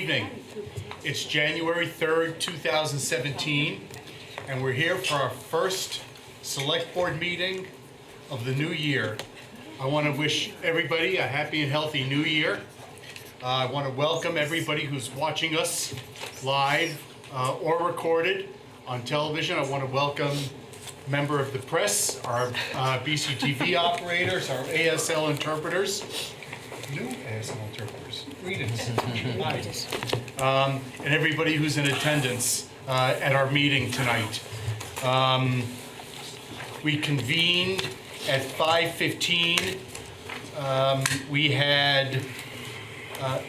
evening. It's January 3rd, 2017, and we're here for our first select board meeting of the new year. I want to wish everybody a happy and healthy new year. I want to welcome everybody who's watching us live or recorded on television. I want to welcome member of the press, our BCTV operators, our ASL interpreters, new ASL interpreters, greetings. Hi. And everybody who's in attendance at our meeting tonight. We convened at 5:15. We had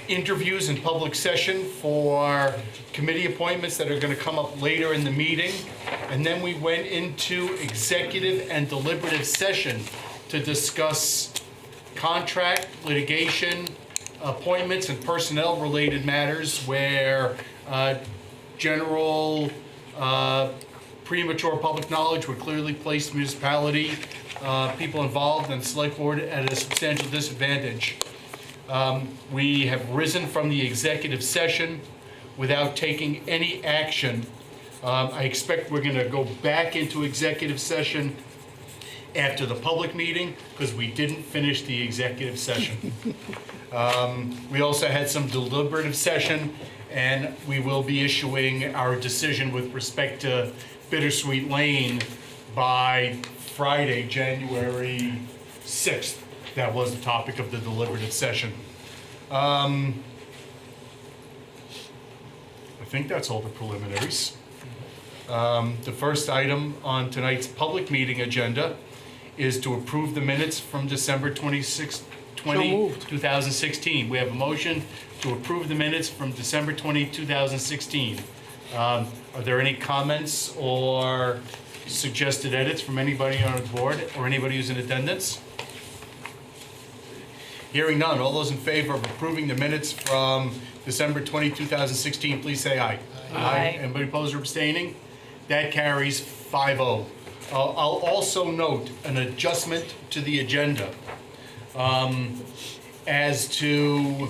interviews in public session for committee appointments that are going to come up later in the meeting. And then we went into executive and deliberative session to discuss contract, litigation, appointments, and personnel-related matters where general premature public knowledge would clearly place the municipality, people involved, and the select board at a substantial disadvantage. We have risen from the executive session without taking any action. I expect we're going to go back into executive session after the public meeting because we didn't finish the executive session. We also had some deliberative session, and we will be issuing our decision with respect to Bittersweet Lane by Friday, January 6th. That was the topic of the deliberative session. I think that's all the preliminaries. The first item on tonight's public meeting agenda is to approve the minutes from December 26, 2016. We have a motion to approve the minutes from December 20, 2016. Are there any comments or suggested edits from anybody on the board or anybody who's in attendance? Hearing none, all those in favor of approving the minutes from December 20, 2016, please say aye. Aye. Anybody opposed or abstaining? That carries 5-0. I'll also note an adjustment to the agenda as to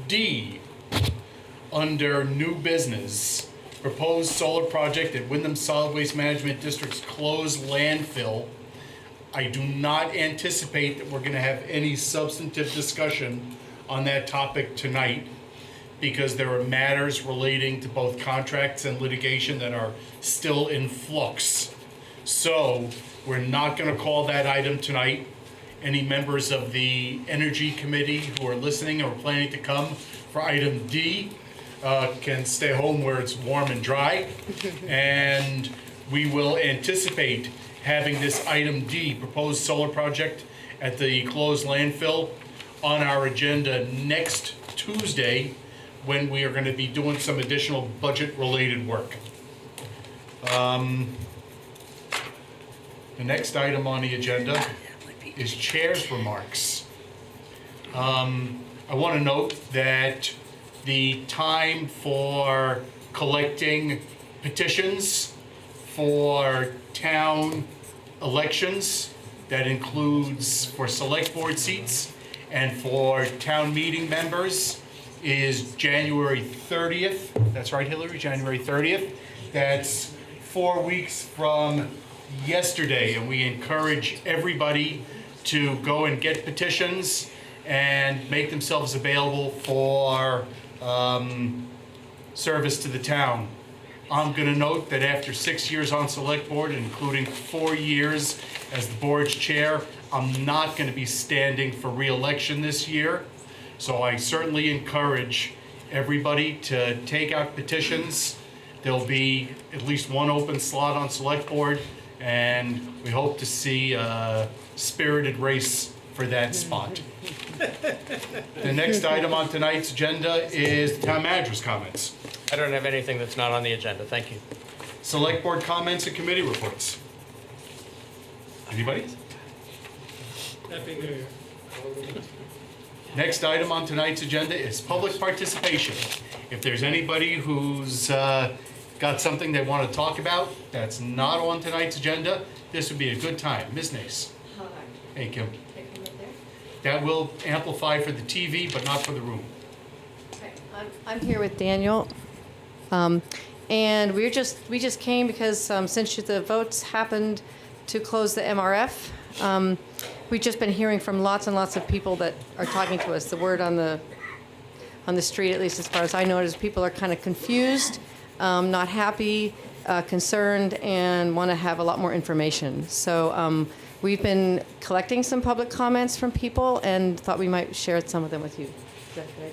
D, under new business, proposed solar project at Windham Solid Waste Management District's closed landfill. I do not anticipate that we're going to have any substantive discussion on that topic tonight because there are matters relating to both contracts and litigation that are still in flux. So we're not going to call that item tonight. Any members of the Energy Committee who are listening or planning to come for item D can stay home where it's warm and dry. And we will anticipate having this item D, proposed solar project at the closed landfill, on our agenda next Tuesday when we are going to be doing some additional budget-related work. The next item on the agenda is chair's remarks. I want to note that the time for collecting petitions for town elections, that includes for select board seats and for town meeting members, is January 30th. That's right, Hillary, January 30th. That's 4 weeks from yesterday, and we encourage everybody to go and get petitions and make themselves available for service to the town. I'm going to note that after 6 years on select board, including 4 years as the board's chair, I'm not going to be standing for re-election this year. So I certainly encourage everybody to take out petitions. There'll be at least one open slot on select board, and we hope to see a spirited race for that spot. The next item on tonight's agenda is the town manager's comments. I don't have anything that's not on the agenda. Thank you. Select board comments and committee reports. Anybody? Happy New Year. Next item on tonight's agenda is public participation. If there's anybody who's got something they want to talk about that's not on tonight's agenda, this would be a good time. Ms. Nace. Hi. Hey, Kim. Take them up there. That will amplify for the TV, but not for the room. I'm here with Daniel. And we just came because since the votes happened to close the MRF, we've just been hearing from lots and lots of people that are talking to us. The word on the street, at least as far as I know, is people are kind of confused, not happy, concerned, and want to have a lot more information. So we've been collecting some public comments from people and thought we might share some of them with you. Is that good?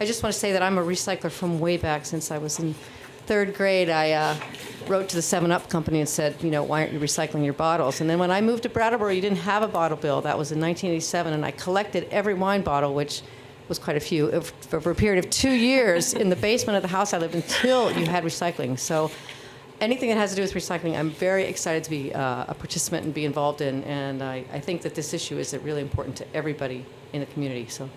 I just want to say that I'm a recycler from way back. Since I was in third grade, I wrote to the 7-Up company and said, why aren't you recycling your bottles? And then when I moved to Brattleboro, you didn't have a bottle bill. That was in 1987, and I collected every wine bottle, which was quite a few, for a period of 2 years in the basement of the house I lived until you had recycling. So anything that has to do with recycling, I'm very excited to be a participant and be involved in, and I think that this issue is really important to everybody in the community. So.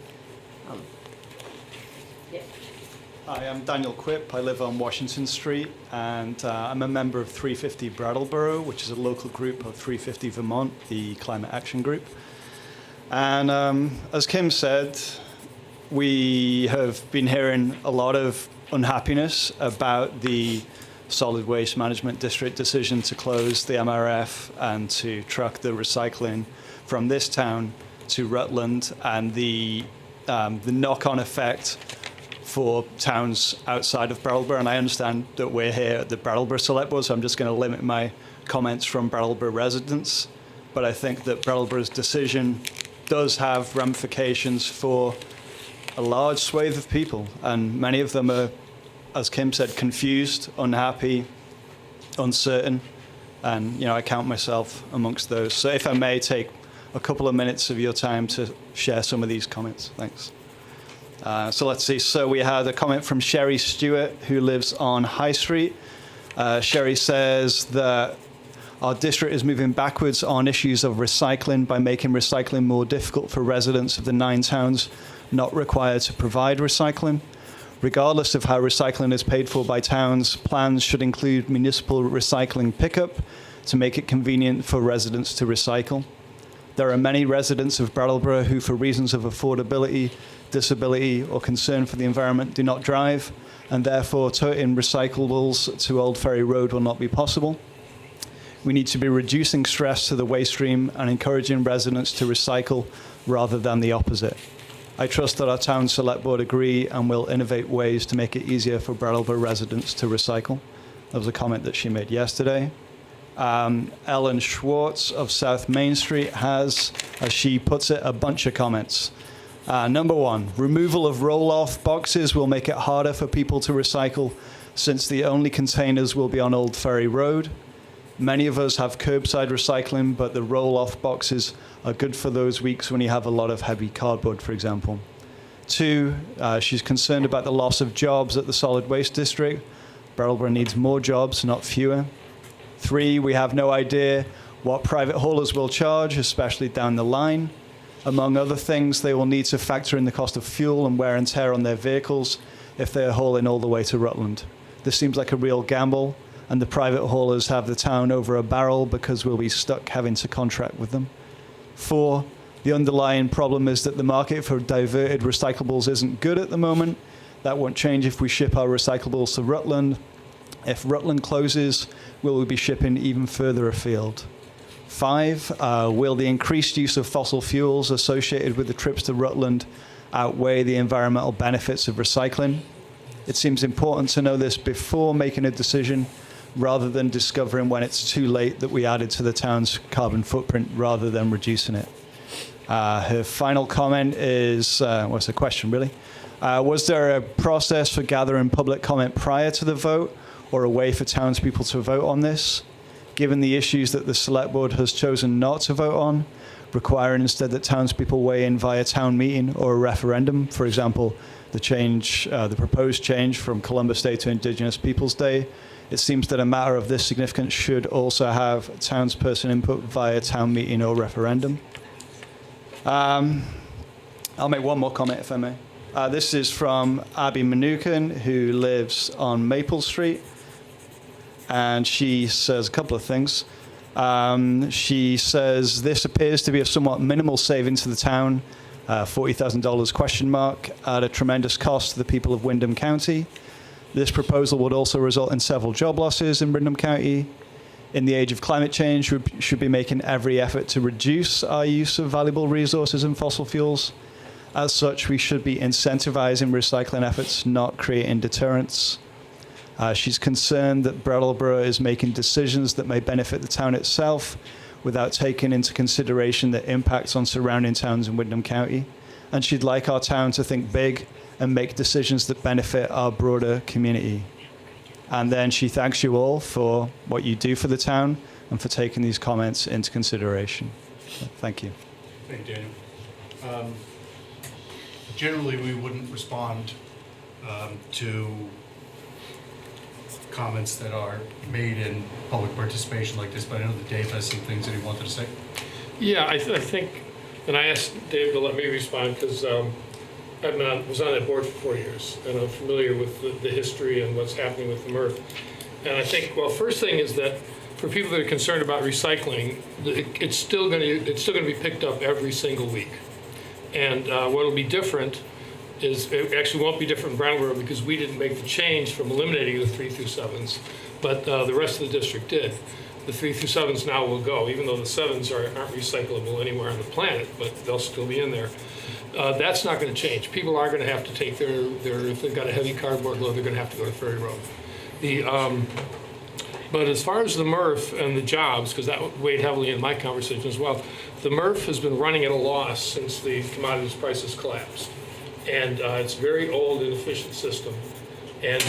Hi, I'm Daniel Quip. I live on Washington Street, and I'm a member of 350 Brattleboro, which is a local group of 350 Vermont, the climate action group. And as Kim said, we have been hearing a lot of unhappiness about the Solid Waste Management District decision to close the MRF and to truck the recycling from this town to Rutland, and the knock-on effect for towns outside of Brattleboro. And I understand that we're here at the Brattleboro Selectboard, so I'm just going to limit my comments from Brattleboro residents. But I think that Brattleboro's decision does have ramifications for a large swathe of people, and many of them are, as Kim said, confused, unhappy, uncertain, and I count myself amongst those. So if I may take a couple of minutes of your time to share some of these comments. Thanks. So let's see. So we had a comment from Sherry Stewart, who lives on High Street. Sherry says that our district is moving backwards on issues of recycling by making recycling more difficult for residents of the 9 towns not required to provide recycling. Regardless of how recycling is paid for by towns, plans should include municipal recycling pickup to make it convenient for residents to recycle. There are many residents of Brattleboro who, for reasons of affordability, disability, or concern for the environment, do not drive, and therefore toting recyclables to Old Ferry Road will not be possible. We need to be reducing stress to the waste stream and encouraging residents to recycle rather than the opposite. I trust that our town select board agree and will innovate ways to make it easier for Brattleboro residents to recycle. That was a comment that she made yesterday. Ellen Schwartz of South Main Street has, as she puts it, a bunch of comments. Number 1, removal of roll-off boxes will make it harder for people to recycle since the only containers will be on Old Ferry Road. Many of us have curbside recycling, but the roll-off boxes are good for those weeks when you have a lot of heavy cardboard, for example. 2, she's concerned about the loss of jobs at the solid waste district. Brattleboro needs more jobs, not fewer. 3, we have no idea what private haulers will charge, especially down the line. Among other things, they will need to factor in the cost of fuel and wear and tear on their vehicles if they are hauling all the way to Rutland. This seems like a real gamble, and the private haulers have the town over a barrel because we'll be stuck having to contract with them. 4, the underlying problem is that the market for diverted recyclables isn't good at the moment. That won't change if we ship our recyclables to Rutland. If Rutland closes, will we be shipping even further afield? 5, will the increased use of fossil fuels associated with the trips to Rutland outweigh the environmental benefits of recycling? It seems important to know this before making a decision, rather than discovering when it's too late that we added to the town's carbon footprint rather than reducing it. Her final comment is, what's the question really? Was there a process for gathering public comment prior to the vote, or a way for townspeople to vote on this? Given the issues that the Select Board has chosen not to vote on, requiring instead that townspeople weigh in via town meeting or a referendum, for example, the proposed change from Columbus Day to Indigenous Peoples Day, it seems that a matter of this significance should also have townsperson input via town meeting or referendum. I'll make one more comment, if I may. This is from Abby Manukin, who lives on Maple Street. And she says a couple of things. She says, this appears to be a somewhat minimal saving to the town, $40,000 question mark at a tremendous cost to the people of Windham County. This proposal would also result in several job losses in Windham County. In the age of climate change, we should be making every effort to reduce our use of valuable resources and fossil fuels. As such, we should be incentivizing recycling efforts, not creating deterrents. She's concerned that Brattleboro is making decisions that may benefit the town itself without taking into consideration the impacts on surrounding towns in Windham County. And she'd like our town to think big and make decisions that benefit our broader community. And then she thanks you all for what you do for the town and for taking these comments into consideration. So, thank you. Thank you, Daniel. Generally, we wouldn't respond to comments that are made in public participation like this, but I know that Dave has some things that he wanted to say. Yeah, I think, and I asked Dave to let me respond because I was on that board for 4 years, and I'm familiar with the history and what's happening with the MRF. And I think, well, first thing is that for people that are concerned about recycling, it's still going to be picked up every single week. And what will be different is, it actually won't be different in Brattleboro because we didn't make the change from eliminating the 3 through 7s, but the rest of the district did. The 3 through 7s now will go, even though the 7s aren't recyclable anywhere on the planet, but they'll still be in there. That's not going to change. People are going to have to take their if they've got a heavy cardboard load, they're going to have to go to Ferry Road. But as far as the MRF and the jobs, because that weighed heavily in my conversation as well, the MRF has been running at a loss since the commodities prices collapsed. And it's a very old, inefficient system. And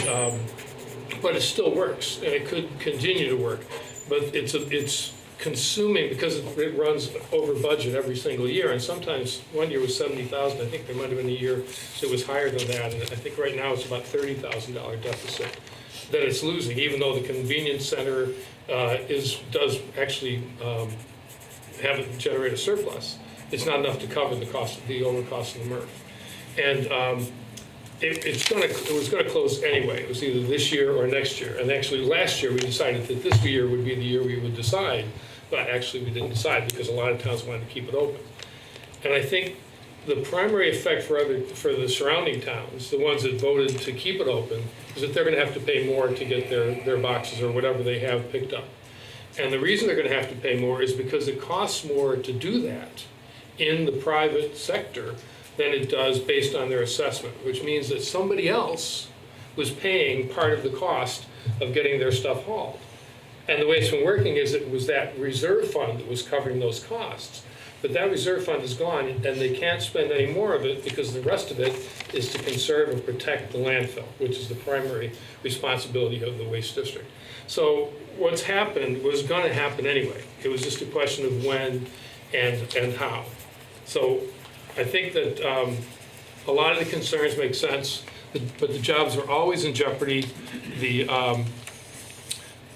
but it still works, and it could continue to work. But it's consuming, because it runs over budget every single year, and sometimes one year was 70,000. I think there might have been a year that was higher than that, and I think right now it's about $30,000 deficit that it's losing, even though the convenience center does actually generate a surplus. It's not enough to cover the overcost of the MRF. And it was going to close anyway. It was either this year or next year. And actually last year we decided that this year would be the year we would decide, but actually we didn't decide because a lot of towns wanted to keep it open. And I think the primary effect for the surrounding towns, the ones that voted to keep it open, is that they're going to have to pay more to get their boxes or whatever they have picked up. And the reason they're going to have to pay more is because it costs more to do that in the private sector than it does based on their assessment, which means that somebody else was paying part of the cost of getting their stuff hauled. And the way it's been working is it was that reserve fund that was covering those costs. But that reserve fund is gone, and they can't spend any more of it because the rest of it is to conserve and protect the landfill, which is the primary responsibility of the waste district. So what's happened was going to happen anyway. It was just a question of when and how. So I think that a lot of the concerns make sense, but the jobs are always in jeopardy.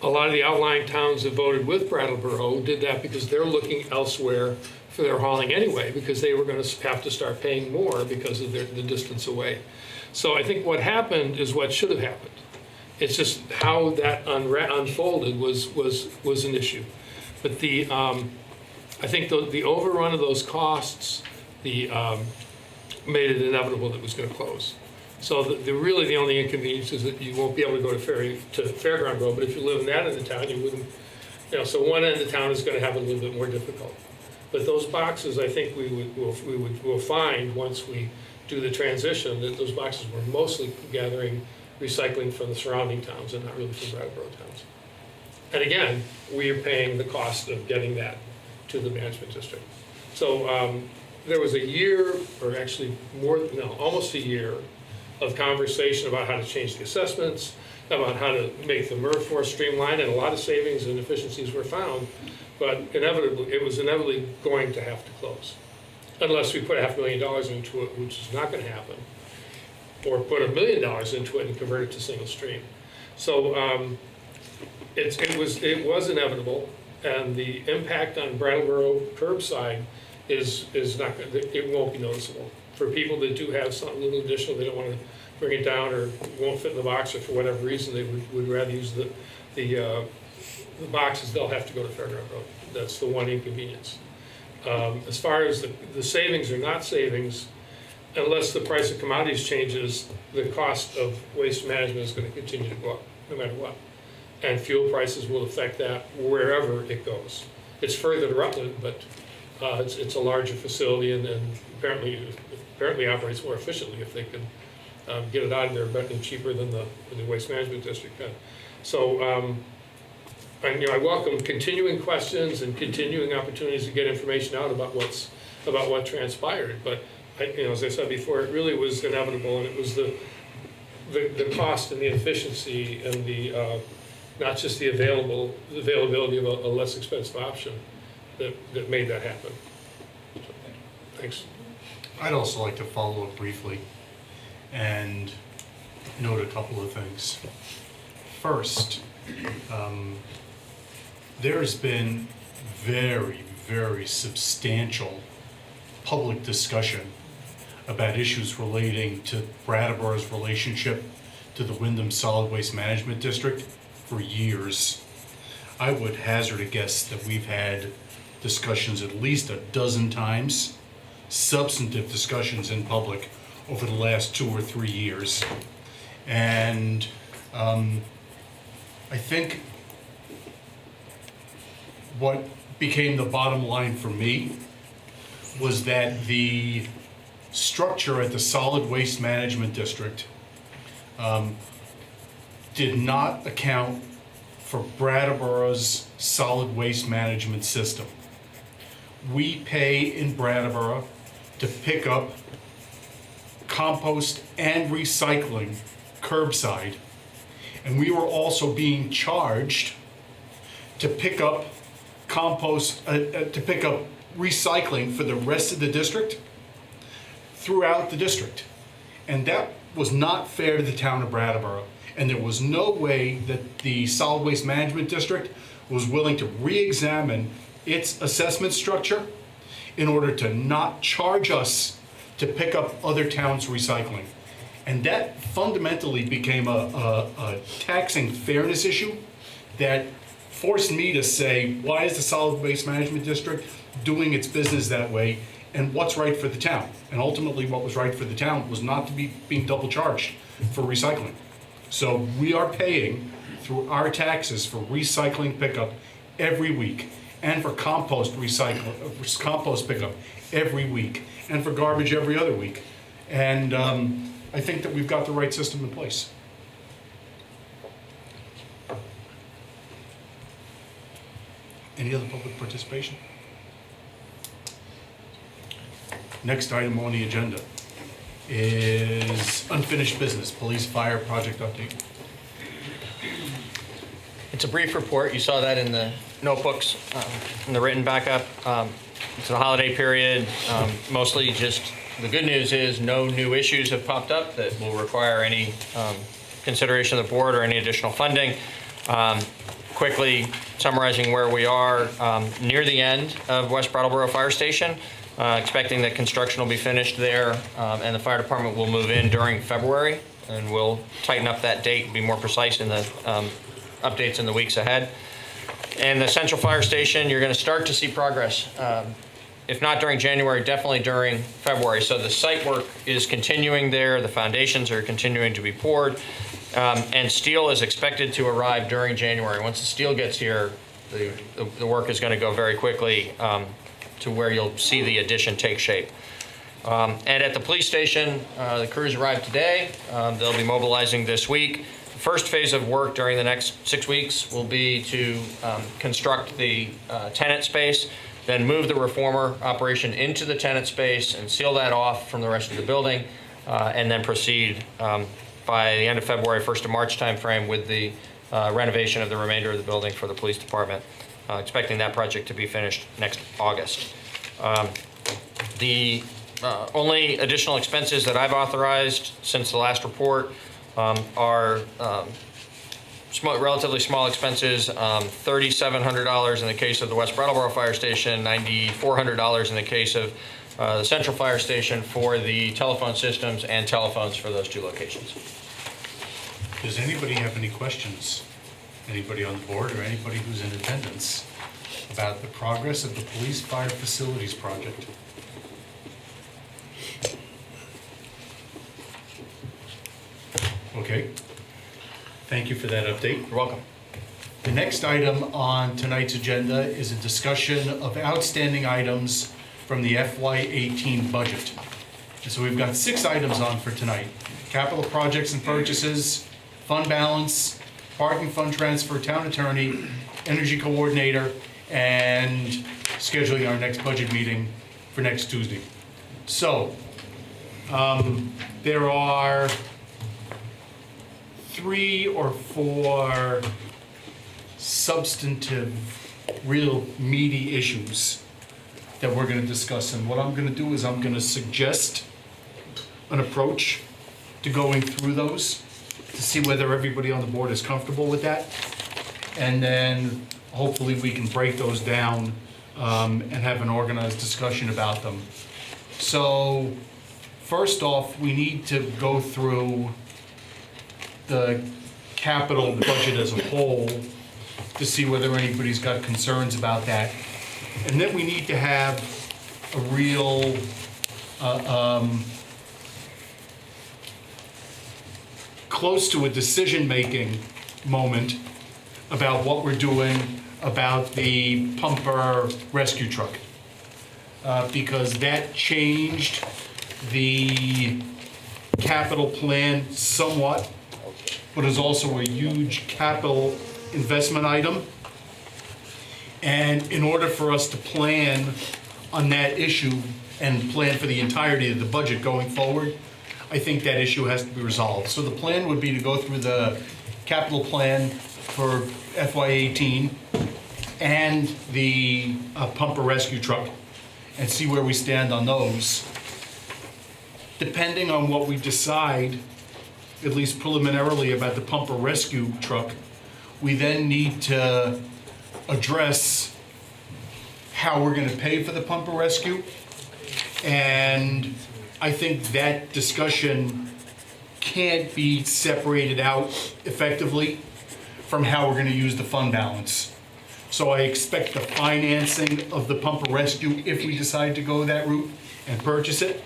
A lot of the outlying towns that voted with Brattleboro did that because they're looking elsewhere for their hauling anyway, because they were going to have to start paying more because of the distance away. So I think what happened is what should have happened. It's just how that unfolded was an issue. But I think the overrun of those costs made it inevitable that it was going to close. So really the only inconvenience is that you won't be able to go to Fairground Road, but if you live in that end of town, you wouldn't, so one end of town is going to have it a little bit more difficult. But those boxes, I think we'll find once we do the transition that those boxes were mostly gathering recycling from the surrounding towns and not really from Brattleboro towns. And again, we are paying the cost of getting that to the management district. So there was a year, or actually almost a year of conversation about how to change the assessments, about how to make the MRF more streamlined, and a lot of savings and efficiencies were found, but it was inevitably going to have to close. Unless we put $500,000 into it, which is not going to happen, or put $1 million into it and convert it to single stream. So it was inevitable, and the impact on Brattleboro curbside is not good. It won't be noticeable. For people that do have something a little additional, they don't want to bring it down or won't fit in the box, or for whatever reason they would rather use the boxes, they'll have to go to Fairground Road. That's the one inconvenience. As far as the savings or not savings, unless the price of commodities changes, the cost of waste management is going to continue to go up, no matter what. And fuel prices will affect that wherever it goes. It's further to Rutland, but it's a larger facility and apparently operates more efficiently if they can get it out of there better and cheaper than the waste management district can. So, and, I welcome continuing questions and continuing opportunities to get information out about what transpired. But as I said before, it really was inevitable, and it was the cost and the efficiency and the not just the availability of a less expensive option that made that happen. So, thanks. I'd also like to follow up briefly and note a couple of things. First, there's been very, very substantial public discussion about issues relating to Brattleboro's relationship to the Windham Solid Waste Management District for years. I would hazard a guess that we've had discussions at least a dozen times, substantive discussions in public over the last 2 or 3 years. And I think what became the bottom line for me was that the structure at the Solid Waste Management District did not account for Brattleboro's solid waste management system. We pay in Brattleboro to pick up compost and recycling curbside, and we were also being charged to pick up compost, to pick up recycling for the rest of the district throughout the district. And that was not fair to the town of Brattleboro. And there was no way that the Solid Waste Management District was willing to re-examine its assessment structure in order to not charge us to pick up other towns' recycling. And that fundamentally became a taxing fairness issue that forced me to say, why is the Solid Waste Management District doing its business that way, and what's right for the town? And ultimately what was right for the town was not to be being double charged for recycling. So we are paying through our taxes for recycling pickup every week, and for compost pickup every week, and for garbage every other week. And I think that we've got the right system in place. Any other public participation? Next item on the agenda is unfinished business, police fire project update. It's a brief report. You saw that in the notebooks, in the written backup. It's the holiday period. Mostly just the good news is no new issues have popped up that will require any consideration of the board or any additional funding. Quickly summarizing where we are, near the end of West Brattleboro Fire Station. Expecting that construction will be finished there, and the fire department will move in during February, and we'll tighten up that date and be more precise in the updates in the weeks ahead. And the central fire station, you're going to start to see progress. If not during January, definitely during February. So the site work is continuing there. The foundations are continuing to be poured. And steel is expected to arrive during January. Once the steel gets here, the work is going to go very quickly to where you'll see the addition take shape. And at the police station, the crews arrived today. They'll be mobilizing this week. The first phase of work during the next 6 weeks will be to construct the tenant space, then move the reformer operation into the tenant space and seal that off from the rest of the building, and then proceed by the end of February, 1st of March timeframe with the renovation of the remainder of the building for the police department. Expecting that project to be finished next August. The only additional expenses that I've authorized since the last report are relatively small expenses, $3,700 in the case of the West Brattleboro Fire Station, $9,400 in the case of the Central Fire Station for the telephone systems and telephones for those 2 locations. Does anybody have any questions? Anybody on the board or anybody who's in attendance about the progress of the police fire facilities project. Okay. Thank you for that update. You're welcome. The next item on tonight's agenda is a discussion of outstanding items from the FY18 budget. And so we've got 6 items on for tonight. Capital projects and purchases, fund balance, parking fund transfer, town attorney, energy coordinator, and scheduling our next budget meeting for next Tuesday. So, there are 3 or 4 substantive, real meaty issues that we're going to discuss. And what I'm going to do is I'm going to suggest an approach to going through those to see whether everybody on the board is comfortable with that. And then hopefully we can break those down and have an organized discussion about them. So first off, we need to go through the capital budget as a whole to see whether anybody's got concerns about that. And then we need to have a real close to a decision-making moment about what we're doing about the pumper rescue truck. Because that changed the capital plan somewhat, but is also a huge capital investment item. And in order for us to plan on that issue and plan for the entirety of the budget going forward, I think that issue has to be resolved. So the plan would be to go through the capital plan for FY18 and the pumper rescue truck and see where we stand on those. Depending on what we decide, at least preliminarily, about the pumper rescue truck, we then need to address how we're going to pay for the pumper rescue. And I think that discussion can't be separated out effectively from how we're going to use the fund balance. So I expect the financing of the pumper rescue, if we decide to go that route and purchase it,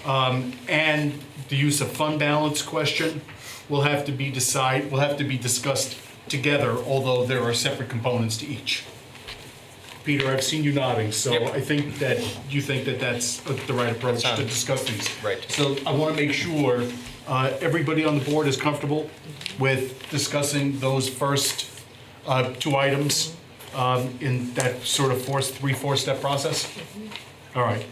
and the use of fund balance question will have to be discussed together, although there are separate components to each. Peter, I've seen you nodding, so Yep. I think that you think that that's the right approach to discuss these. Right. So I want to make sure everybody on the board is comfortable with discussing those first 2 items in that sort of 3-4 step process. All right.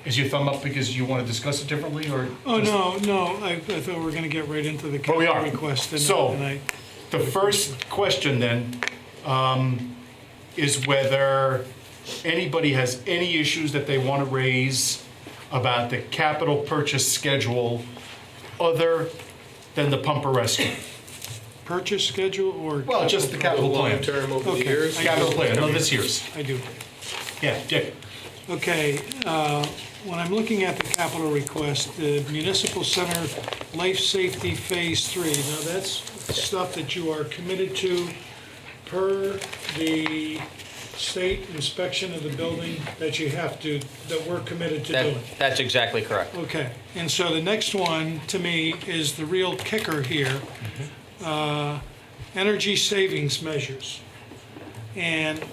Is your thumb up because you want to discuss it differently, or? Oh, just- no, I thought we were going to get right into the But we capital are. request. So, the first question then is whether anybody has any issues that they want to raise about the capital purchase schedule other than the pumper rescue. Purchase schedule or? Well, just the capital plan. Long-term over the Okay. years. Capital plan, no, this year's. I do. Yeah, Dick. Okay, when I'm looking at the capital request, the Municipal Center Life Safety Phase 3, now that's stuff that you are committed to per the state inspection of the building that we're committed to doing. That's exactly correct. Okay, and so the next one, to me, is the real kicker here. Energy savings measures. And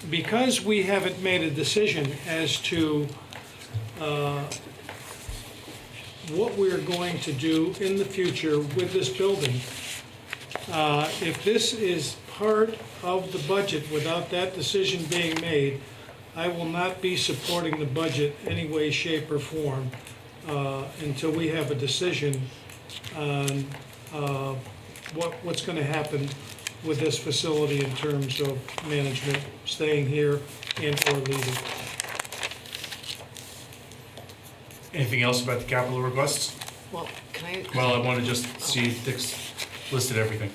because we haven't made a decision as to what we're going to do in the future with this building, if this is part of the budget without that decision being made, I will not be supporting the budget any way, shape, or form until we have a decision on what's going to happen with this facility in terms of management staying here and or leaving. Anything else about the capital requests? Well, can I? Well, I want to just see if Dick's listed everything.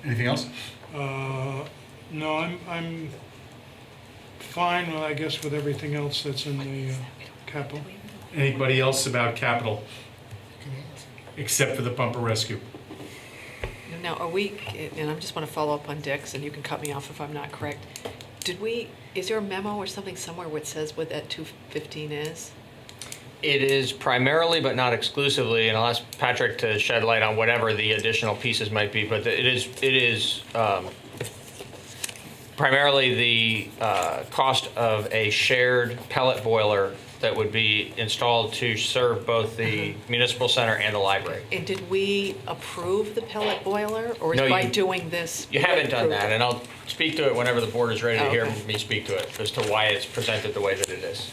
Anything else? No, I'm fine, I guess, with everything else that's in the capital. Anybody else about capital, except for the pumper rescue? No, Now, are we, and I just want to follow up on Dick's, and you can cut me off if I'm not correct. Is there a memo or something somewhere where it says what that 215 is? It is primarily, but not exclusively, and I'll ask Patrick to shed light on whatever the additional pieces might be, but it is primarily the cost of a shared pellet boiler that would be installed to serve both the municipal center and the library. And did we approve the pellet boiler, or No, by you- doing this? You haven't done that, and I'll speak to it whenever the board is ready to hear Okay. me speak to it as to why it's presented the way that it is.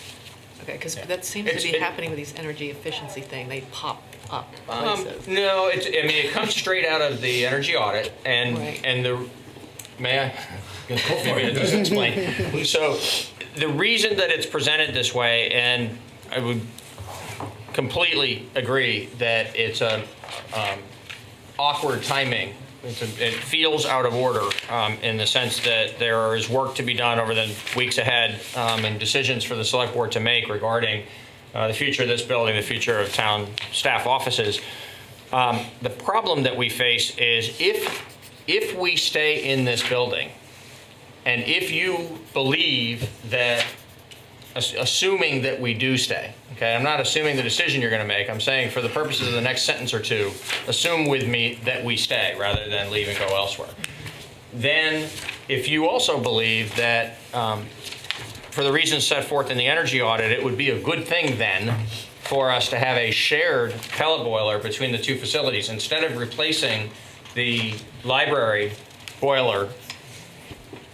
Okay, because that seems to be happening with these energy efficiency thing. They pop up places. No, it comes straight out of the energy audit, and Right. may I? Maybe I just explain. So the reason that it's presented this way, and I would completely agree that it's a awkward timing. It feels out of order in the sense that there is work to be done over the weeks ahead and decisions for the select board to make regarding the future of this building, the future of town staff offices. The problem that we face is if we stay in this building, and if you believe that, assuming that we do stay, okay, I'm not assuming the decision you're going to make. I'm saying for the purposes of the next sentence or two, assume with me that we stay rather than leave and go elsewhere. Then, if you also believe that, for the reasons set forth in the energy audit, it would be a good thing then for us to have a shared pellet boiler between the two facilities instead of replacing the library boiler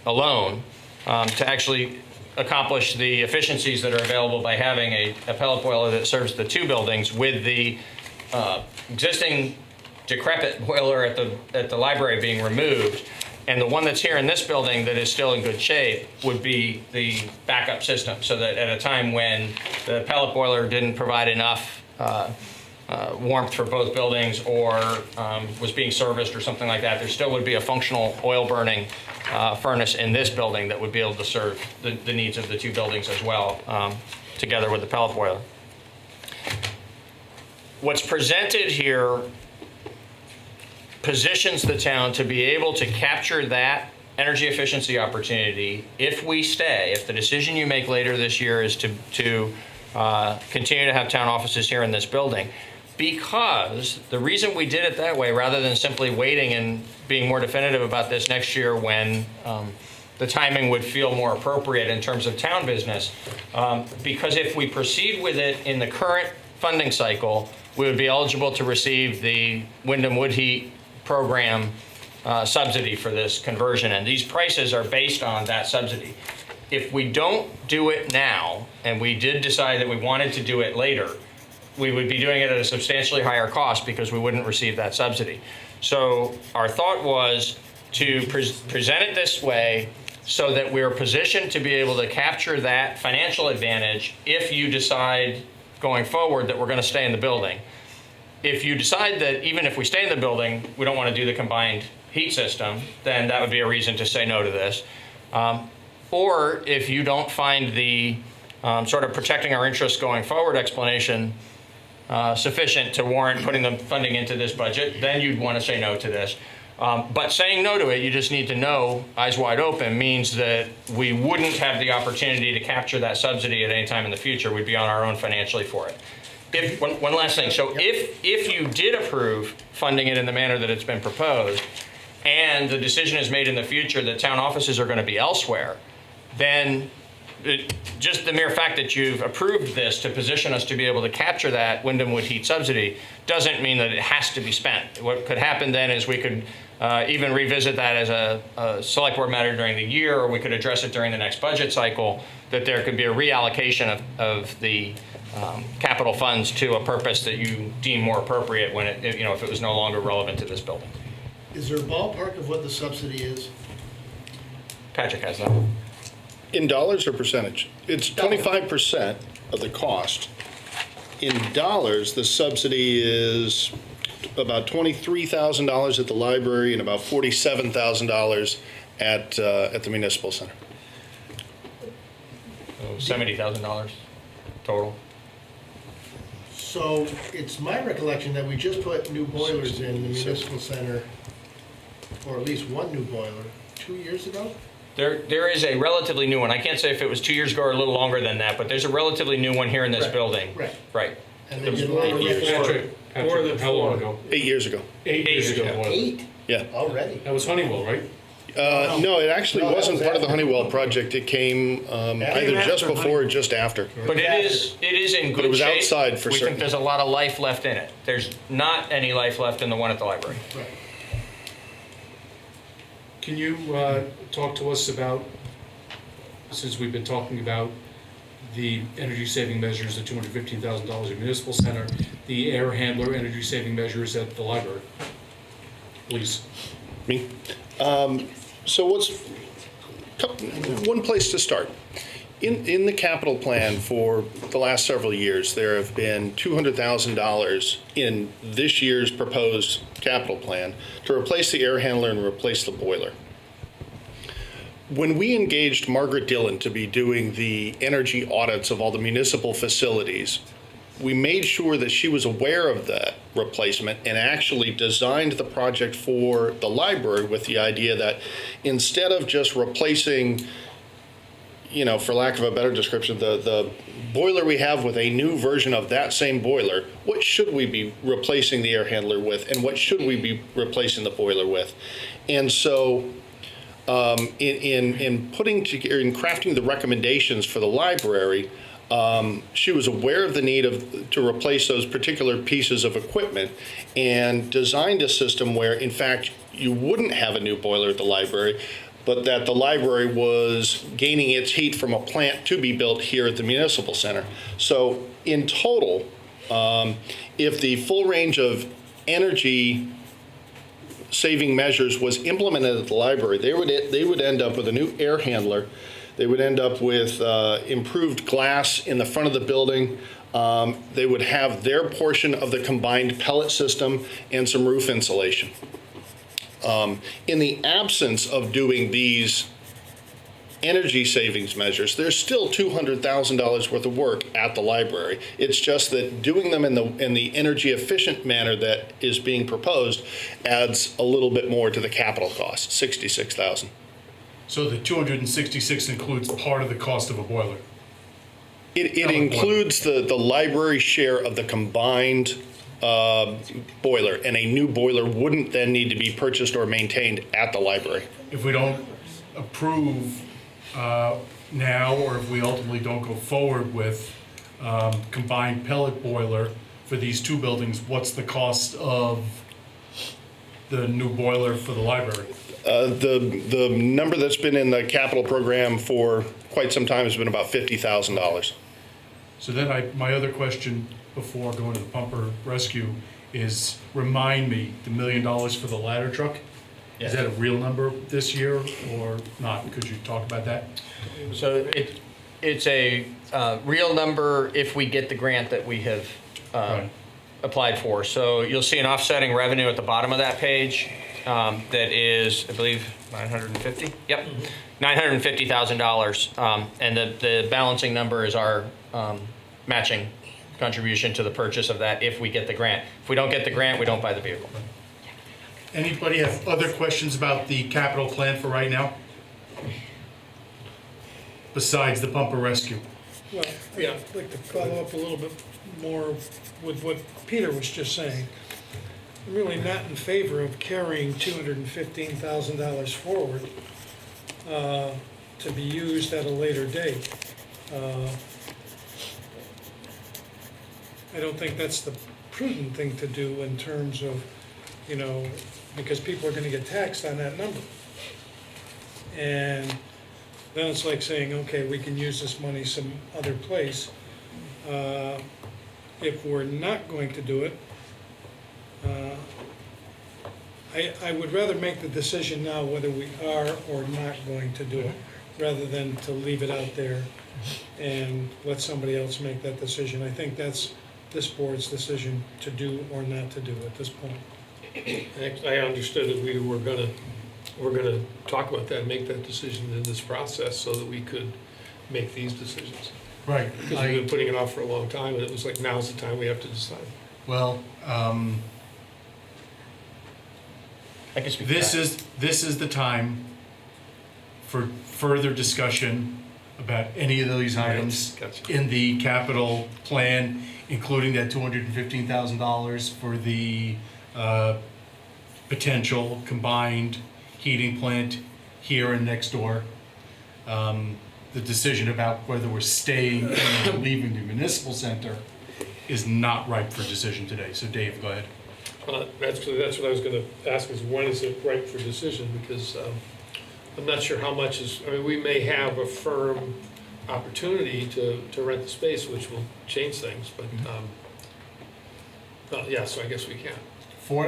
alone, to actually accomplish the efficiencies that are available by having a pellet boiler that serves the two buildings with the existing decrepit boiler at the library being removed, and the one that's here in this building that is still in good shape would be the backup system, so that at a time when the pellet boiler didn't provide enough warmth for both buildings or was being serviced or something like that, there still would be a functional oil burning furnace in this building that would be able to serve the needs of the two buildings as well, together with the pellet boiler. What's presented here positions the town to be able to capture that energy efficiency opportunity if we stay, if the decision you make later this year is to continue to have town offices here in this building. Because the reason we did it that way, rather than simply waiting and being more definitive about this next year when the timing would feel more appropriate in terms of town business, because if we proceed with it in the current funding cycle, we would be eligible to receive the Windham Wood Heat Program subsidy for this conversion, and these prices are based on that subsidy. If we don't do it now, and we did decide that we wanted to do it later, we would be doing it at a substantially higher cost because we wouldn't receive that subsidy. So our thought was to present it this way so that we're positioned to be able to capture that financial advantage if you decide going forward that we're going to stay in the building. If you decide that even if we stay in the building, we don't want to do the combined heat system, then that would be a reason to say no to this. Or if you don't find the sort of protecting our interests going forward explanation sufficient to warrant putting the funding into this budget, then you'd want to say no to this. But saying no to it, you just need to know, eyes wide open, means that we wouldn't have the opportunity to capture that subsidy at any time in the future. We'd be on our own financially for it. One last thing. So if you did approve funding it in the manner that it's been proposed, and the decision is made in the future that town offices are going to be elsewhere, then just the mere fact that you've approved this to position us to be able to capture that Windham Wood Heat subsidy doesn't mean that it has to be spent. What could happen then is we could even revisit that as a select board matter during the year, or we could address it during the next budget cycle, that there could be a reallocation of the capital funds to a purpose that you deem more appropriate when if it was no longer relevant to this building. Is there a ballpark of what the subsidy is? Patrick has that. In dollars or percentage? It's 25% of the cost. In dollars, the subsidy is about $23,000 at the library and about $47,000 at the municipal center. $70,000 total. So it's my recollection that we just put new boilers in the municipal center or at least one new boiler 2 years ago? There is a relatively new one. I can't say if it was 2 years ago or a little longer than that, but there's a relatively new one here in this Right, building. right. Right. And It they was did 8 one years. before. More than how long four. ago? 8 years ago. 8 years ago. Yeah. 8 Yeah. already? That was Honeywell, right? No, it actually No, that wasn't was part of the after. Honeywell project. It came either just after before or just after. But it is in good But it was shape. outside for We certain. think there's a lot of life left in it. There's not any life left in the one at the library. Right. Can you talk to us about, since we've been talking about the energy saving measures, the $215,000 at Municipal Center, the air handler energy saving measures at the library? Please. Me? So one place to start. In the capital plan for the last several years, there have been $200,000 in this year's proposed capital plan to replace the air handler and replace the boiler. When we engaged Margaret Dillon to be doing the energy audits of all the municipal facilities, we made sure that she was aware of that replacement and actually designed the project for the library with the idea that instead of just replacing, for lack of a better description, the boiler we have with a new version of that same boiler, what should we be replacing the air handler with, and what should we be replacing the boiler with? And so in crafting the recommendations for the library, she was aware of the need to replace those particular pieces of equipment and designed a system where, in fact, you wouldn't have a new boiler at the library, but that the library was gaining its heat from a plant to be built here at the Municipal Center. So in total, if the full range of energy saving measures was implemented at the library, they would end up with a new air handler. They would end up with improved glass in the front of the building. They would have their portion of the combined pellet system and some roof insulation. In the absence of doing these energy savings measures, there's still $200,000 worth of work at the library. It's just that doing them in the energy efficient manner that is being proposed adds a little bit more to the capital cost, $66,000. So the 266 includes part of the cost of a boiler. It includes the library share of the combined boiler, and a new boiler wouldn't then need to be purchased or maintained at the library. If we don't approve now, or if we ultimately don't go forward with combined pellet boiler for these two buildings, what's the cost of the new boiler for the library? The number that's been in the capital program for quite some time has been about $50,000. So then my other question before going to the pumper rescue is, remind me, the $1 million for the ladder truck? Is that a real number this year or not? Could you talk about that? So it's a real number if we get the grant that we have Right. applied for. So you'll see an offsetting revenue at the bottom of that page that is, I believe, 950. Yep, $950,000, and the balancing number is our matching contribution to the purchase of that if we get the grant. If we don't get the grant, we don't buy the vehicle. Anybody have other questions about the capital plan for right now? Besides the pumper rescue? Well, yeah, I'd like to follow up a little bit more with what Peter was just saying. I'm really not in favor of carrying $215,000 forward to be used at a later date. I don't think that's the prudent thing to do in terms of, because people are gonna get taxed on that number. And then it's like saying, okay, we can use this money some other place. If we're not going to do it, I would rather make the decision now whether we are or not going to do it, rather than to leave it out there and let somebody else make that decision. I think that's this board's decision to do or not to do at this point. I understood that we were gonna talk about that, and make that decision in this process so that we could make these decisions. Right. Because we've been putting it off for a long time, and it was like, now's the time we have to decide. Well, I can speak to This that. is the time for further discussion about any of these items Gotcha. in the capital plan, including that $215,000 for the potential combined heating plant here and next door. The decision about whether we're staying or leaving the municipal center is not ripe for decision today. So Dave, go ahead. Actually, that's what I was going to ask, is when is it ripe for decision? Because I'm not sure how much is, I mean, we may have a firm opportunity to rent the space, which will change things, but, yeah, so I guess we can.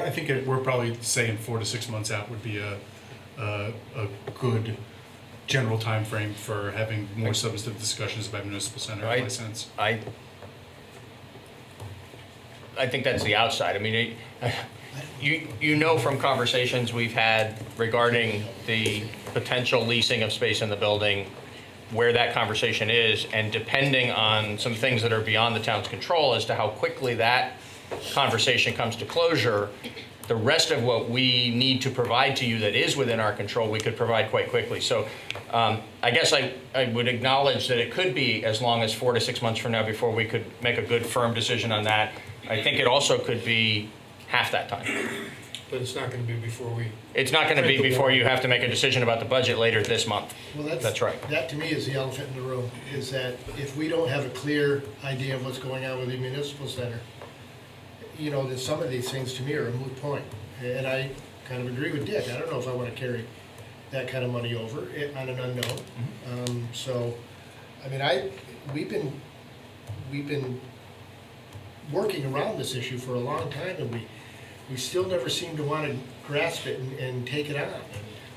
I think we're probably saying 4 to 6 months out would be a good general time frame for having more substantive discussions about municipal center Right. license. I think that's the outside. I mean, you know from conversations we've had regarding the potential leasing of space in the building, where that conversation is, and depending on some things that are beyond the town's control as to how quickly that conversation comes to closure, the rest of what we need to provide to you that is within our control, we could provide quite quickly. So I guess I would acknowledge that it could be as long as 4 to 6 months from now before we could make a good firm decision on that. I think it also could be half that time. But it's not going to be before we, It's not going to be before you have to make a decision about the budget later this month. Well, That's right. That to me is the elephant in the room, is that if we don't have a clear idea of what's going on with the municipal center, you know, that some of these things to me are a moot point. And I kind of agree with Dick. I don't know if I want to carry that kind of money over on an unknown. So, I mean, we've been working around this issue for a long time, and we still never seem to want to grasp it and take it on.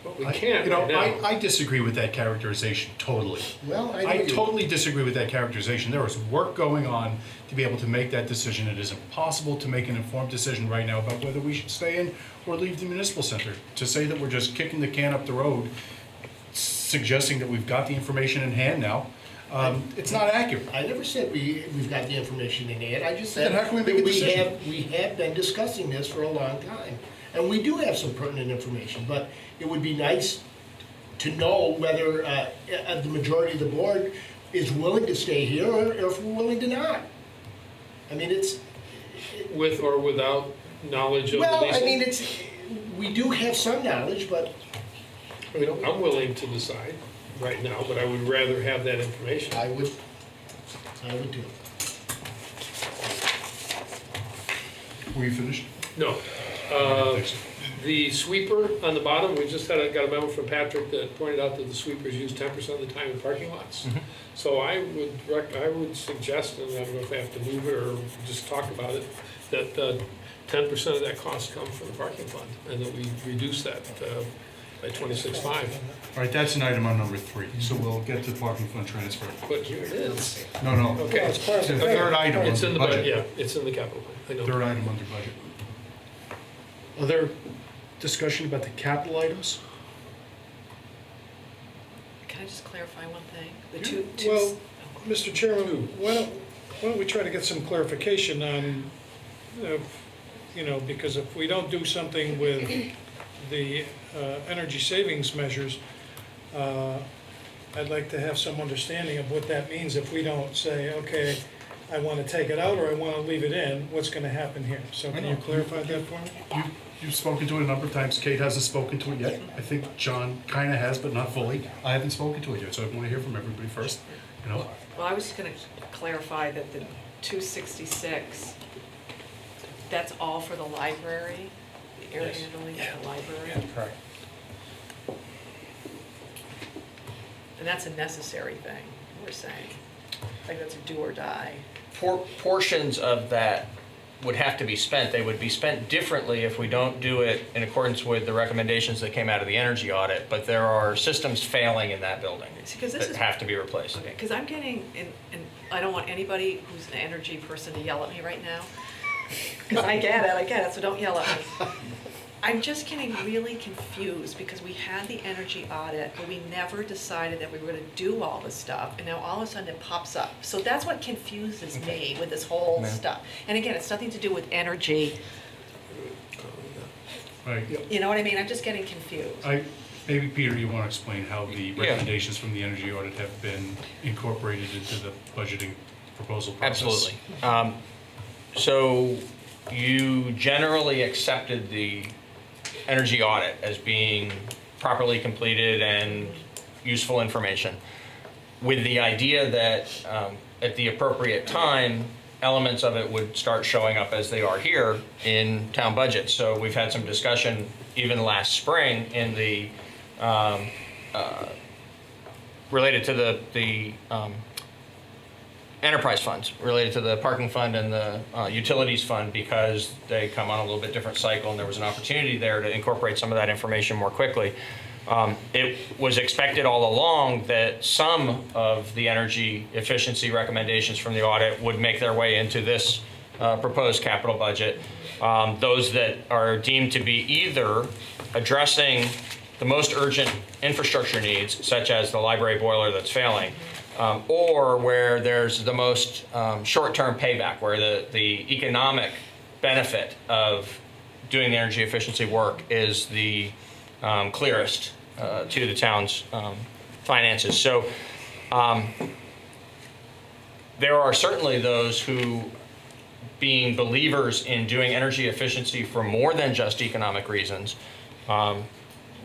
but we can't You know, right now. I disagree with that characterization totally. Well, I know I you- totally disagree with that characterization. There is work going on to be able to make that decision. It is impossible to make an informed decision right now about whether we should stay in or leave the municipal center. To say that we're just kicking the can up the road, suggesting that we've got the information in hand now, it's not accurate. I never said we've got the information in hand. I just said Then how can we make a that decision? we have been discussing this for a long time. And we do have some pertinent information, but it would be nice to know whether the majority of the board is willing to stay here or if we're willing to not. I mean, With or without knowledge of the well, leasing. I mean, we do have some knowledge, but I mean, I'm willing to decide right now, but I would rather have that information. I would too. Were you finished? No. The sweeper on the bottom, we just got a memo from Patrick that pointed out that the sweepers use 10% of the time in parking lots. So I would suggest, and I don't know if I have to move it or just talk about it, that 10% of that cost come from the parking fund, and that we reduce that by 26.5. All right, that's an item on number 3, so we'll get to the parking fund transfer. But here it is. No. Okay. It's the third item It's under in the budget. budget, yeah, it's in the capital plan, I know. Third item under budget. Other discussion about the capital items? Can I just clarify one thing? The Yeah. two. Well, Mr. Chairman, why don't we try to get some clarification on, you know, because if we don't do something with the energy savings measures, I'd like to have some understanding of what that means if we don't say, okay, I want to take it out or I want to leave it in, what's going to happen here? So can you clarify that for me? You've spoken to it a number of times. Kate hasn't spoken to it yet. I think John kind of has, but not fully. I haven't spoken to it yet, so I want to hear from everybody first. You know, Well, I was just going to clarify that the 266, that's all for the library, the area handling of the library? Correct. And that's a necessary thing, we're saying. Like that's a do or die. Portions of that would have to be spent. They would be spent differently if we don't do it in accordance with the recommendations that came out of the energy audit, but there are systems failing in that building See, 'cause this that is- have to be replaced. Okay, because I'm getting, and I don't want anybody who's an energy person to yell at me right now. Because I get it, so don't yell at me. I'm just getting really confused because we had the energy audit, but we never decided that we were gonna do all this stuff, and now all of a sudden it pops up. So that's what confuses me with this whole Ma'am. stuff. And again, it's nothing to do with energy. Right. Yep. You know what I mean? I'm just getting confused. Maybe, Peter, you want to explain how the recommendations from the energy audit have been incorporated into the budgeting proposal process? Absolutely. So you generally accepted the energy audit as being properly completed and useful information, with the idea that at the appropriate time, elements of it would start showing up as they are here in town budget. So we've had some discussion even last spring in the related to the enterprise funds, related to the parking fund and the utilities fund, because they come on a little bit different cycle, and there was an opportunity there to incorporate some of that information more quickly. It was expected all along that some of the energy efficiency recommendations from the audit would make their way into this proposed capital budget. Those that are deemed to be either addressing the most urgent infrastructure needs, such as the library boiler that's failing, or where there's the most short-term payback, where the economic benefit of doing the energy efficiency work is the clearest to the town's finances. So there are certainly those who, being believers in doing energy efficiency for more than just economic reasons,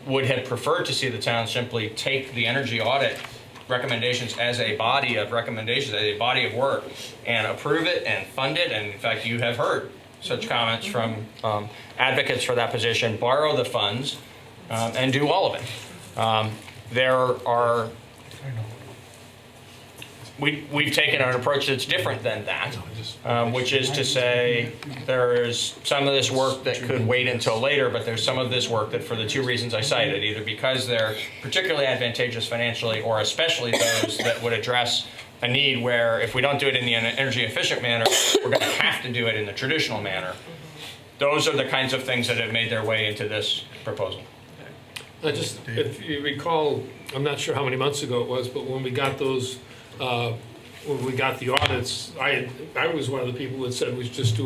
would have preferred to see the town simply take the energy audit recommendations as a body of recommendations, as a body of work, and approve it and fund it. And in fact, you have heard such comments from advocates for that position: borrow the funds and do all of it. We've taken an approach that's different than that, which is to say there's some of this work that could wait until later, but there's some of this work that, for the two reasons I cited, either because they're particularly advantageous financially, or especially those that would address a need where if we don't do it in the energy efficient manner, we're going to have to do it in the traditional manner. Those are the kinds of things that have made their way into this proposal. If you recall, I'm not sure how many months ago it was, but when we got those, when we got the audits, I was one of the people that said we just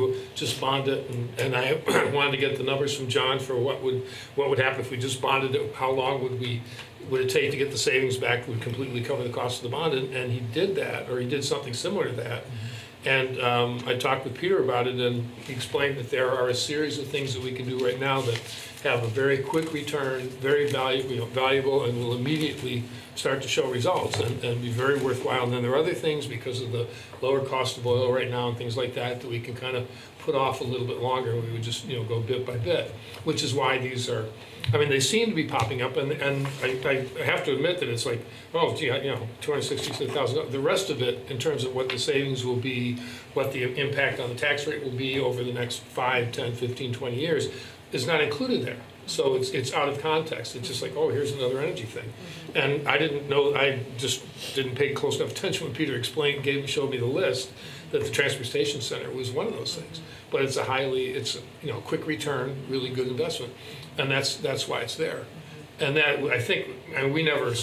bond it, and I wanted to get the numbers from John for what would happen if we just bonded it. How long would it take to get the savings back? Would completely cover the cost of the bond, and he did that, or he did something similar to that. And I talked with Peter about it, and he explained that there are a series of things that we can do right now that have a very quick return, very valuable, and will immediately start to show results and be very worthwhile. And then there are other things, because of the lower cost of oil right now and things like that, that we can kind of put off a little bit longer. We would just go bit by bit, which is why these are, I mean, they seem to be popping up, and I have to admit that it's like, oh, gee, $266,000. The rest of it, in terms of what the savings will be, what the impact on the tax rate will be over the next 5, 10, 15, 20 years, is not included there. So it's out of context. It's just like, oh, here's another energy thing. And I didn't know, I just didn't pay close enough attention when Peter showed me the list, that the transfer station center was one of those things. But it's a quick return, really good investment. And that's why it's there. And that, I think, and we never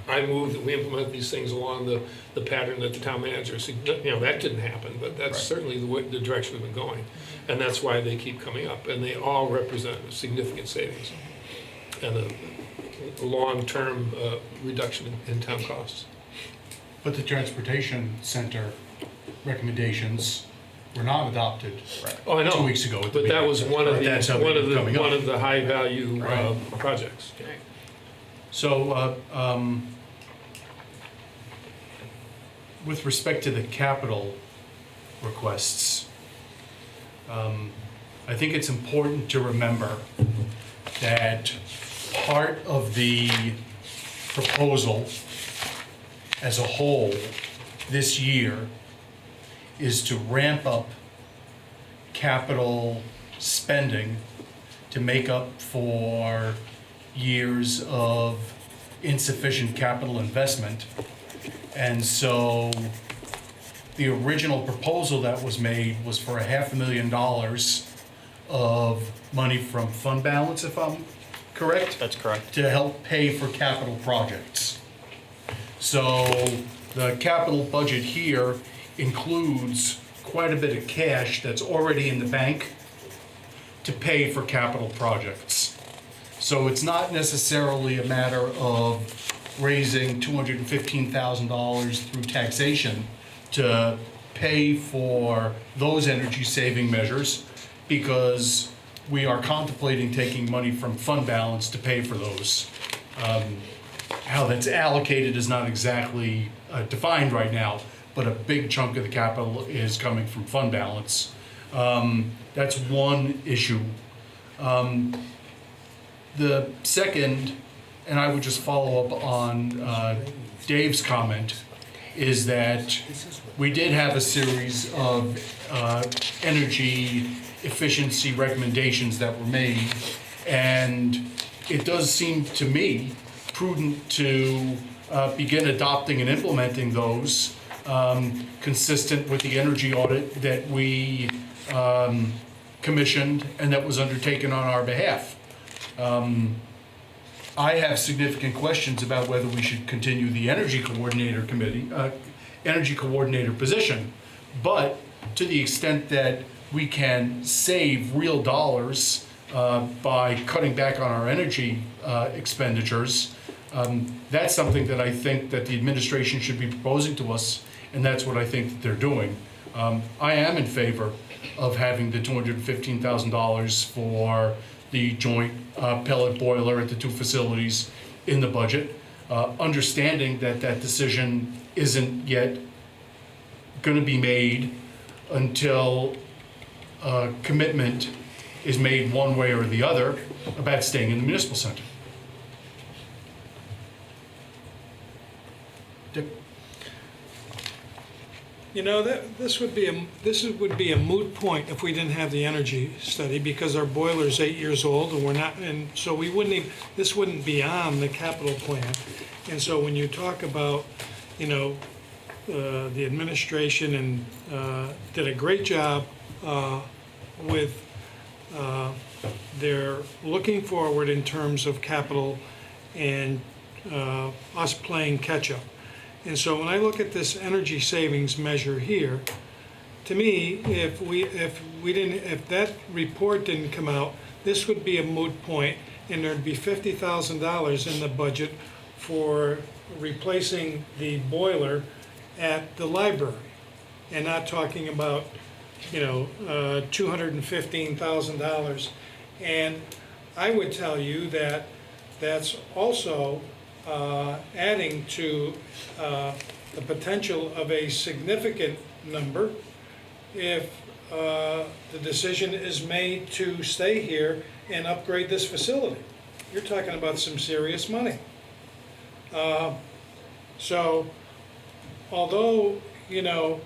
I moved that we implement these things along the pattern that the town manager said. That didn't happen, but that's certainly the direction we've been going. And that's why they keep coming up. And they all represent significant savings and a long-term reduction in town costs. But the transportation center recommendations were not adopted Oh, I know. 2 weeks ago. But that was one of That's how they've been coming up. the high-value Right. projects. So, with respect to the capital requests, I think it's important to remember that part of the proposal as a whole this year is to ramp up capital spending to make up for years of insufficient capital investment. And so the original proposal that was made was for $500,000 of money from fund balance, if I'm correct? That's correct. To help pay for capital projects. So the capital budget here includes quite a bit of cash that's already in the bank to pay for capital projects. So it's not necessarily a matter of raising $215,000 through taxation to pay for those energy-saving measures, because we are contemplating taking money from fund balance to pay for those. How that's allocated is not exactly defined right now, but a big chunk of the capital is coming from fund balance. That's one issue. The second, and I would just follow up on Dave's comment, is that we did have a series of energy efficiency recommendations that were made, and it does seem to me prudent to begin adopting and implementing those, consistent with the energy audit that we commissioned and that was undertaken on our behalf. I have significant questions about whether we should continue the energy coordinator committee, energy coordinator position, but to the extent that we can save real dollars by cutting back on our energy expenditures, that's something that I think that the administration should be proposing to us, and that's what I think that they're doing. I am in favor of having the $215,000 for the joint pellet boiler at the two facilities in the budget, understanding that that decision isn't yet going to be made until a commitment is made one way or the other about staying in the municipal center. Dick? You know, this would be a moot point if we didn't have the energy study, because our boiler's 8 years old, and so we wouldn't even, this wouldn't be on the capital plan. And so when you talk about, you know, the administration and did a great job with their looking forward in terms of capital and us playing catch up. And so when I look at this energy savings measure here, to me, if that report didn't come out, this would be a moot point, and there'd be $50,000 in the budget for replacing the boiler at the library, and not talking about, you know, $215,000. And I would tell you that that's also adding to the potential of a significant number if the decision is made to stay here and upgrade this facility. You're talking about some serious money. So although, you know,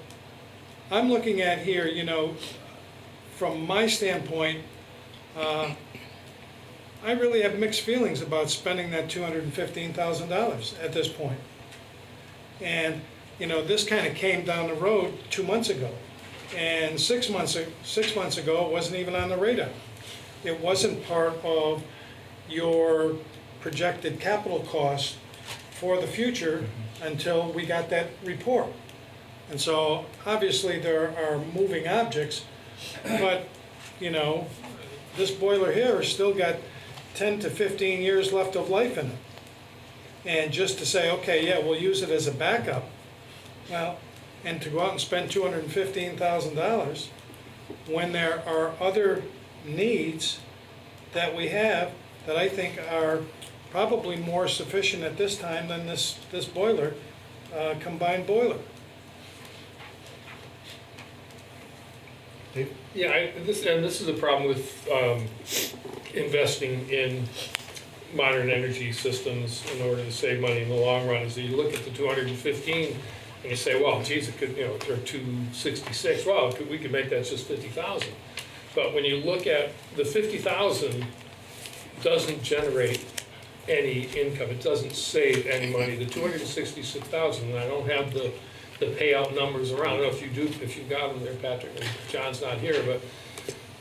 I'm looking at here, you know, from my standpoint, I really have mixed feelings about spending that $215,000 at this point. And, you know, this kind of came down the road 2 months ago. And 6 months ago, it wasn't even on the radar. It wasn't part of your projected capital cost for the future until we got that report. And so obviously there are moving objects, but, you know, this boiler here has still got 10 to 15 years left of life in it. And just to say, okay, yeah, we'll use it as a backup, well, and to go out and spend $215,000 when there are other needs that we have that I think are probably more sufficient at this time than this boiler, combined boiler. Dave? Yeah, this is a problem with investing in modern energy systems in order to save money in the long run. Is that you look at the 215 and you say, well, geez, it could, you know, they're 266. Well, we could make that just 50,000. But when you look at the 50,000, doesn't generate any income. It doesn't save any money. The 266,000, and I don't have the payout numbers around. I don't know if you do, if you got them there, Patrick, and John's not here, but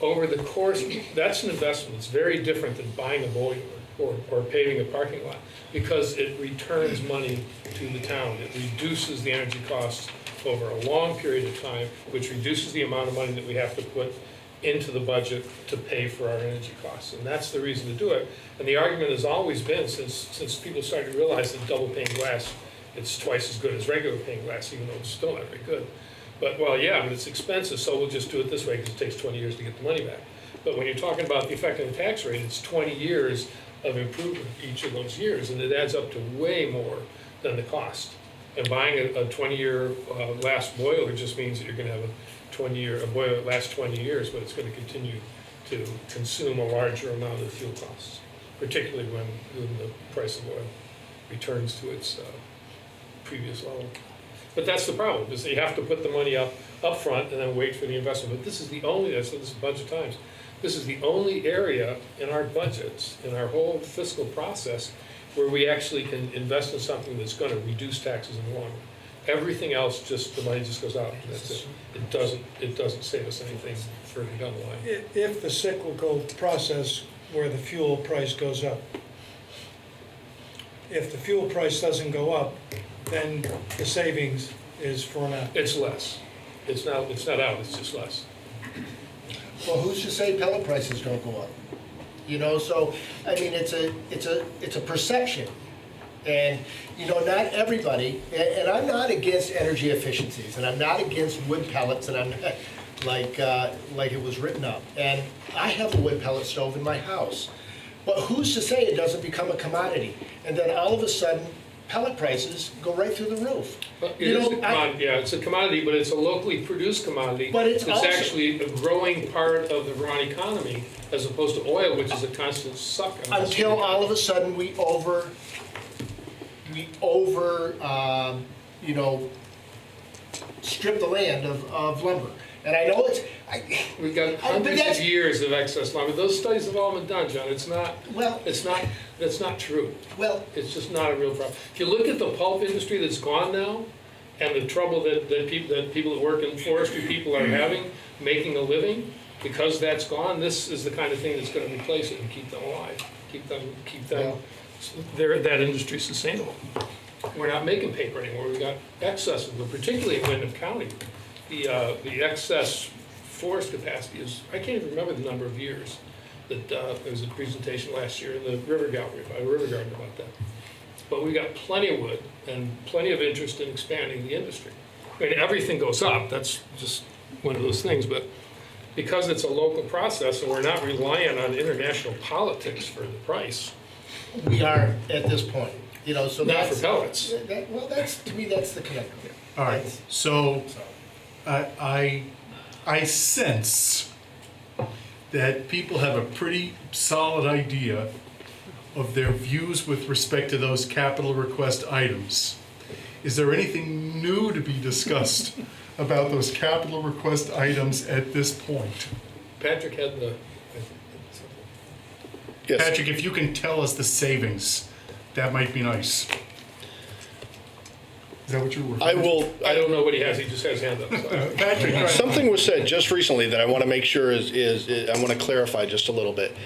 over the course, that's an investment. It's very different than buying a boiler or paving a parking lot, because it returns money to the town. It reduces the energy costs over a long period of time, which reduces the amount of money that we have to put into the budget to pay for our energy costs. And that's the reason to do it. And the argument has always been, since people started to realize that double pane glass, it's twice as good as regular pane glass, even though it's still not very good. But, well, yeah, but it's expensive, so we'll just do it this way because it takes 20 years to get the money back. But when you're talking about the effective tax rate, it's 20 years of improvement each of those years, and it adds up to way more than the cost. And buying a 20-year last boiler just means that you're gonna have a boiler that lasts 20 years, but it's gonna continue to consume a larger amount of fuel costs, particularly when the price of oil returns to its previous level. But that's the problem, is that you have to put the money up front and then wait for the investment. But this is the only, this is budget times, this is the only area in our budgets, in our whole fiscal process, where we actually can invest in something that's gonna reduce taxes in the long run. Everything else, the money just goes out, and that's it. It doesn't save us anything further down the line. If the cyclical process where the fuel price goes up, if the fuel price doesn't go up, then the savings is for now. It's less. It's not out, it's just less. Well, who's to say pellet prices don't go up? You know, so, I mean, it's a perception. And, you know, not everybody, and I'm not against energy efficiencies, and I'm not against wood pellets, and I'm not, like it was written up. And I have a wood pellet stove in my house. But who's to say it doesn't become a commodity? And then all of a sudden, pellet prices go right through the roof. It is a commodity, yeah, it's a commodity, but it's a locally produced commodity. But it's also actually a growing part of the Vermont economy, as opposed to oil, which is a constant suck. Until all of a sudden we you know, strip the land of lumber. And I know we've got hundreds of years of excess lumber. Those studies have all been done, John. That's not true. Well, it's just not a real problem. If you look at the pulp industry that's gone now, and the trouble that people that work in forestry people are having, making a living, because that's gone, this is the kind of thing that's going to replace it and keep them alive, keep that industry sustainable. We're not making paper anymore. We've got excess of them, particularly in Windham County. The excess forest capacity is, I can't even remember the number of years that there was a presentation last year in the River Gallery, by River Garden about that. But we got plenty of wood and plenty of interest in expanding the industry. I mean, everything goes up, that's just one of those things, but because it's a local process and we're not relying on international politics for the price. We are at this point, you know, so Not that's. for pellets. To me, that's the connector. All right, so I sense that people have a pretty solid idea of their views with respect to those capital request items. Is there anything new to be discussed about those capital request items at this point? Patrick had the. Yes. Patrick, if you can tell us the savings, that might be nice. Is that what you were? I will. I don't know what he has, he just has hand up. So. Patrick, go ahead. Something was said just recently that I want to make sure is I want to clarify just a little bit.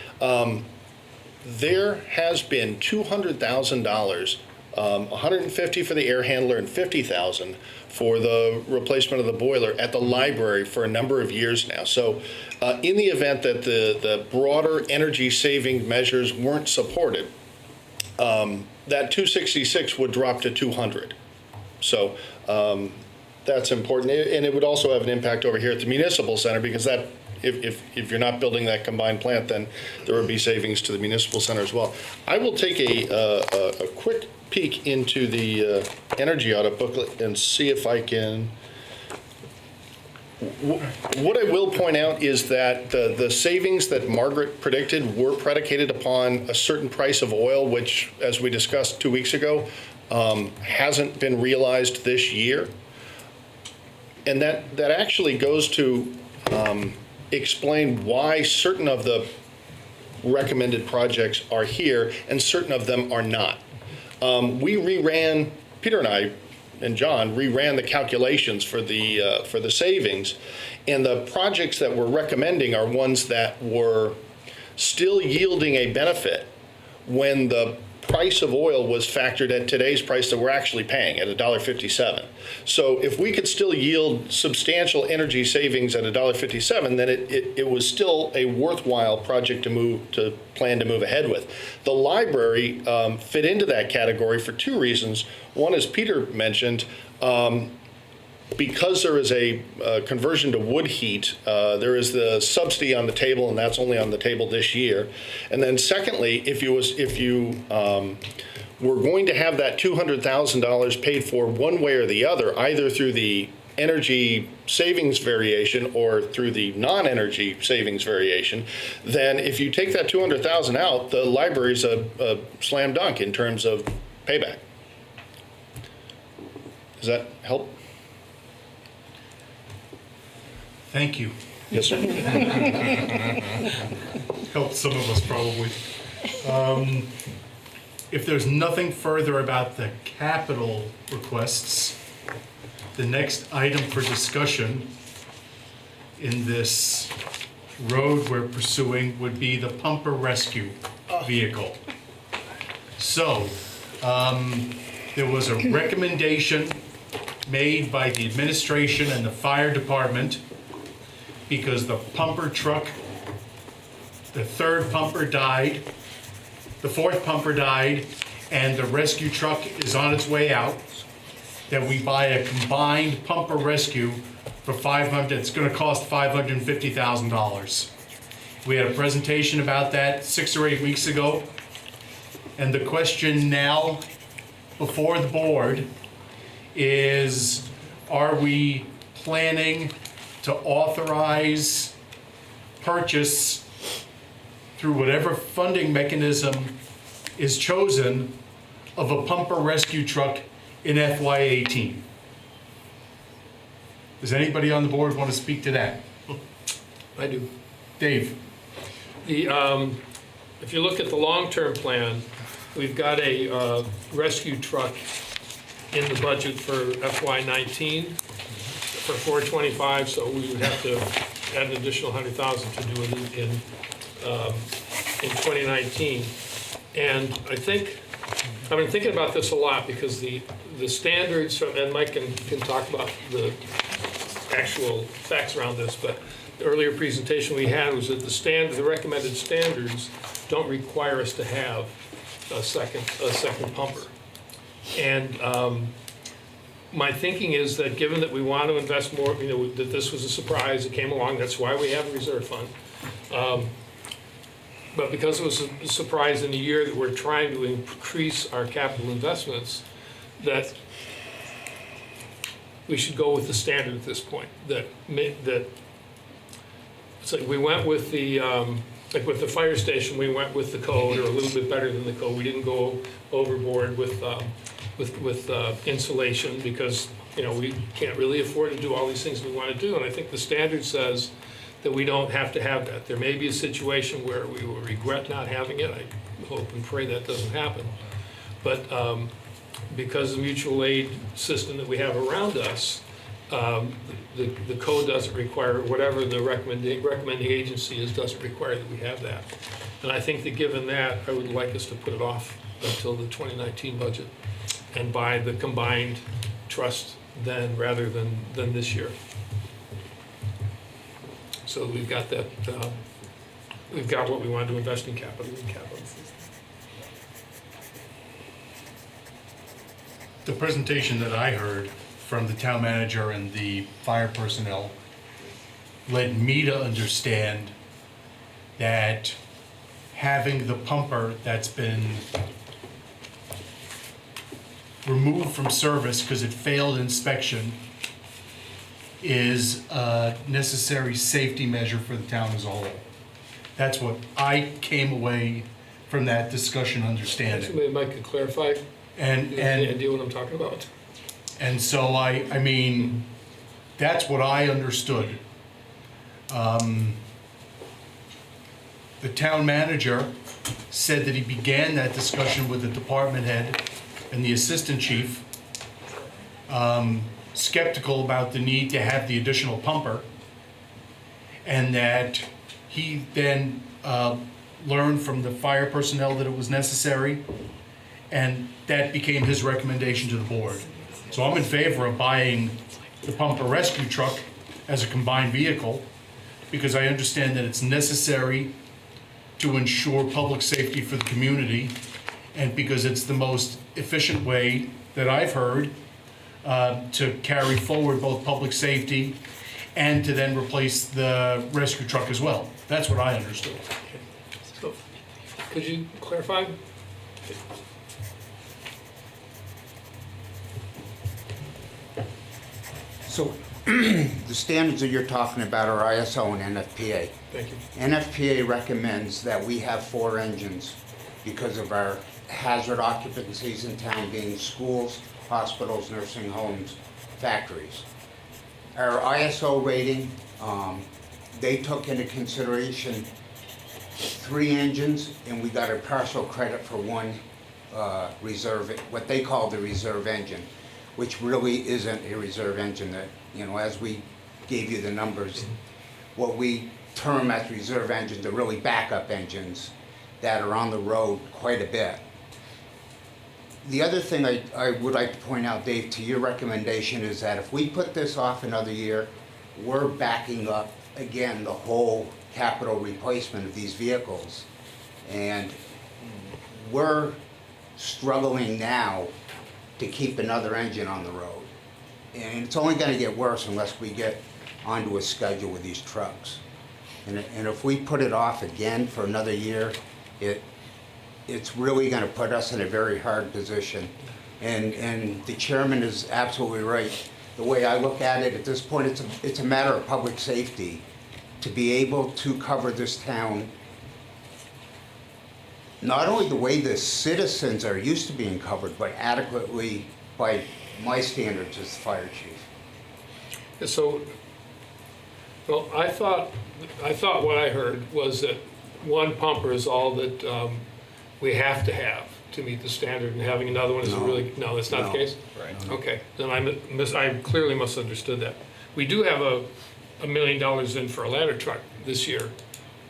There has been $200,000, 150 for the air handler and 50,000 for the replacement of the boiler at the library for a number of years now. So in the event that the broader energy saving measures weren't supported, that 266 would drop to 200. So that's important, and it would also have an impact over here at the municipal center, because that, if you're not building that combined plant, then there would be savings to the municipal center as well. I will take a quick peek into the energy audit booklet and see if I can. What I will point out is that the savings that Margaret predicted were predicated upon a certain price of oil, which, as we discussed 2 weeks ago, hasn't been realized this year. And that actually goes to explain why certain of the recommended projects are here and certain of them are not. We reran, Peter and I and John reran the calculations for the savings, and the projects that we're recommending are ones that were still yielding a benefit when the price of oil was factored at today's price that we're actually paying at $1.57. So if we could still yield substantial energy savings at $1.57, then it was still a worthwhile project to plan to move ahead with. The library fit into that category for two reasons. One, as Peter mentioned, because there is a conversion to wood heat, there is the subsidy on the table, and that's only on the table this year. And then secondly, if you were going to have that $200,000 paid for one way or the other, either through the energy savings variation or through the non-energy savings variation, then if you take that $200,000 out, the library's a slam dunk in terms of payback. Does that help? Thank you. Yes, sir. Helped some of us probably. If there's nothing further about the capital requests, the next item for discussion in this road we're pursuing would be the pumper rescue vehicle. So, there was a recommendation made by the administration and the fire department because the pumper truck, the third pumper died, the fourth pumper died, and the rescue truck is on its way out, that we buy a combined pumper rescue for it's gonna cost $550,000. We had a presentation about that 6 or 8 weeks ago, and the question now before the board is, are we planning to authorize purchase through whatever funding mechanism is chosen of a pumper rescue truck in FY18? Does anybody on the board want to speak to that? I do. Dave? If you look at the long-term plan, we've got a rescue truck in the budget for FY19 for 425, so we would have to add an additional 100,000 to do it in 2019. And I think, I've been thinking about this a lot because the standards, and Mike can talk about the actual facts around this, but the earlier presentation we had was that the recommended standards don't require us to have a second pumper. And my thinking is that given that we want to invest more, that this was a surprise, it came along, that's why we have a reserve fund. But because it was a surprise in the year that we're trying to increase our capital investments, that we should go with the standard at this point. So we went with the, like with the fire station, we went with the code, or a little bit better than the code. We didn't go overboard with insulation because, we can't really afford to do all these things we want to do. And I think the standard says that we don't have to have that. There may be a situation where we will regret not having it. I hope and pray that doesn't happen. But because of the mutual aid system that we have around us, the code doesn't require, whatever the recommending agency is, doesn't require that we have that. And I think that given that, I would like us to put it off until the 2019 budget and buy the combined trust then rather than this year. So we've got that, we've got what we want to invest in capital. The presentation that I heard from the town manager and the fire personnel led me to understand that having the pumper that's been removed from service because it failed inspection is a necessary safety measure for the town as a whole. That's what I came away from that discussion understanding. Maybe Mike could clarify. And any idea what I'm talking about? And so I mean, that's what I understood. The town manager said that he began that discussion with the department head and the assistant chief, skeptical about the need to have the additional pumper, and that he then learned from the fire personnel that it was necessary, And that became his recommendation to the board. So I'm in favor of buying the pumper rescue truck as a combined vehicle, because I understand that it's necessary to ensure public safety for the community, and because it's the most efficient way that I've heard to carry forward both public safety and to then replace the rescue truck as well. That's what I understood. So, could you clarify? So the standards that you're talking about are ISO and NFPA. Thank you. NFPA recommends that we have 4 engines because of our hazard occupancies in town being schools, hospitals, nursing homes, factories. Our ISO rating, they took into consideration 3 engines, and we got a partial credit for 1 reserve, what they call the reserve engine, which really isn't a reserve engine. That, you know, as we gave you the numbers, what we term as reserve engines are really backup engines that are on the road quite a bit. The other thing I would like to point out, Dave, to your recommendation is that if we put this off another year, we're backing up, again, the whole capital replacement of these vehicles. And we're struggling now to keep another engine on the road. And it's only gonna get worse unless we get onto a schedule with these trucks. And if we put it off again for another year, it's really gonna put us in a very hard position. And the chairman is absolutely right. The way I look at it, at this point, it's a matter of public safety to be able to cover this town, not only the way the citizens are used to being covered, but adequately by my standards as the fire chief. So, well, I thought what I heard was that 1 pumper is all that we have to have to meet the standard, and having another one is really, no, that's not the case? Right. Okay, then I clearly misunderstood that. We do have $1 million in for a ladder truck this year,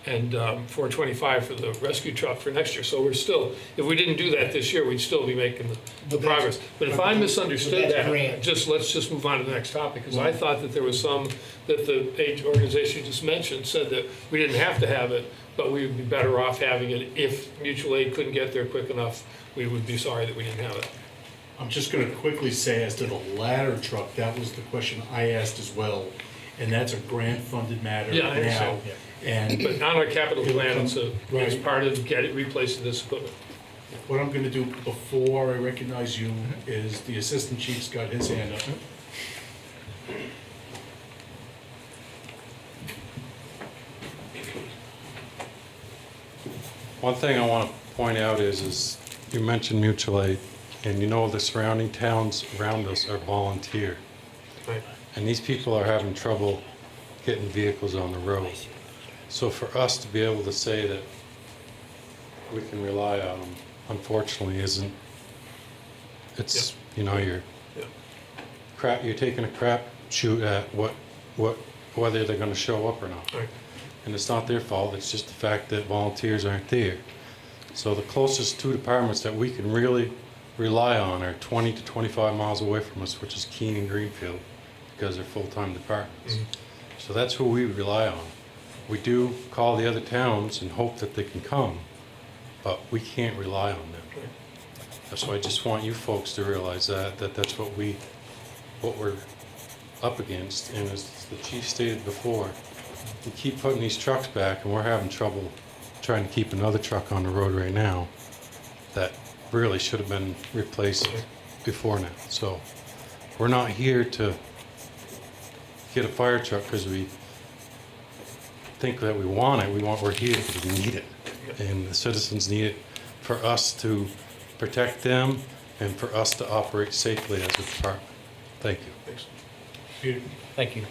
and $425 for the rescue truck for next year. So we're still, if we didn't do that this year, we'd still be making the progress. But if I misunderstood that's that, grant. let's just move on to the next topic, because I thought that there was some, that the age organization you just mentioned said that we didn't have to have it, but we would be better off having it. If mutual aid couldn't get there quick enough, we would be sorry that we didn't have it. I'm just gonna quickly say, as to the ladder truck, that was the question I asked as well, and that's a grant-funded matter Yeah, I now. understand. And But on our capital plan, it's Right. part of replacing this equipment. what I'm gonna do before I recognize you is the assistant chief's got his hand up. One thing I want to point out is you mentioned mutual aid, and you know the surrounding towns around us are volunteer. Right. And these people are having trouble getting vehicles on the road. So for us to be able to say that we can rely on them, unfortunately, isn't, it's, you know, you're taking a crap shoot at whether they're gonna show up or not. Right. And it's not their fault, it's just the fact that volunteers aren't there. So the closest 2 departments that we can really rely on are 20 to 25 miles away from us, which is Keene and Greenfield, because they're full-time departments. So that's who we rely on. We do call the other towns and hope that they can come, but we can't rely on them. So I just want you folks to realize that's what we're up against. And as the chief stated before, we keep putting these trucks back, and we're having trouble trying to keep another truck on the road right now that really should have been replaced before now. So we're not here to get a fire truck because we think that we want it. We're here because we need it, and the citizens need it for us to protect them and for us to operate safely as a department. Thank you. Thanks. Peter? Thank you.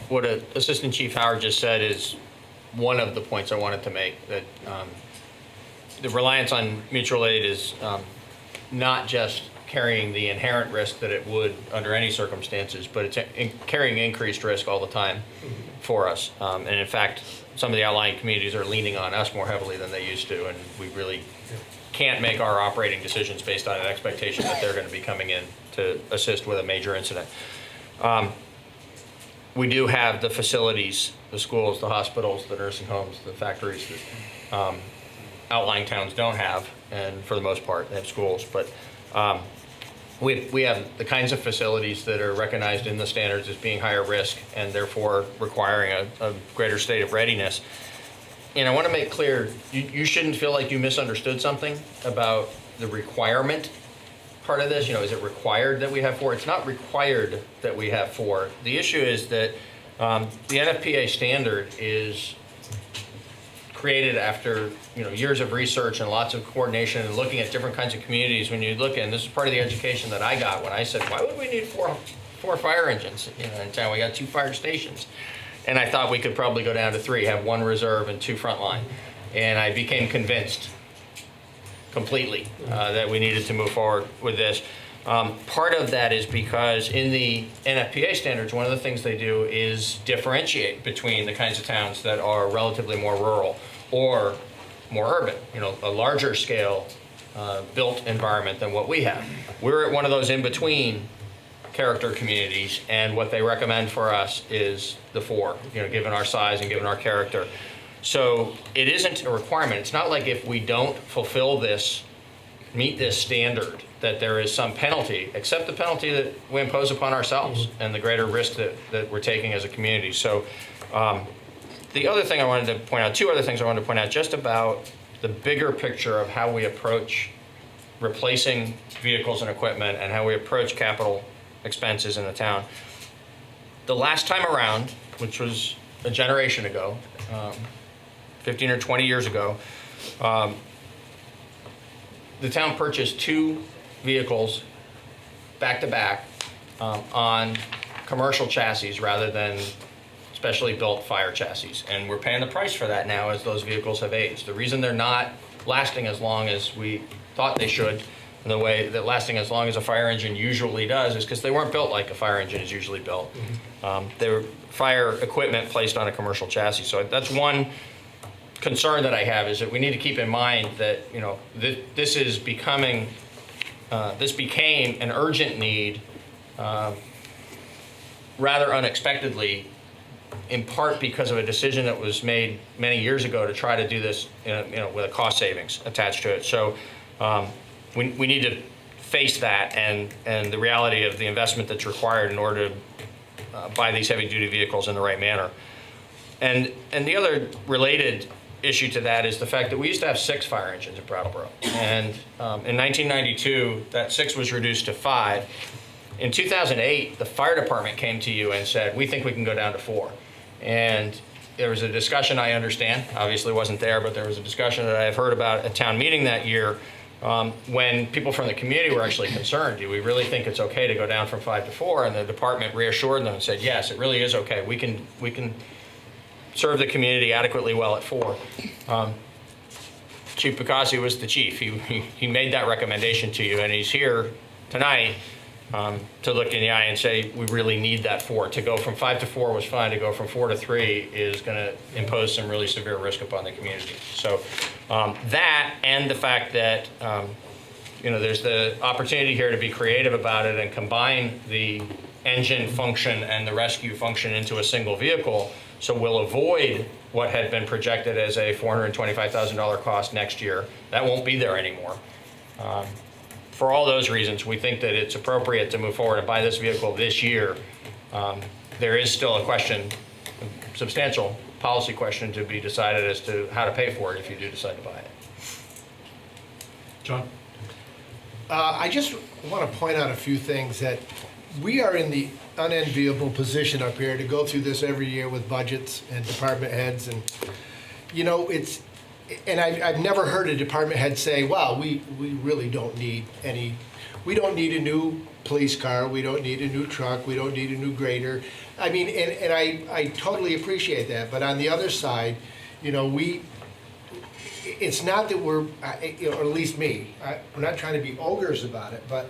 What Assistant Chief Howard just said is one of the points I wanted to make, that the reliance on mutual aid is not just carrying the inherent risk that it would under any circumstances, but it's carrying increased risk all the time for us. And in fact, some of the outlying communities are leaning on us more heavily than they used to, and we really can't make our operating decisions based on an expectation that they're going to be coming in to assist with a major incident. We do have the facilities, the schools, the hospitals, the nursing homes, the factories that outlying towns don't have, and for the most part, they have schools. But we have the kinds of facilities that are recognized in the standards as being higher risk and therefore requiring a greater state of readiness. And I want to make clear, you shouldn't feel like you misunderstood something about the requirement part of this. You know, is it required that we have 4? It's not required that we have 4. The issue is that the NFPA standard is created after years of research and lots of coordination and looking at different kinds of communities. When you look at, and this is part of the education that I got when I said, why would we need four fire engines in town? We got 2 fire stations. And I thought we could probably go down to 3, have 1 reserve and 2 frontline. And I became convinced completely that we needed to move forward with this. Part of that is because in the NFPA standards, one of the things they do is differentiate between the kinds of towns that are relatively more rural or more urban, a larger scale built environment than what we have. We're at one of those in-between character communities, and what they recommend for us is the 4, given our size and given our character. So it isn't a requirement. It's not like if we don't fulfill this, meet this standard, that there is some penalty, except the penalty that we impose upon ourselves and the greater risk that we're taking as a community. So the other thing I wanted to point out, 2 other things I wanted to point out, just about the bigger picture of how we approach replacing vehicles and equipment and how we approach capital expenses in the town. The last time around, which was a generation ago, 15 or 20 years ago, the town purchased 2 vehicles back to back on commercial chassis rather than specially built fire chassis. And we're paying the price for that now as those vehicles have aged. The reason they're not lasting as long as we thought they should, and the way that lasting as long as a fire engine usually does, is because they weren't built like a fire engine is usually built. They were fire equipment placed on a commercial chassis. So that's one concern that I have, is that we need to keep in mind that this is becoming, this became an urgent need rather unexpectedly, in part because of a decision that was made many years ago to try to do this with a cost savings attached to it. So we need to face that and the reality of the investment that's required in order to buy these heavy duty vehicles in the right manner. And the other related issue to that is the fact that we used to have 6 fire engines at Brattleboro. And in 1992, that 6 was reduced to 5. In 2008, the fire department came to you and said, we think we can go down to 4. And there was a discussion, I understand, obviously wasn't there, but there was a discussion that I've heard about at town meeting that year when people from the community were actually concerned. Do we really think it's okay to go down from 5 to 4? And the department reassured them and said, yes, it really is okay. We can serve the community adequately well at 4. Chief Picasso was the chief. He made that recommendation to you, and he's here tonight to look in the eye and say, we really need that 4. To go from 5 to 4 was fine. To go from 4 to 3 is going to impose some really severe risk upon the community. So that, and the fact that there's the opportunity here to be creative about it and combine the engine function and the rescue function into a single vehicle, so we'll avoid what had been projected as a $425,000 cost next year. That won't be there anymore. For all those reasons, we think that it's appropriate to move forward and buy this vehicle this year. There is still a question, a substantial policy question to be decided as to how to pay for it if you do decide to buy it. John? I just want to point out a few things that we are in the unenviable position up here to go through this every year with budgets and department heads, and I've never heard a department head say, well, we really don't need we don't need a new police car, we don't need a new truck, we don't need a new grader. I mean, and I totally appreciate that, but on the other side, it's not that we're, or at least me, we're not trying to be ogres about it, but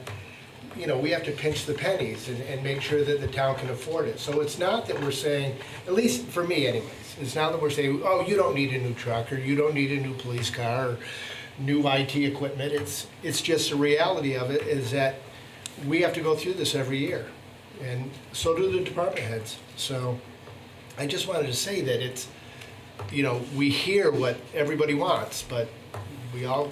we have to pinch the pennies and make sure that the town can afford it. So it's not that we're saying, at least for me anyways, it's not that we're saying, oh, you don't need a new truck, or you don't need a new police car, or new IT equipment. It's just the reality of it is that we have to go through this every year, and so do the department heads. So I just wanted to say that it's, we hear what everybody wants, but we all,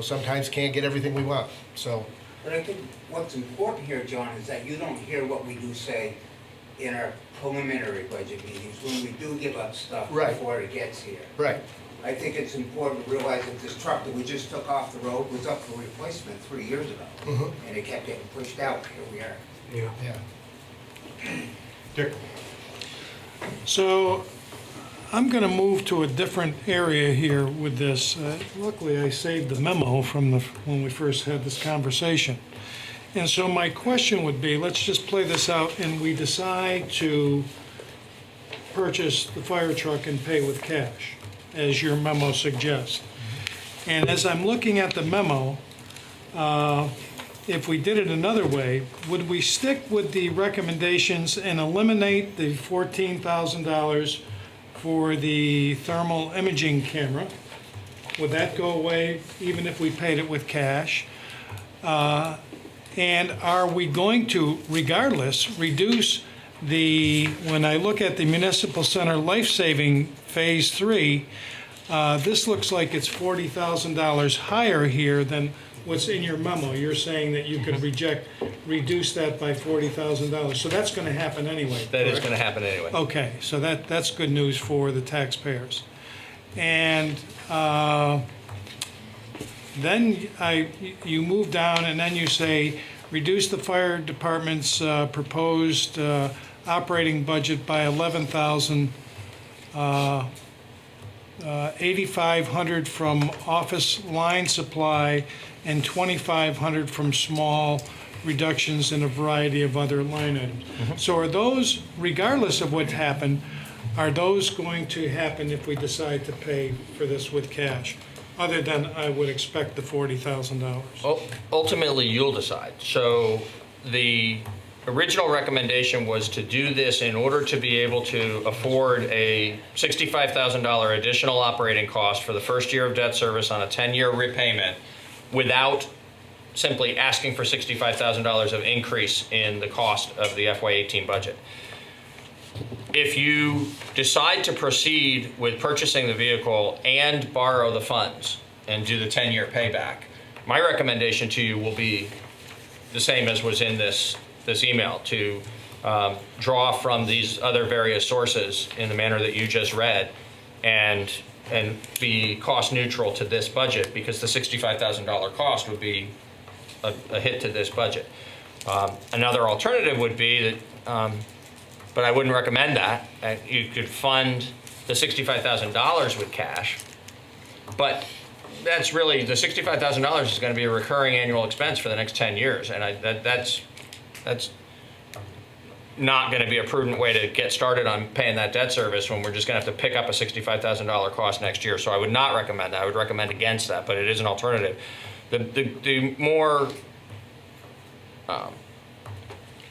sometimes can't get everything we want, so. But I think what's important here, John, is that you don't hear what we do say in our preliminary budget meetings, when we do give up stuff Right. before it gets here. Right. I think it's important to realize that this truck that we just took off the road was up for replacement 3 years ago. Mhm. And it kept getting pushed out, here we are. Yeah. Yeah. Dick? So I'm going to move to a different area here with this. Luckily, I saved the memo from when we first had this conversation. And so my question would be, let's just play this out and we decide to purchase the fire truck and pay with cash, as your memo suggests. And as I'm looking at the memo, if we did it another way, would we stick with the recommendations and eliminate the $14,000 for the thermal imaging camera? Would that go away even if we paid it with cash? And are we going to, regardless, reduce when I look at the Municipal Center Life-Saving Phase 3, this looks like it's $40,000 higher here than what's in your memo. You're saying that you could reduce that by $40,000. So that's going to happen anyway. That is correct? going to happen anyway. Okay, so that's good news for the taxpayers. And then you move down and then you say, reduce the fire department's proposed operating budget by $8,500 from office line supply and $2,500 from small reductions in a variety of other line items. So are those, regardless of what happened, are those going to happen if we decide to pay for this with cash? Other than I would expect the $40,000. Ultimately, you'll decide. So the original recommendation was to do this in order to be able to afford a $65,000 additional operating cost for the first year of debt service on a 10-year repayment without simply asking for $65,000 of increase in the cost of the FY18 budget. If you decide to proceed with purchasing the vehicle and borrow the funds and do the 10-year payback, my recommendation to you will be the same as was in this email, to draw from these other various sources in the manner that you just read and be cost neutral to this budget, because the $65,000 cost would be a hit to this budget. Another alternative would be that, but I wouldn't recommend that. You could fund the $65,000 with cash, but that's really, the $65,000 is going to be a recurring annual expense for the next 10 years, and that's not going to be a prudent way to get started on paying that debt service when we're just going to have to pick up a $65,000 cost next year. So I would not recommend that. I would recommend against that, but it is an alternative. The more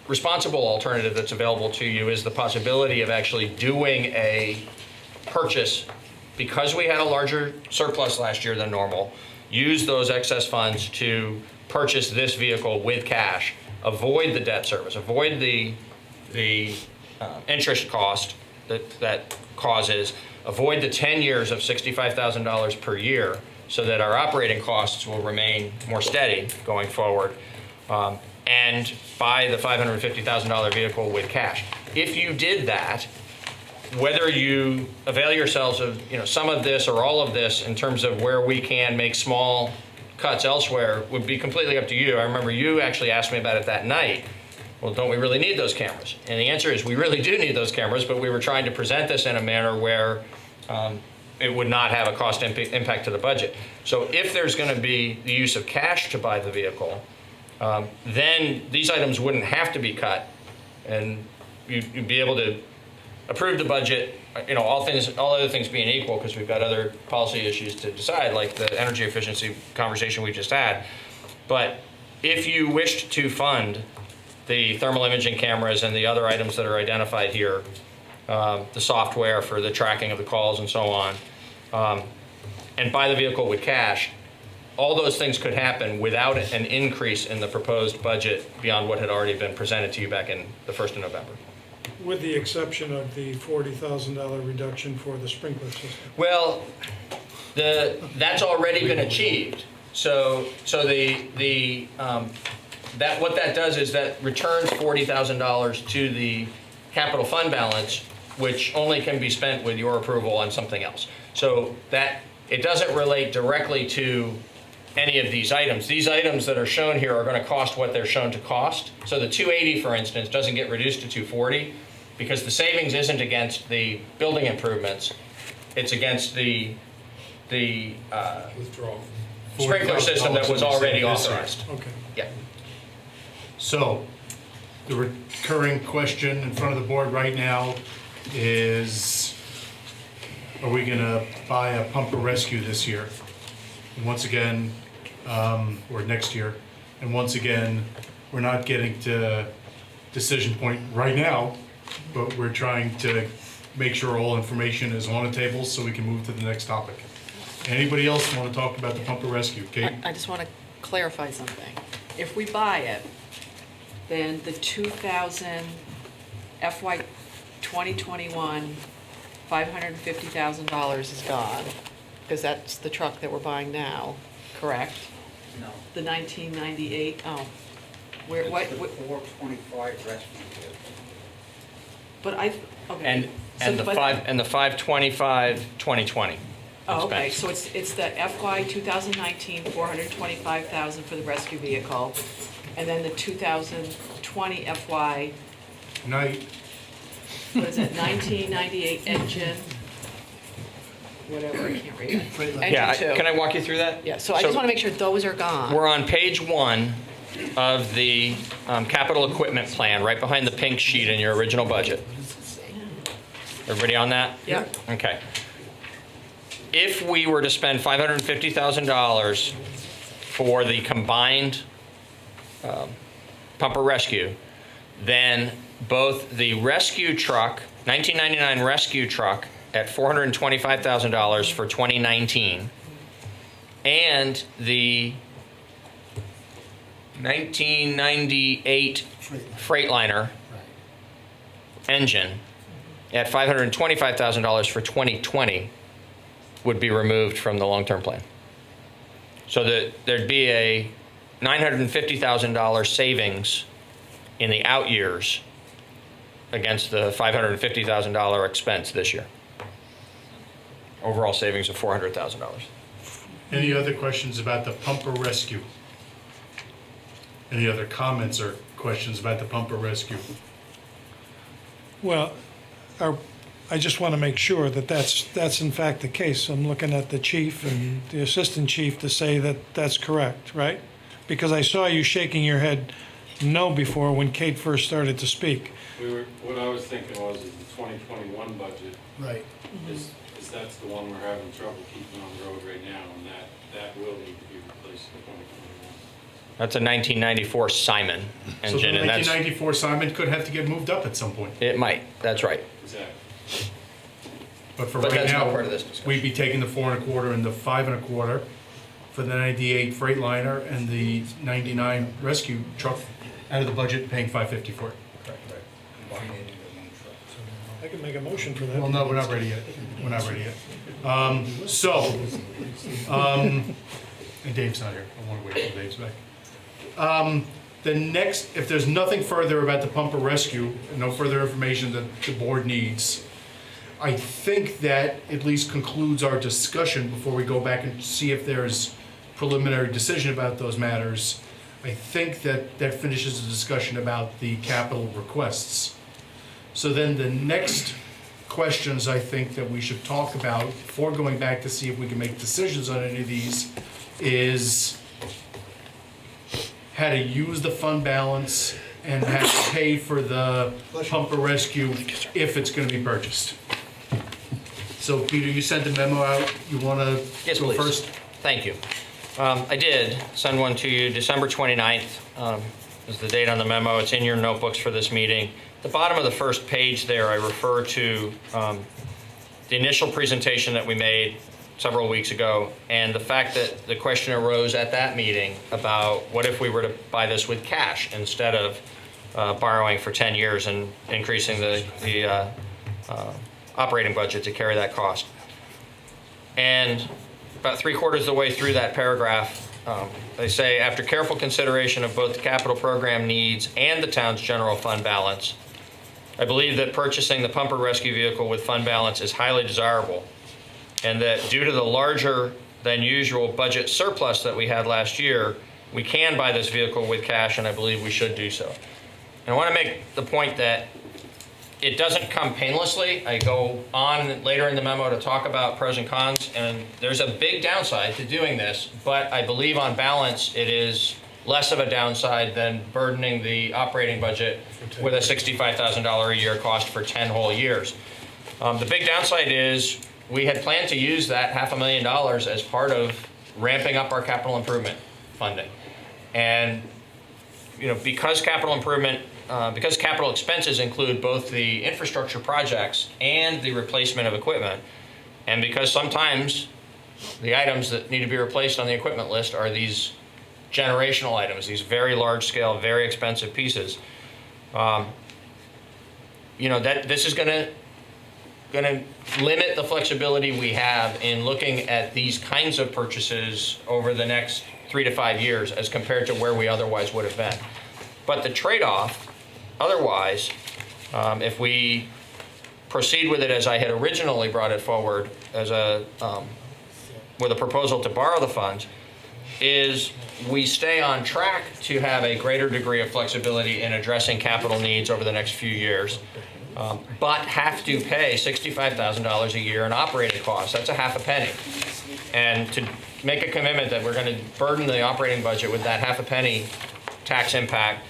responsible alternative that's available to you is the possibility of actually doing a purchase, because we had a larger surplus last year than normal. Use those excess funds to purchase this vehicle with cash, avoid the debt service, avoid the interest cost that causes, avoid the 10 years of $65,000 per year, so that our operating costs will remain more steady going forward, and buy the $550,000 vehicle with cash. If you did that, whether you avail yourselves of some of this or all of this in terms of where we can make small cuts elsewhere would be completely up to you. I remember you actually asked me about it that night. Well, don't we really need those cameras? And the answer is we really do need those cameras, but we were trying to present this in a manner where it would not have a cost impact to the budget. So if there's going to be the use of cash to buy the vehicle, then these items wouldn't have to be cut, and you'd be able to approve the budget, all other things being equal, because we've got other policy issues to decide, like the energy efficiency conversation we just had. But if you wished to fund the thermal imaging cameras and the other items that are identified here, the software for the tracking of the calls and so on, and buy the vehicle with cash, all those things could happen without an increase in the proposed budget beyond what had already been presented to you back in the 1st of November. With the exception of the $40,000 reduction for the sprinkler system. Well, that's already been achieved. So what that does is that returns $40,000 to the capital fund balance, which only can be spent with your approval on something else. So that it doesn't relate directly to any of these items. These items that are shown here are going to cost what they're shown to cost. So the 280, for instance, doesn't get reduced to 240 because the savings isn't against the building improvements. It's against the Withdrawal. sprinkler system that was already Yes, sir. authorized. Okay. Yeah. So, the recurring question in front of the board right now is, are we gonna buy a pumper rescue this year? And once again, or next year, and once again, we're not getting to decision point right now, but we're trying to make sure all information is on the table so we can move to the next topic. Anybody else want to talk about the pumper rescue? Kate? I just want to clarify something. If we buy it, then the 2000 FY 2021 $550,000 is gone, because that's the truck that we're buying now, correct? No. The 1998, where, what, 425 rescue vehicle. but I, okay. And So, the but- 525 2020 Oh, okay, expense. so it's the FY 2019, 425,000 for the rescue vehicle, and then the 2020 FY, Night. what is it, 1998 engine, whatever, I can't read it. Yeah, Engine two. can I walk you through that? Yeah, so I just want to make sure those are gone. We're on page 1 of the capital equipment plan, right behind the pink sheet in your original budget. Everybody on that? Yeah. Okay. If we were to spend $550,000 for the combined pumper rescue, then both the rescue truck, 1999 rescue truck at $425,000 for 2019, and the 1998 Freightliner engine at $525,000 for 2020 would be removed from the long-term plan. So that there'd be a $950,000 savings in the out years against the $550,000 expense this year. Overall savings of $400,000. Any other questions about the pumper rescue? Any other comments or questions about the pumper rescue? Well, I just want to make sure that that's in fact the case. I'm looking at the chief and the assistant chief to say that that's correct, right? Because I saw you shaking your head no before when Kate first started to speak. What I was thinking was is the 2021 budget, Right. is that's the one we're having trouble keeping on the road right now, and that will need to be replaced in 2021. That's a 1994 Simon So the engine, and that's, 1994 Simon could have to get moved up at some point. it might, that's right. Exactly. But for But right that's not now, part of this discussion. we'd be taking the 4.25 and the 5.25 for the 98 Freightliner and the 99 rescue truck out of the budget, paying 550 for it. I can make a motion for that. Well, no, we're not ready yet. We're not ready yet. And Dave's not here. I want to wait till Dave's back. The next, if there's nothing further about the pumper rescue, and no further information that the board needs, I think that at least concludes our discussion before we go back and see if there's preliminary decision about those matters. I think that that finishes the discussion about the capital requests. So then the next questions I think that we should talk about before going back to see if we can make decisions on any of these is how to use the fund balance and how to pay for the pumper rescue if it's gonna be purchased. So Peter, you sent the memo out, you wanna Yes, go please. first? Thank you. I did send one to you December 29th, is the date on the memo. It's in your notebooks for this meeting. At the bottom of the first page there, I refer to the initial presentation that we made several weeks ago, and the fact that the question arose at that meeting about what if we were to buy this with cash instead of borrowing for 10 years and increasing the operating budget to carry that cost. And about 3/4 of the way through that paragraph, they say, after careful consideration of both the capital program needs and the town's general fund balance, I believe that purchasing the pumper rescue vehicle with fund balance is highly desirable, and that due to the larger than usual budget surplus that we had last year, we can buy this vehicle with cash, and I believe we should do so. And I want to make the point that it doesn't come painlessly. I go on later in the memo to talk about pros and cons, and there's a big downside to doing this, but I believe on balance it is less of a downside than burdening the operating budget with a $65,000 a year cost for 10 whole years. The big downside is we had planned to use that $500,000 as part of ramping up our capital improvement funding. And because capital expenses include both the infrastructure projects and the replacement of equipment, and because sometimes the items that need to be replaced on the equipment list are these generational items, these very large scale, very expensive pieces, that this is going to limit the flexibility we have in looking at these kinds of purchases over the next 3 to 5 years as compared to where we otherwise would have been. But the trade-off, otherwise, if we proceed with it as I had originally brought it forward as with a proposal to borrow the funds, is we stay on track to have a greater degree of flexibility in addressing capital needs over the next few years, but have to pay $65,000 a year in operating costs. That's a half a penny. And to make a commitment that we're going to burden the operating budget with that half a penny tax impact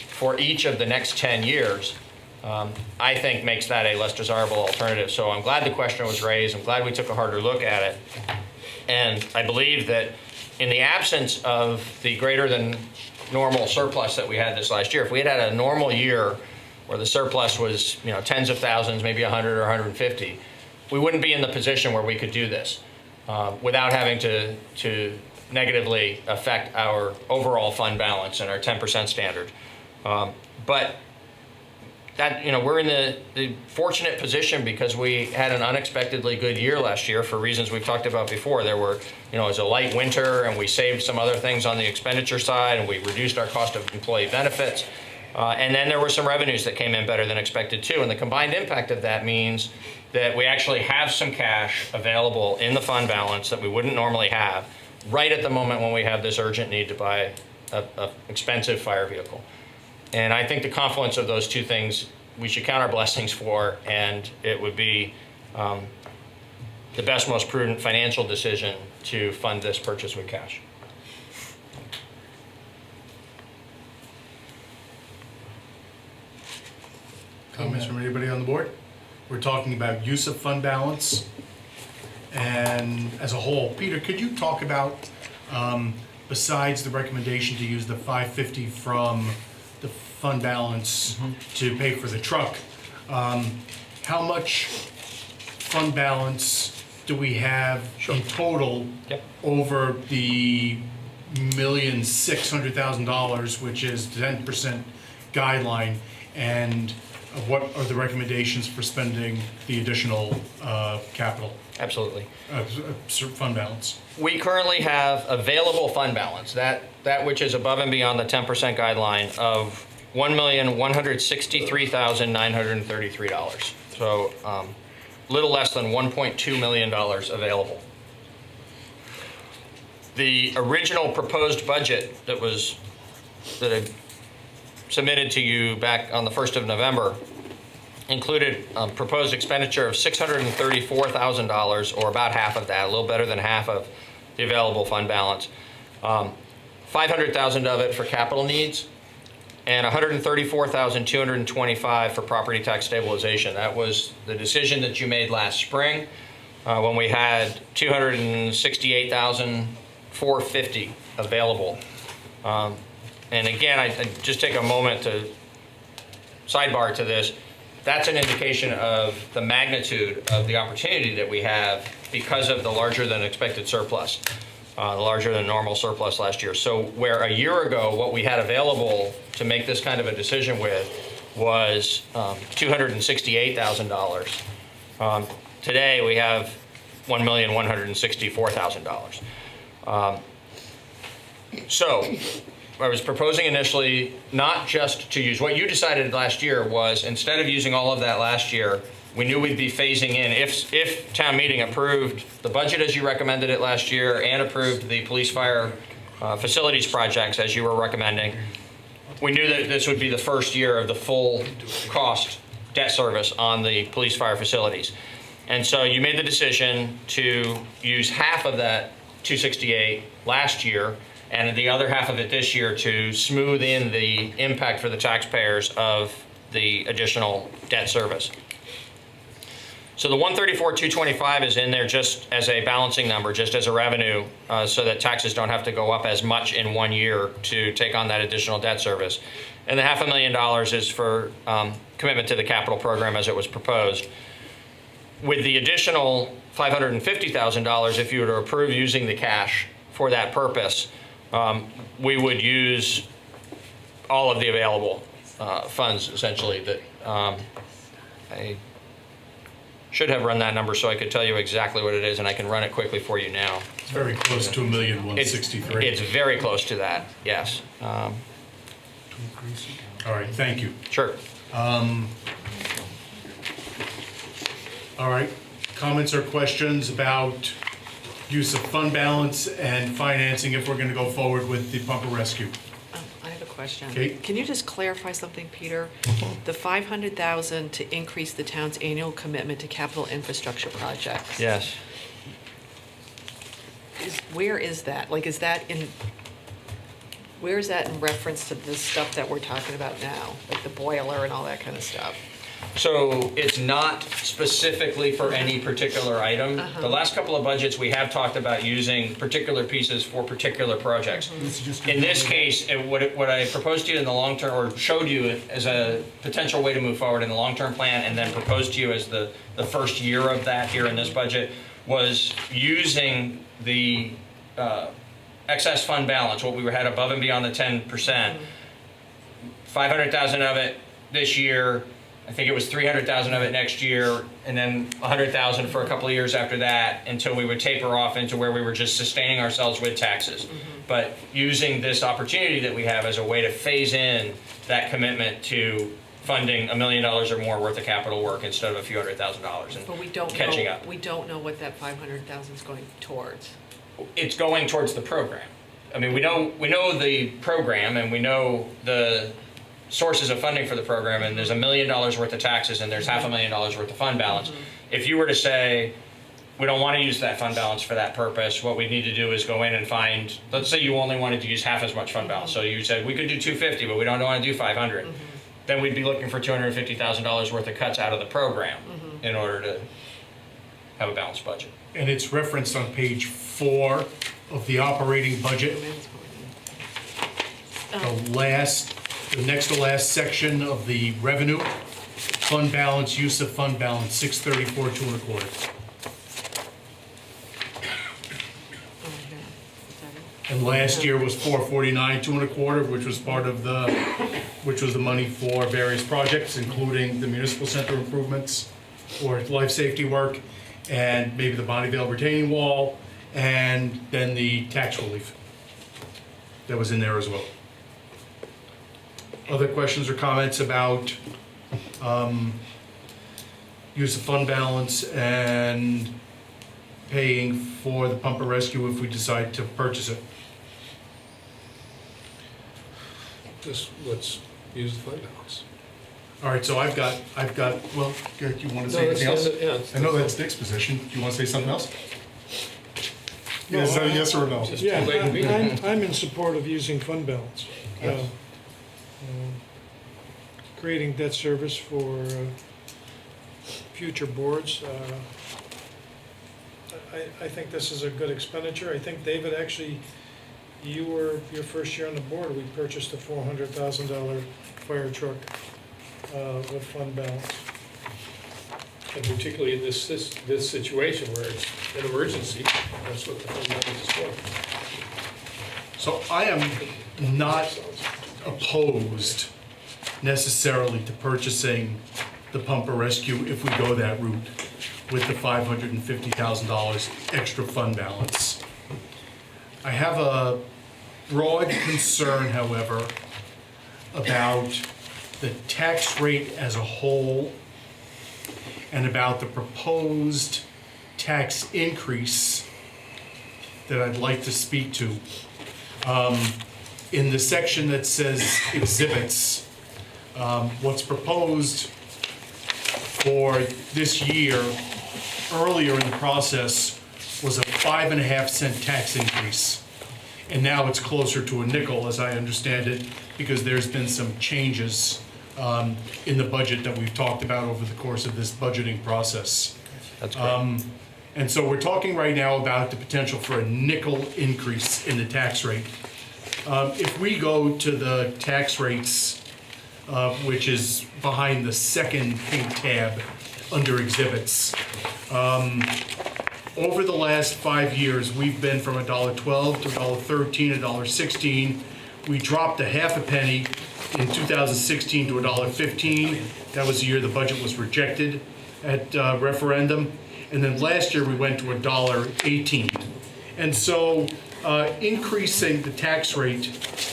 for each of the next 10 years, I think makes that a less desirable alternative. So I'm glad the question was raised. I'm glad we took a harder look at it. And I believe that in the absence of the greater than normal surplus that we had this last year, if we had had a normal year where the surplus was tens of thousands, maybe 100 or 150, we wouldn't be in the position where we could do this without having to negatively affect our overall fund balance and our 10% standard. But that, we're in the fortunate position because we had an unexpectedly good year last year for reasons we've talked about before. There were, it was a light winter, and we saved some other things on the expenditure side, and we reduced our cost of employee benefits. And then there were some revenues that came in better than expected too. And the combined impact of that means that we actually have some cash available in the fund balance that we wouldn't normally have right at the moment when we have this urgent need to buy an expensive fire vehicle. And I think the confluence of those two things we should count our blessings for, and it would be the best, most prudent financial decision to fund this purchase with cash. Comments from anybody on the board? We're talking about use of fund balance and as a whole. Peter, could you talk about, besides the recommendation to use the $550 from the fund balance to pay for the truck, how much fund balance do we have in total over the $1,600,000, which is the 10% guideline, and what are the recommendations for spending the additional capital? Absolutely. Fund balance. We currently have available fund balance, that which is above and beyond the 10% guideline, of $1,163,933. So little less than $1.2 million available. The original proposed budget that I submitted to you back on the 1st of November included proposed expenditure of $634,000, or about half of that, a little better than half of the available fund balance. $500,000 of it for capital needs, and $134,225 for property tax stabilization. That was the decision that you made last spring when we had $268,450 available. And again, I just take a moment to sidebar to this. That's an indication of the magnitude of the opportunity that we have because of the larger than expected surplus, the larger than normal surplus last year. So where a year ago, what we had available to make this kind of a decision with was $268,000. Today, we have $1,164,000. So I was proposing initially not just to use, what you decided last year was instead of using all of that last year, we knew we'd be phasing in, if town meeting approved the budget as you recommended it last year and approved the police fire facilities projects as you were recommending, we knew that this would be the first year of the full cost debt service on the police fire facilities. And so you made the decision to use half of that 268 last year and the other half of it this year to smooth in the impact for the taxpayers of the additional debt service. So the 134,225 is in there just as a balancing number, just as a revenue, so that taxes don't have to go up as much in 1 year to take on that additional debt service. And the $500,000 is for commitment to the capital program as it was proposed. With the additional $550,000, if you were to approve using the cash for that purpose, we would use all of the available funds, essentially. That I should have run that number so I could tell you exactly what it is, and I can run it quickly for you now. It's very close to $1,163,000. It's very close to that, yes. All right, thank you. Sure. All right, comments or questions about use of fund balance and financing if we're going to go forward with the pumper rescue? I have a question. Okay. Can you just clarify something, Peter? The $500,000 to increase the town's annual commitment to capital infrastructure projects. Yes. Where is that? Like, where is that in reference to the stuff that we're talking about now? Like the boiler and all that kind of stuff? So it's not specifically for any particular item. The last couple of budgets, we have talked about using particular pieces for particular projects. In this case, what I proposed to you in the long term, or showed you as a potential way to move forward in the long-term plan, and then proposed to you as the first year of that here in this budget, was using the excess fund balance, what we had above and beyond the 10%, 500,000 of it this year. I think it was 300,000 of it next year, and then 100,000 for a couple of years after that, until we would taper off into where we were just sustaining ourselves with taxes. But using this opportunity that we have as a way to phase in that commitment to funding $1 million or more worth of capital work instead of a few $100,000 and But we don't catching know, up. we don't know what that 500,000 is going towards. It's going towards the program. I mean, we know the program, and we know the sources of funding for the program, and there's $1 million worth of taxes, and there's $500,000 worth of fund balance. If you were to say, we don't want to use that fund balance for that purpose, what we need to do is go in and find, let's say you only wanted to use half as much fund balance. So you said, we could do 250, but we don't want to do 500. Then we'd be looking for $250,000 worth of cuts out of the program in order to have a balanced budget. And it's referenced on page 4 of the operating budget. The next to last section of the revenue, fund balance, use of fund balance, 634, 225. And last year was 449, 225, which was part of which was the money for various projects, including the municipal center improvements or life safety work, and maybe the Bonneville retaining wall, and then the tax relief that was in there as well. Other questions or comments about use of fund balance and paying for the pumper rescue if we decide to purchase it? Just let's use the fund balance. All right, so I've got, well, you want to say anything else? I know that's Dick's position. Do you want to say something else? Is that a yes or a no? Just Yeah, too late to be. I'm in support of using fund balance. Creating debt service for future boards. I think this is a good expenditure. I think, David, actually, your first year on the board, we purchased a $400,000 fire truck with fund balance. And particularly in this situation where it's an emergency, that's what the fund balance is for. So I am not opposed necessarily to purchasing the pumper rescue if we go that route with the $550,000 extra fund balance. I have a broad concern, however, about the tax rate as a whole and about the proposed tax increase that I'd like to speak to. In the section that says exhibits, what's proposed for this year, earlier in the process, was a 5.5-cent tax increase. And now it's closer to a nickel, as I understand it, because there's been some changes in the budget that we've talked about over the course of this budgeting process. That's great. And so we're talking right now about the potential for a nickel increase in the tax rate. If we go to the tax rates, which is behind the second pink tab under exhibits, over the last 5 years, we've been from $1.12 to $1.13, $1.16. We dropped a half a penny in 2016 to $1.15. That was the year the budget was rejected at referendum. And then last year we went to $1.18. And so increasing the tax rate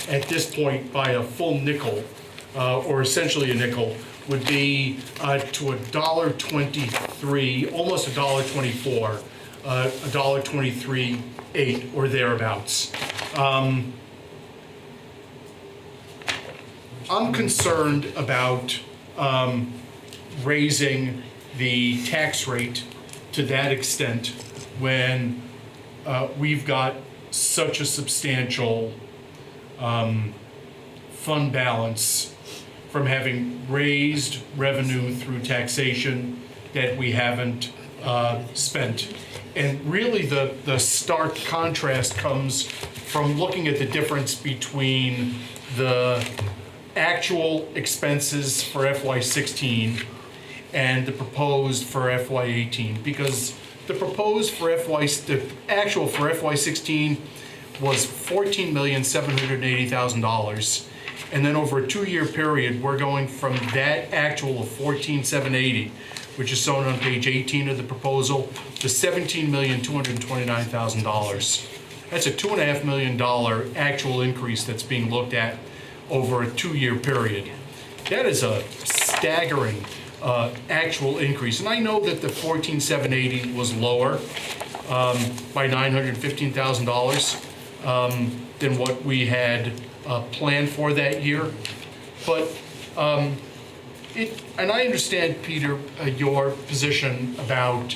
at this point by a full nickel, or essentially a nickel, would be to $1.23, almost $1.24, $1.23.8 or thereabouts. I'm concerned about raising the tax rate to that extent when we've got such a substantial fund balance from having raised revenue through taxation that we haven't spent. And really the stark contrast comes from looking at the difference between the actual expenses for FY16 and the proposed for FY18, because the proposed for the actual for FY16 was $14,780,000, and then over a 2-year period, we're going from that actual of $14,780, which is shown on page 18 of the proposal, to $17,229,000. That's a $2.5 million actual increase that's being looked at over a 2-year period. That is a staggering actual increase. And I know that the $14,780 was lower by $915,000 than what we had planned for that year. But and I understand, Peter, your position about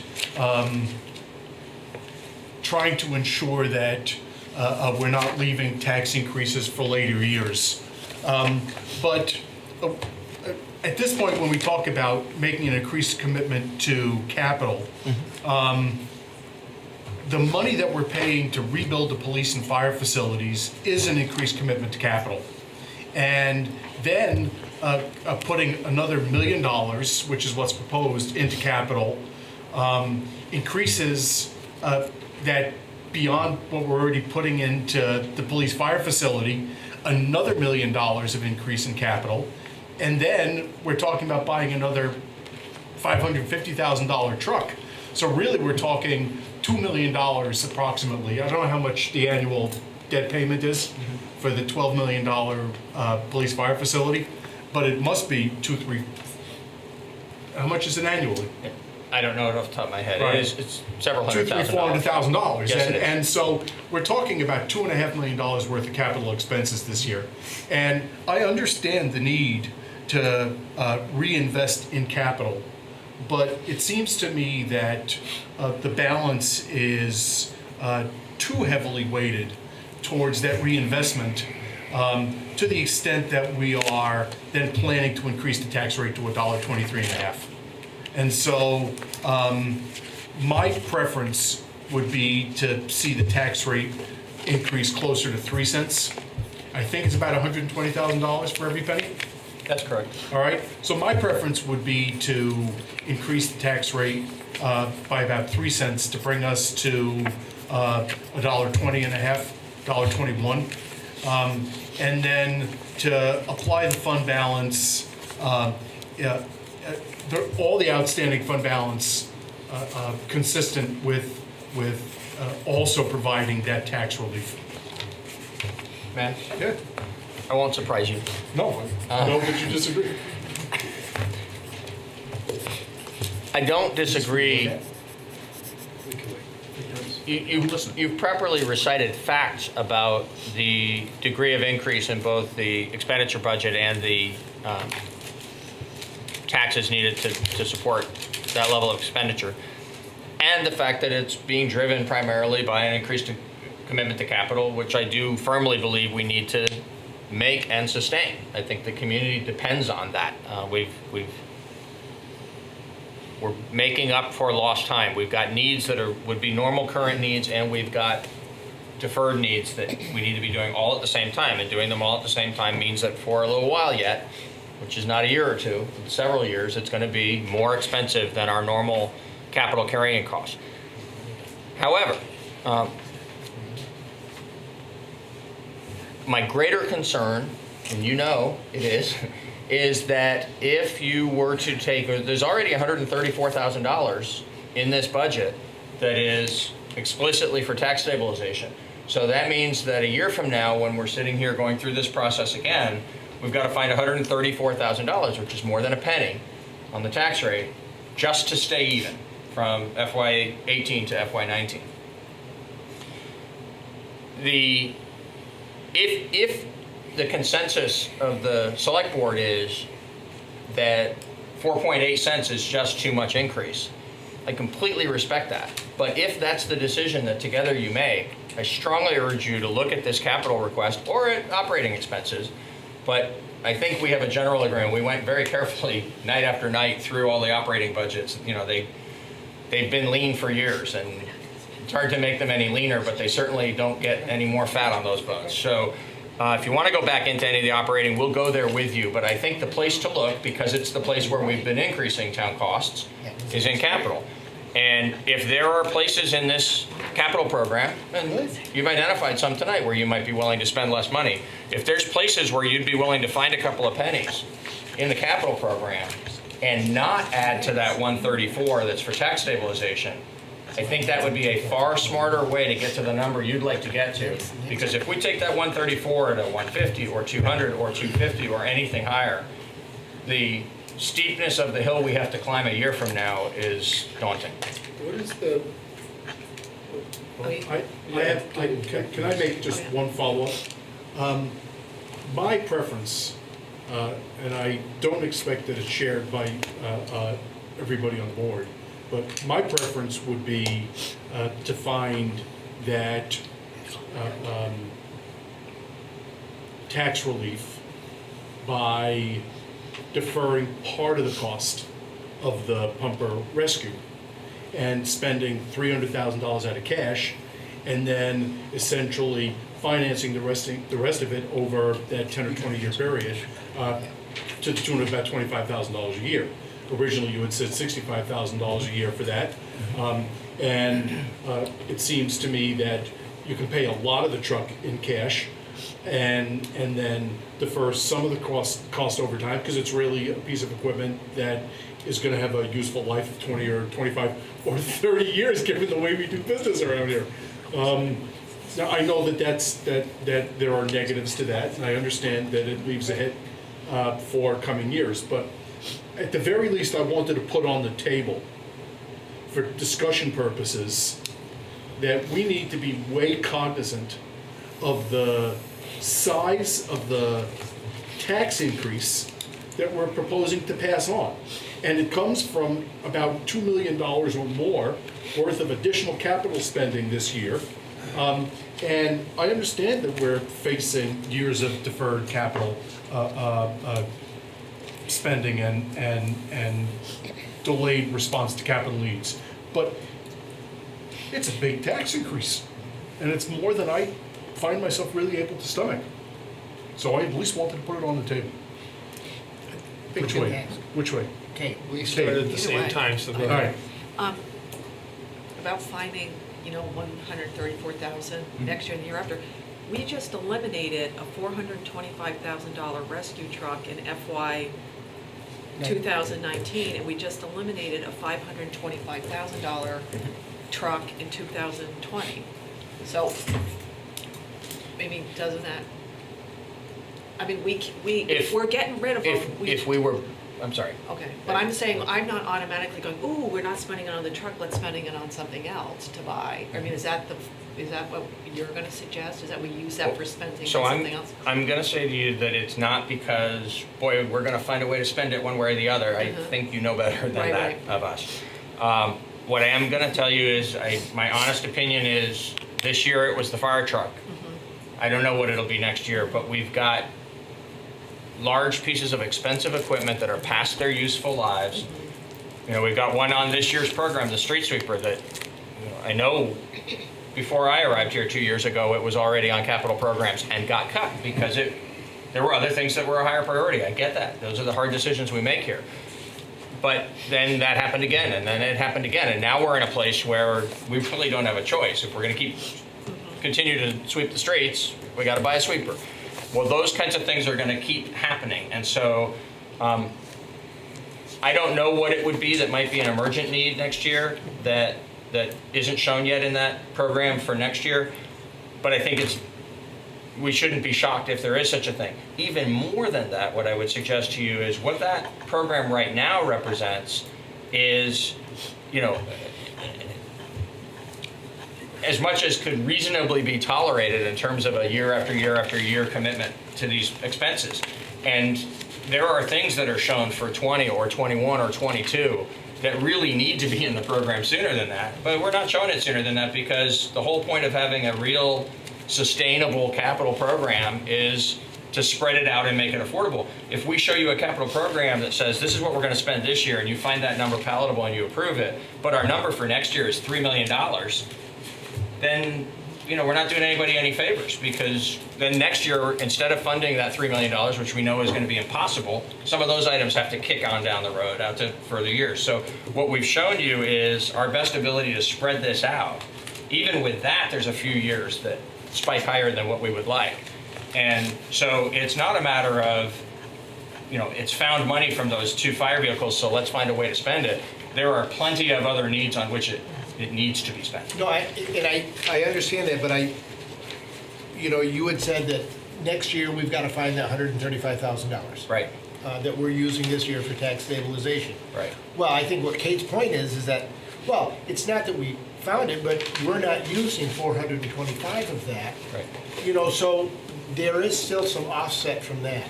trying to ensure that we're not leaving tax increases for later years. But at this point, when we talk about making an increased commitment to capital, the money that we're paying to rebuild the police and fire facilities is an increased commitment to capital. And then putting another $1 million, which is what's proposed, into capital, increases that beyond what we're already putting into the police fire facility, another $1 million of increase in capital. And then we're talking about buying another $550,000 truck. So really we're talking $2 million approximately. I don't know how much the annual debt payment is for the $12 million police fire facility, but it must be how much is it annually? I don't know it off the top of my head. Right. It's several $200,000, $100,000. $400,000. Yes, it is. And so we're talking about $2.5 million worth of capital expenses this year. And I understand the need to reinvest in capital, but it seems to me that the balance is too heavily weighted towards that reinvestment to the extent that we are then planning to increase the tax rate to $1.23.5. And so my preference would be to see the tax rate increase closer to 3 cents. I think it's about $120,000 for every penny. That's correct. All right, so my preference would be to increase the tax rate by about 3 cents to bring us to $1.20 and a half, $1.21. And then to apply the fund balance, all the outstanding fund balance consistent with also providing that tax relief. Man, Yeah. I won't surprise you. No, I know that you disagree. I don't disagree. You've properly recited facts about the degree of increase in both the expenditure budget and the taxes needed to support that level of expenditure, and the fact that it's being driven primarily by an increased commitment to capital, which I do firmly believe we need to make and sustain. I think the community depends on that. We're making up for lost time. We've got needs that would be normal current needs, and we've got deferred needs that we need to be doing all at the same time. And doing them all at the same time means that for a little while yet, which is not a year or two, several years, it's going to be more expensive than our normal capital carrying costs. However, my greater concern, and you know it is that if you were to take, there's already $134,000 in this budget that is explicitly for tax stabilization. So that means that a year from now, when we're sitting here going through this process again, we've got to find $134,000, which is more than a penny on the tax rate, just to stay even from FY18 to FY19. If the consensus of the select board is that 4.8 cents is just too much increase, I completely respect that. But if that's the decision that together you make, I strongly urge you to look at this capital request or at operating expenses. But I think we have a general agreement. We went very carefully night after night through all the operating budgets. You know, they've been lean for years, and it's hard to make them any leaner, but they certainly don't get any more fat on those bones. So if you want to go back into any of the operating, we'll go there with you. But I think the place to look, because it's the place where we've been increasing town costs, is in capital. And if there are places in this capital program, and you've identified some tonight where you might be willing to spend less money, if there's places where you'd be willing to find a couple of pennies in the capital program and not add to that 134 that's for tax stabilization, I think that would be a far smarter way to get to the number you'd like to get to. Because if we take that 134 to 150 or 200 or 250 or anything higher, the steepness of the hill we have to climb a year from now is daunting. What is the, Can I make just one follow-up? My preference, and I don't expect that it's shared by everybody on the board, but my preference would be to find that tax relief by deferring part of the cost of the pumper rescue and spending $300,000 out of cash, and then essentially financing the rest of it over that 10 or 20 year period to the tune of about $25,000 a year. Originally, you had said $65,000 a year for that, and it seems to me that you can pay a lot of the truck in cash, and then defer some of the cost over time, because it's really a piece of equipment that is going to have a useful life of 20 or 25 or 30 years, given the way we do business around here. Now, I know that there are negatives to that, and I understand that it leaves a hit for coming years, but at the very least, I wanted to put on the table for discussion purposes that we need to be way cognizant of the size of the tax increase that we're proposing to pass on. And it comes from about $2 million or more worth of additional capital spending this year. And I understand that we're facing years of deferred capital spending and delayed response to capital needs. But it's a big tax increase, and it's more than I find myself really able to stomach. So I at least wanted to put it on the table. Which way? Which way? Okay. We started at the Either same way. time, so All go right. ahead. About finding, 134,000 Mm-hmm. next year and the year after. We just eliminated a $425,000 rescue truck in FY 2019, and we just eliminated a $525,000 truck in 2020. So, I mean, doesn't that, if we're getting rid of them, If we were, I'm sorry. okay, but I'm saying, I'm not automatically going, ooh, we're not spending it on the truck, let's spending it on something else to buy. I mean, is that what you're gonna suggest? Is that we use that for spending So on something else? I'm gonna say to you that it's not because, boy, we're gonna find a way to spend it one way or the other. I think you know better than Right, that of us. What I am gonna tell you is, my honest opinion is, this year it was the fire truck. I don't know what it'll be next year, but we've got large pieces of expensive equipment that are past their useful lives. We've got one on this year's program, the street sweeper, that I know before I arrived here 2 years ago, it was already on capital programs and got cut because there were other things that were a higher priority. I get that. Those are the hard decisions we make here. But then that happened again, and then it happened again, and now we're in a place where we really don't have a choice. If we're going to continue to sweep the streets, we got to buy a sweeper. Well, those kinds of things are going to keep happening, and so I don't know what it would be that might be an emergent need next year that isn't shown yet in that program for next year, but I think we shouldn't be shocked if there is such a thing. Even more than that, what I would suggest to you is what that program right now represents is, as much as could reasonably be tolerated in terms of a year after year after year commitment to these expenses. And there are things that are shown for 20 or 21 or 22 that really need to be in the program sooner than that. But we're not showing it sooner than that because the whole point of having a real sustainable capital program is to spread it out and make it affordable. If we show you a capital program that says this is what we're going to spend this year and you find that number palatable and you approve it, but our number for next year is $3 million, then we're not doing anybody any favors, because then next year, instead of funding that $3 million, which we know is going to be impossible, some of those items have to kick on down the road out to further years. So what we've shown you is our best ability to spread this out. Even with that, there's a few years that spike higher than what we would like. And so it's not a matter of, it's found money from those 2 fire vehicles, so let's find a way to spend it. There are plenty of other needs on which it needs to be spent. No, I understand that, but you had said that next year we've got to find that $135,000. Right. That we're using this year for tax stabilization. Right. Well, I think what Kate's point is that, well, it's not that we found it, but we're not using 425 of that. Right. So there is still some offset from that.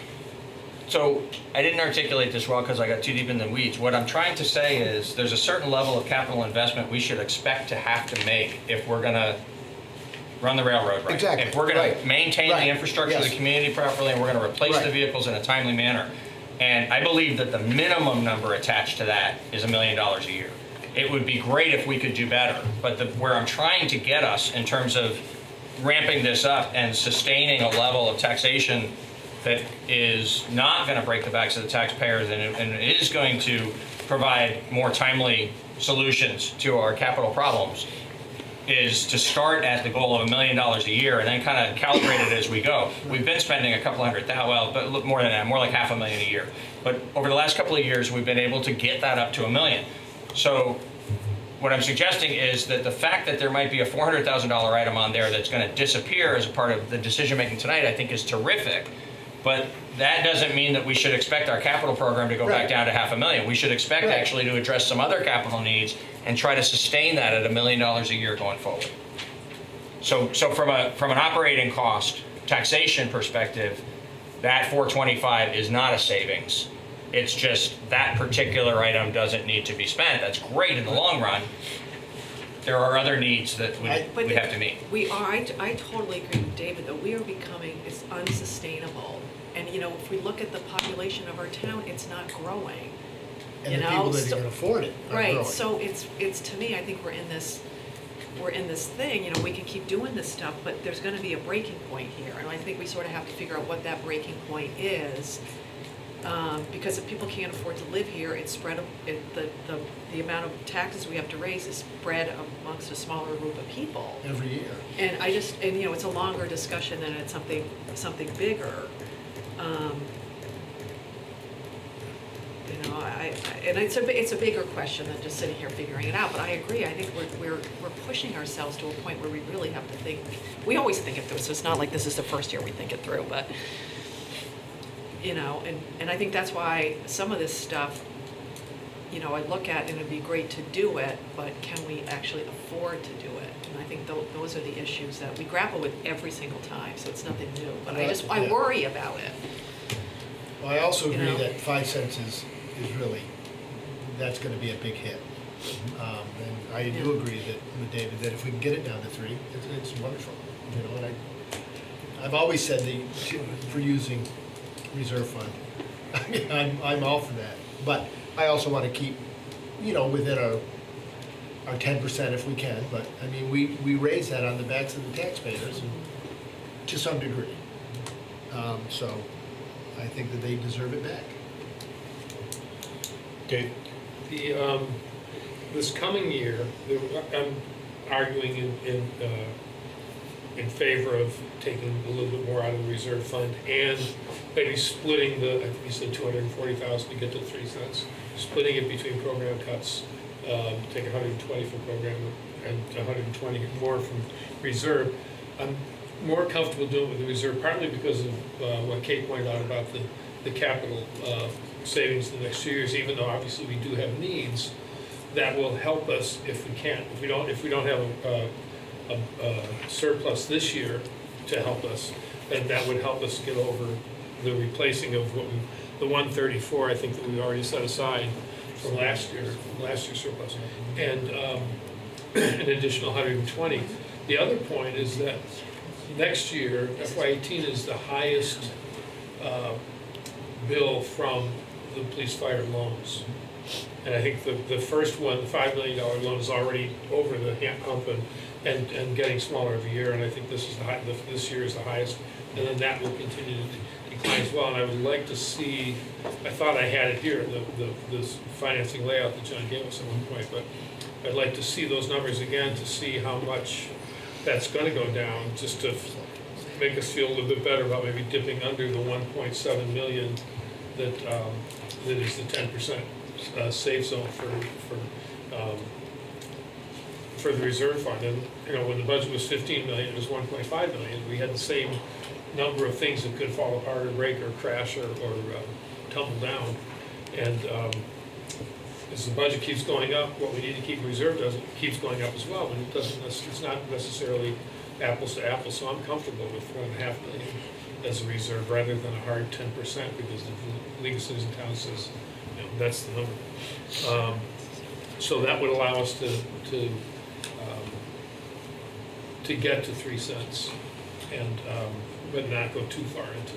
So I didn't articulate this well because I got too deep in the weeds. What I'm trying to say is there's a certain level of capital investment we should expect to have to make if we're going to run the railroad right. Exactly. If we're going to maintain the infrastructure of Yes. the community properly and we're going to replace the vehicles in a timely manner. And I believe that the minimum number attached to that is $1 million a year. It would be great if we could do better, but where I'm trying to get us in terms of ramping this up and sustaining a level of taxation that is not going to break the backs of the taxpayers and is going to provide more timely solutions to our capital problems is to start at the goal of $1 million a year and then kind of calibrate it as we go. We've been spending a couple $100,000, well, but look more than that, more like $500,000 a year. But over the last couple of years, we've been able to get that up to $1 million. So what I'm suggesting is that the fact that there might be a $400,000 item on there that's going to disappear as a part of the decision making tonight, I think is terrific. But that doesn't mean that we should expect our capital program to go back down to $500,000. We should expect actually to address some other capital needs and try to sustain that at $1 million a year going forward. So from an operating cost taxation perspective, that 425 is not a savings. It's just that particular item doesn't need to be spent. That's great in the long run. There are other needs that we have to meet. I totally agree with David, though. We are becoming, it's unsustainable. And, if we look at the population of our town, it's not growing. And the people that can afford it are growing. Right, so it's to me, I think we're in this thing, we can keep doing this stuff, but there's gonna be a breaking point here. And I think we sort of have to figure out what that breaking point is. Because if people can't afford to live here, it's spread, the amount of taxes we have to raise is spread amongst a smaller group of people. Every year. And it's a longer discussion than it's something bigger. And it's a bigger question than just sitting here figuring it out, but I agree, I think we're pushing ourselves to a point where we really have to think, we always think it through, so it's not like this is the first year we think it through, but, and I think that's why some of this stuff, I look at and it'd be great to do it, but can we actually afford to do it? And I think those are the issues that we grapple with every single time, so it's nothing new, but I worry about it. Well, I also agree You know? that 5 cents is really, that's gonna be a big hit. And I do agree with David, that if we can get it down to 3, it's wonderful, and I've always said for using reserve fund. I mean, I'm all for that, but I also wanna keep, within our 10% if we can, but, I mean, we raise that on the backs of the taxpayers and to some degree. So I think that they deserve it back. Okay. This coming year, I'm arguing in favor of taking a little bit more out of the reserve fund and maybe splitting I think you said 240,000 to get to 3 cents, splitting it between program cuts, take 120 from program and 120 more from reserve. I'm more comfortable doing it with the reserve, partly because of what Kate pointed out about the capital savings in the next 2 years, even though obviously we do have needs that will help us if we can. If we don't have a surplus this year to help us, then that would help us get over the replacing of the 134 I think that we already set aside from last year's surplus, and an additional 120. The other point is that next year, FY18 is the highest bill from the police fire loans. And I think the first one, the $5 million loan, is already over the hump and getting smaller every year. And I think this year is the highest, and then that will continue to decline as well. And I would like to see, I thought I had it here, this financing layout that John gave us at one point, but I'd like to see those numbers again to see how much that's going to go down, just to make us feel a little bit better about maybe dipping under the 1.7 million that is the 10% safe zone for the reserve fund. And when the budget was 15 million, it was 1.5 million. We had the same number of things that could fall apart or break or crash or tumble down. And as the budget keeps going up, what we need to keep in reserve keeps going up as well, but it's not necessarily apples to apples. So I'm comfortable with 1.5 million as a reserve rather than a hard 10%, because the League of Cities and Towns says that's the number. So that would allow us to get to 3 cents, and but not go too far into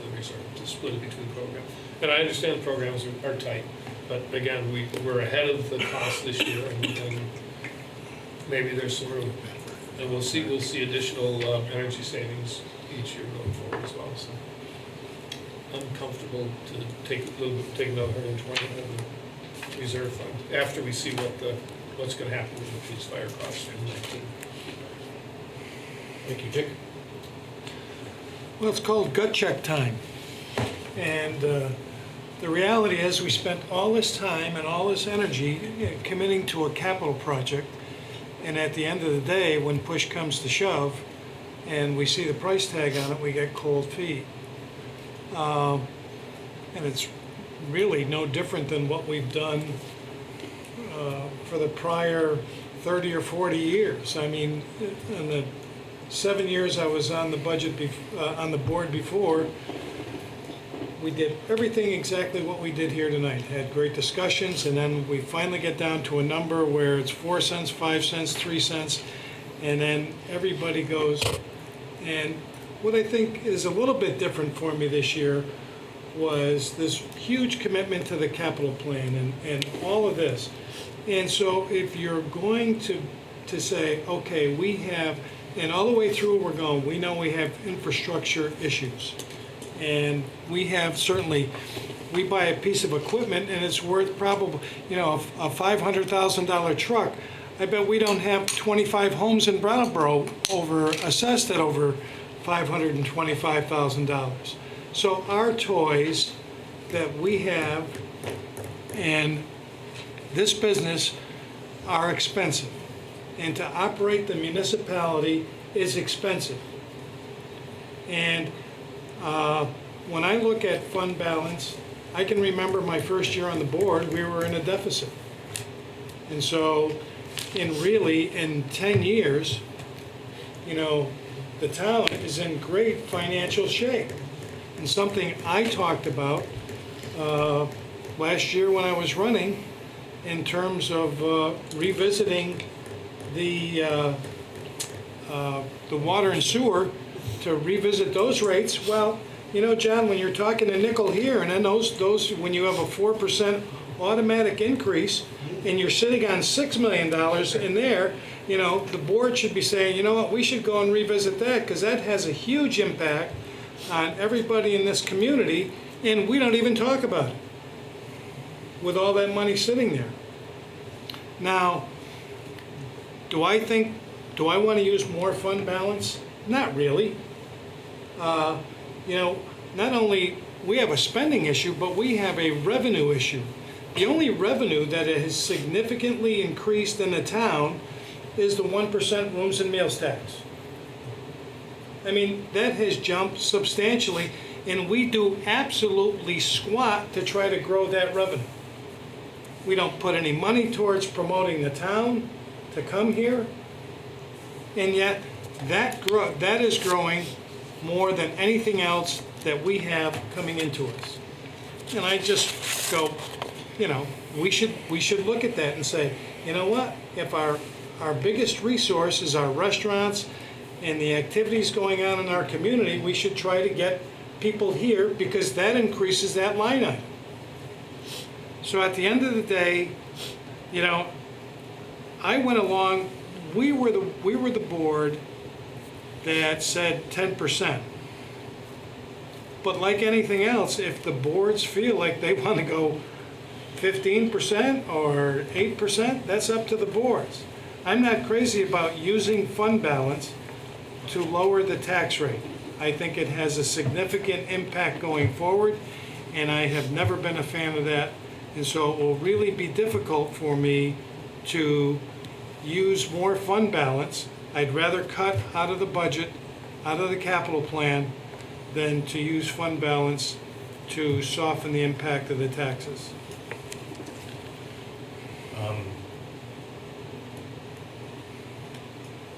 the reserve, to split it between programs. And I understand the programs are tight, but again, we're ahead of the cost this year, and maybe there's some room, and we'll see additional energy savings each year going forward as well. So I'm comfortable to take another 120 out of the reserve fund after we see what's going to happen with the police fire costs in 2019. Thank you, Dick. Well, it's called gut check time. And the reality is we spent all this time and all this energy committing to a capital project. And at the end of the day, when push comes to shove and we see the price tag on it, we get cold feet. And it's really no different than what we've done for the prior 30 or 40 years. I mean, in the 7 years I was on the on the board before, we did everything exactly what we did here tonight. Had great discussions, and then we finally get down to a number where it's 4 cents, 5 cents, 3 cents, and then everybody goes. And what I think is a little bit different for me this year was this huge commitment to the capital plan and all of this. And so if you're going to say, okay, we have, and all the way through we're going, we know we have infrastructure issues. And we have certainly, we buy a piece of equipment and it's worth probably, a $500,000 truck. I bet we don't have 25 homes in Brattleboro assessed at over $525,000. So our toys that we have and this business are expensive. And to operate the municipality is expensive. And when I look at fund balance, I can remember my first year on the board, we were in a deficit. And so in 10 years, the town is in great financial shape. And something I talked about last year when I was running in terms of revisiting the water and sewer, to revisit those rates. Well, John, when you're talking a nickel here, and then those when you have a 4% automatic increase, and you're sitting on $6 million in there, the board should be saying, you know what, we should go and revisit that, because that has a huge impact on everybody in this community, and we don't even talk about it with all that money sitting there. Now, do I want to use more fund balance? Not really. Not only we have a spending issue, but we have a revenue issue. The only revenue that has significantly increased in the town is the 1% rooms and meals tax. I mean, that has jumped substantially, and we do absolutely squat to try to grow that revenue. We don't put any money towards promoting the town to come here, and yet that is growing more than anything else that we have coming into us. And I just go, we should look at that and say, you know what, if our biggest resource is our restaurants and the activities going on in our community, we should try to get people here, because that increases that line item. So at the end of the day, I went along, we were the board that said 10%. But like anything else, if the boards feel like they want to go 15% or 8%, that's up to the boards. I'm not crazy about using fund balance to lower the tax rate. I think it has a significant impact going forward, and I have never been a fan of that. And so it will really be difficult for me to use more fund balance. I'd rather cut out of the budget, out of the capital plan, than to use fund balance to soften the impact of the taxes.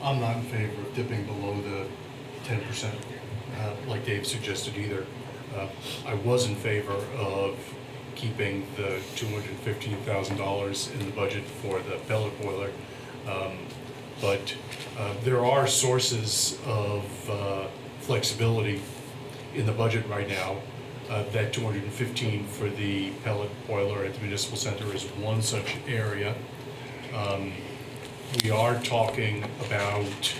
I'm not in favor of dipping below the 10%, like Dave suggested either. I was in favor of keeping the $215,000 in the budget for the pellet boiler. But there are sources of flexibility in the budget right now. That 215 for the pellet boiler at the municipal center is one such area. We are talking about,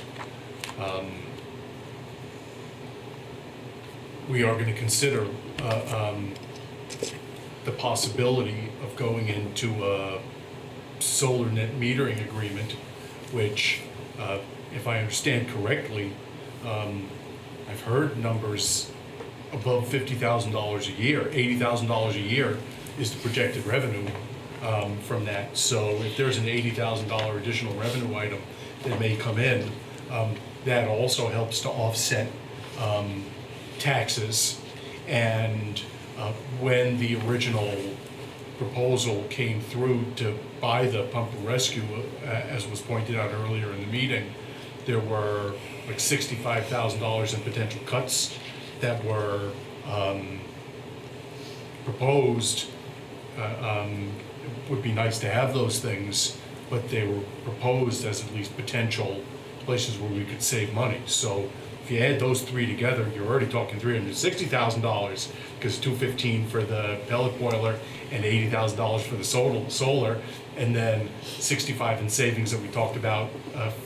we are going to consider the possibility of going into a solar net metering agreement, which, if I understand correctly, I've heard numbers above $50,000 a year, $80,000 a year is the projected revenue from that. So if there's an $80,000 additional revenue item that may come in, that also helps to offset taxes. And when the original proposal came through to buy the pump and rescue, as was pointed out earlier in the meeting, there were like $65,000 in potential cuts that were proposed. It would be nice to have those things, but they were proposed as at least potential places where we could save money. So if if you add those three together, you're already talking $360,000, because $215 for the pellet boiler and $80,000 for the solar, and then 65 in savings that we talked about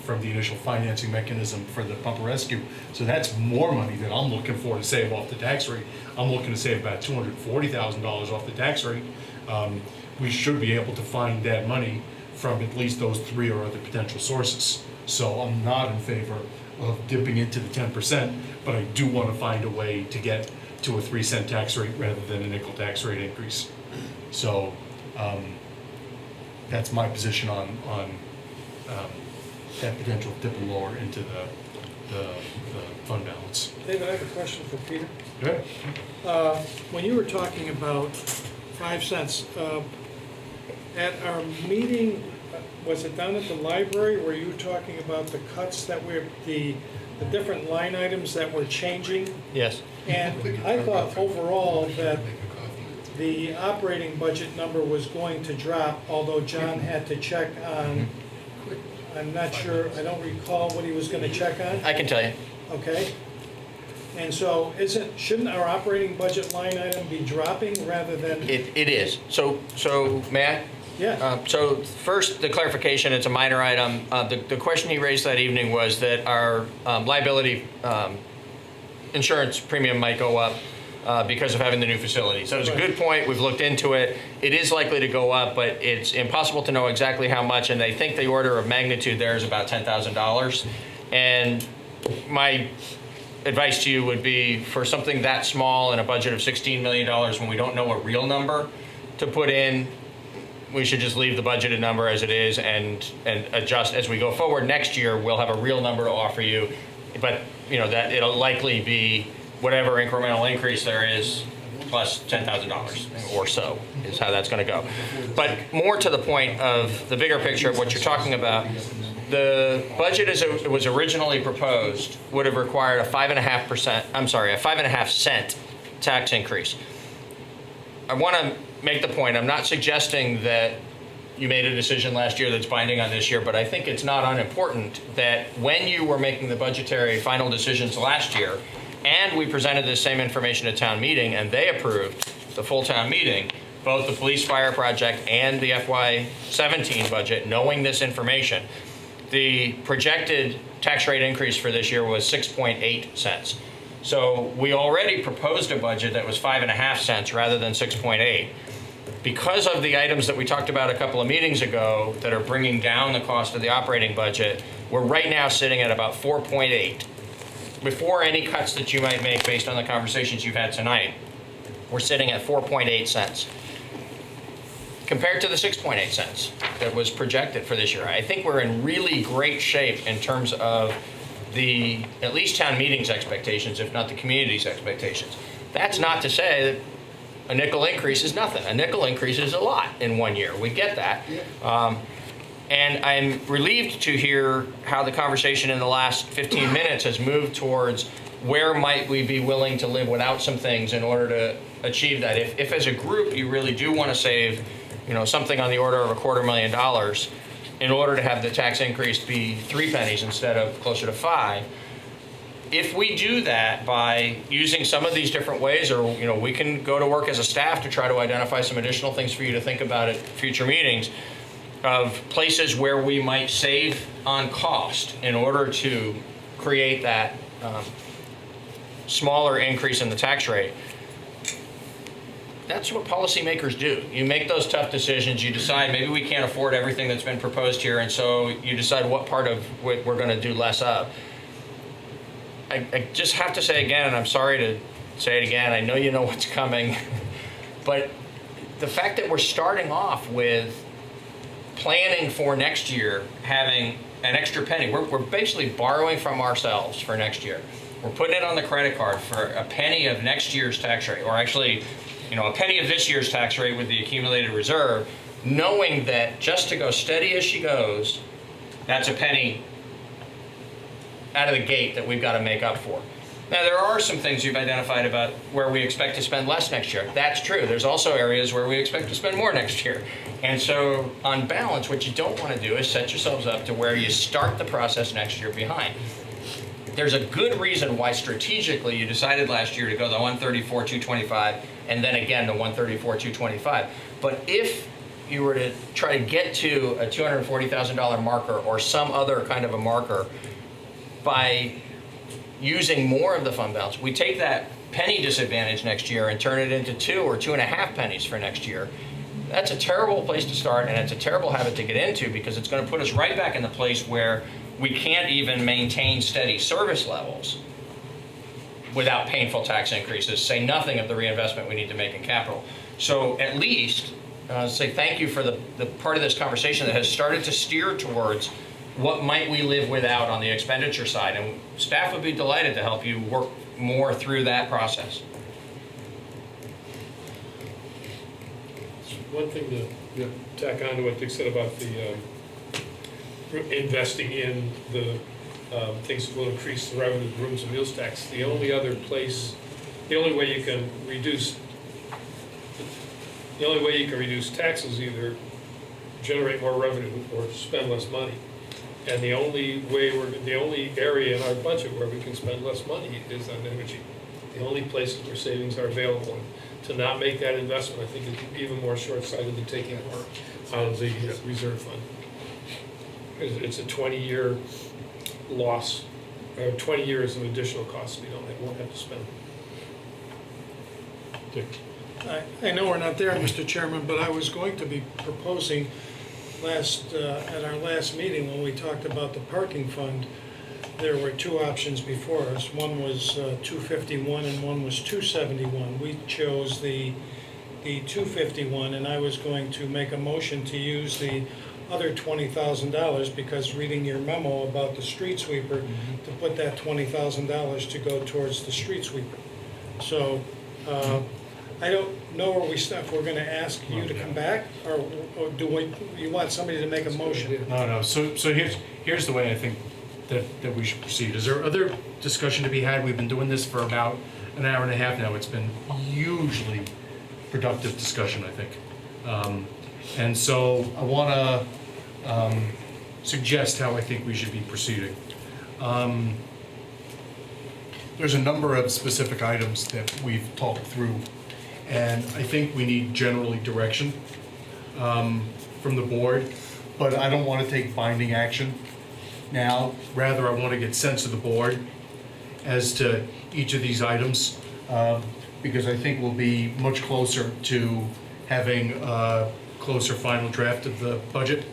from the initial financing mechanism for the pump rescue. So that's more money that I'm looking for to save off the tax rate. I'm looking to save about $240,000 off the tax rate. We should be able to find that money from at least those three or other potential sources. So I'm not in favor of dipping into the 10%, but I do want to find a way to get to a 3-cent tax rate rather than a nickel tax rate increase. So that's my position on that potential dipping lower into the fund balance. David, I have a question for Peter. Good. When you were talking about 5 cents, at our meeting, was it down at the library, were you talking about the cuts that were, the different line items that were changing? Yes. And I thought overall that the operating budget number was going to drop, although John had to check on, I'm not sure, I don't recall what he was gonna check on. I can tell you. Okay. And so shouldn't our operating budget line item be dropping rather than? It is. So may I? Yeah. So first, the clarification, it's a minor item. The question he raised that evening was that our liability insurance premium might go up because of having the new facility. So it was a good point. We've looked into it. It is likely to go up, but it's impossible to know exactly how much, and they think the order of magnitude there is about $10,000. And my advice to you would be, for something that small in a budget of $16 million when we don't know a real number to put in, we should just leave the budgeted number as it is and adjust as we go forward. Next year, we'll have a real number to offer you, but you know that it'll likely be whatever incremental increase there is plus $10,000 or so is how that's going to go. But more to the point of the bigger picture of what you're talking about, the budget as it was originally proposed would have required a 5.5 cent tax increase. I want to make the point, I'm not suggesting that you made a decision last year that's binding on this year, but I think it's not unimportant that when you were making the budgetary final decisions last year, and we presented this same information at town meeting, and they approved the full town meeting, both the police fire project and the FY17 budget, knowing this information, the projected tax rate increase for this year was 6.8 cents. So we already proposed a budget that was 5.5 cents rather than 6.8. Because of the items that we talked about a couple of meetings ago that are bringing down the cost of the operating budget, we're right now sitting at about 4.8. Before any cuts that you might make based on the conversations you've had tonight, we're sitting at 4.8 cents. Compared to the 6.8 cents that was projected for this year, I think we're in really great shape in terms of the, at least town meeting's expectations, if not the community's expectations. That's not to say that a nickel increase is nothing. A nickel increase is a lot in 1 year. We get that. And I'm relieved to hear how the conversation in the last 15 minutes has moved towards where might we be willing to live without some things in order to achieve that. If as a group you really do want to save, you know, something on the order of $250,000 in order to have the tax increase be 3 pennies instead of closer to 5, if we do that by using some of these different ways, or you know, we can go to work as a staff to try to identify some additional things for you to think about at future meetings of places where we might save on cost in order to create that smaller increase in the tax rate. That's what policymakers do. You make those tough decisions. You decide maybe we can't afford everything that's been proposed here, and so you decide what part of it we're going to do less of. I just have to say again, and I'm sorry to say it again, I know you know what's coming, but the fact that we're starting off with planning for next year, having an extra penny, we're basically borrowing from ourselves for next year. We're putting it on the credit card for a penny of next year's tax rate, or actually, you know, a penny of this year's tax rate with the accumulated reserve, knowing that just to go steady as she goes, that's a penny out of the gate that we've got to make up for. Now, there are some things you've identified about where we expect to spend less next year. That's true. There's also areas where we expect to spend more next year. And so, on balance, what you don't want to do is set yourselves up to where you start the process next year behind. there's a good reason why strategically you decided last year to go the 134, 225, and then again the 134, 225. But if you were to try to get to a $240,000 marker or some other kind of a marker by using more of the fund balance, we take that penny disadvantage next year and turn it into 2 or 2.5 pennies for next year. That's a terrible place to start, and it's a terrible habit to get into, because it's going to put us right back in the place where we can't even maintain steady service levels without painful tax increases, say nothing of the reinvestment we need to make in capital. So at least say thank you for the part of this conversation that has started to steer towards what might we live without on the expenditure side, and staff would be delighted to help you work more through that process. One thing to tack on to what Dick said about the investing in the things that will increase the revenue, rooms and meals tax. The only other place, the only way you can reduce taxes, either generate more revenue or spend less money. And the only area in our budget where we can spend less money is on energy. The only places where savings are available. To not make that investment, I think it's even more short-sighted than taking more out of the reserve fund. It's a 20-year loss, or 20 years of additional costs we won't have to spend. Dick. I know we're not there, Mr. Chairman, but I was going to be proposing at our last meeting when we talked about the parking fund, there were 2 options before us. One was 251 and one was 271. We chose the 251, and I was going to make a motion to use the other $20,000, because reading your memo about the street sweeper, to put that $20,000 to go towards the street sweeper. So I don't know where we stop. We're going to ask you to come back, or you want somebody to make a motion? No. So here's the way I think that we should proceed. Is there other discussion to be had? We've been doing this for about an hour and a half now. It's been hugely productive discussion, I think. And so I want to suggest how I think we should be proceeding. There's a number of specific items that we've talked through, and I think we need generally direction from the board, but I don't want to take binding action now. Rather, I want to get sense of the board as to each of these items, because I think we'll be much closer to having a closer final draft of the budget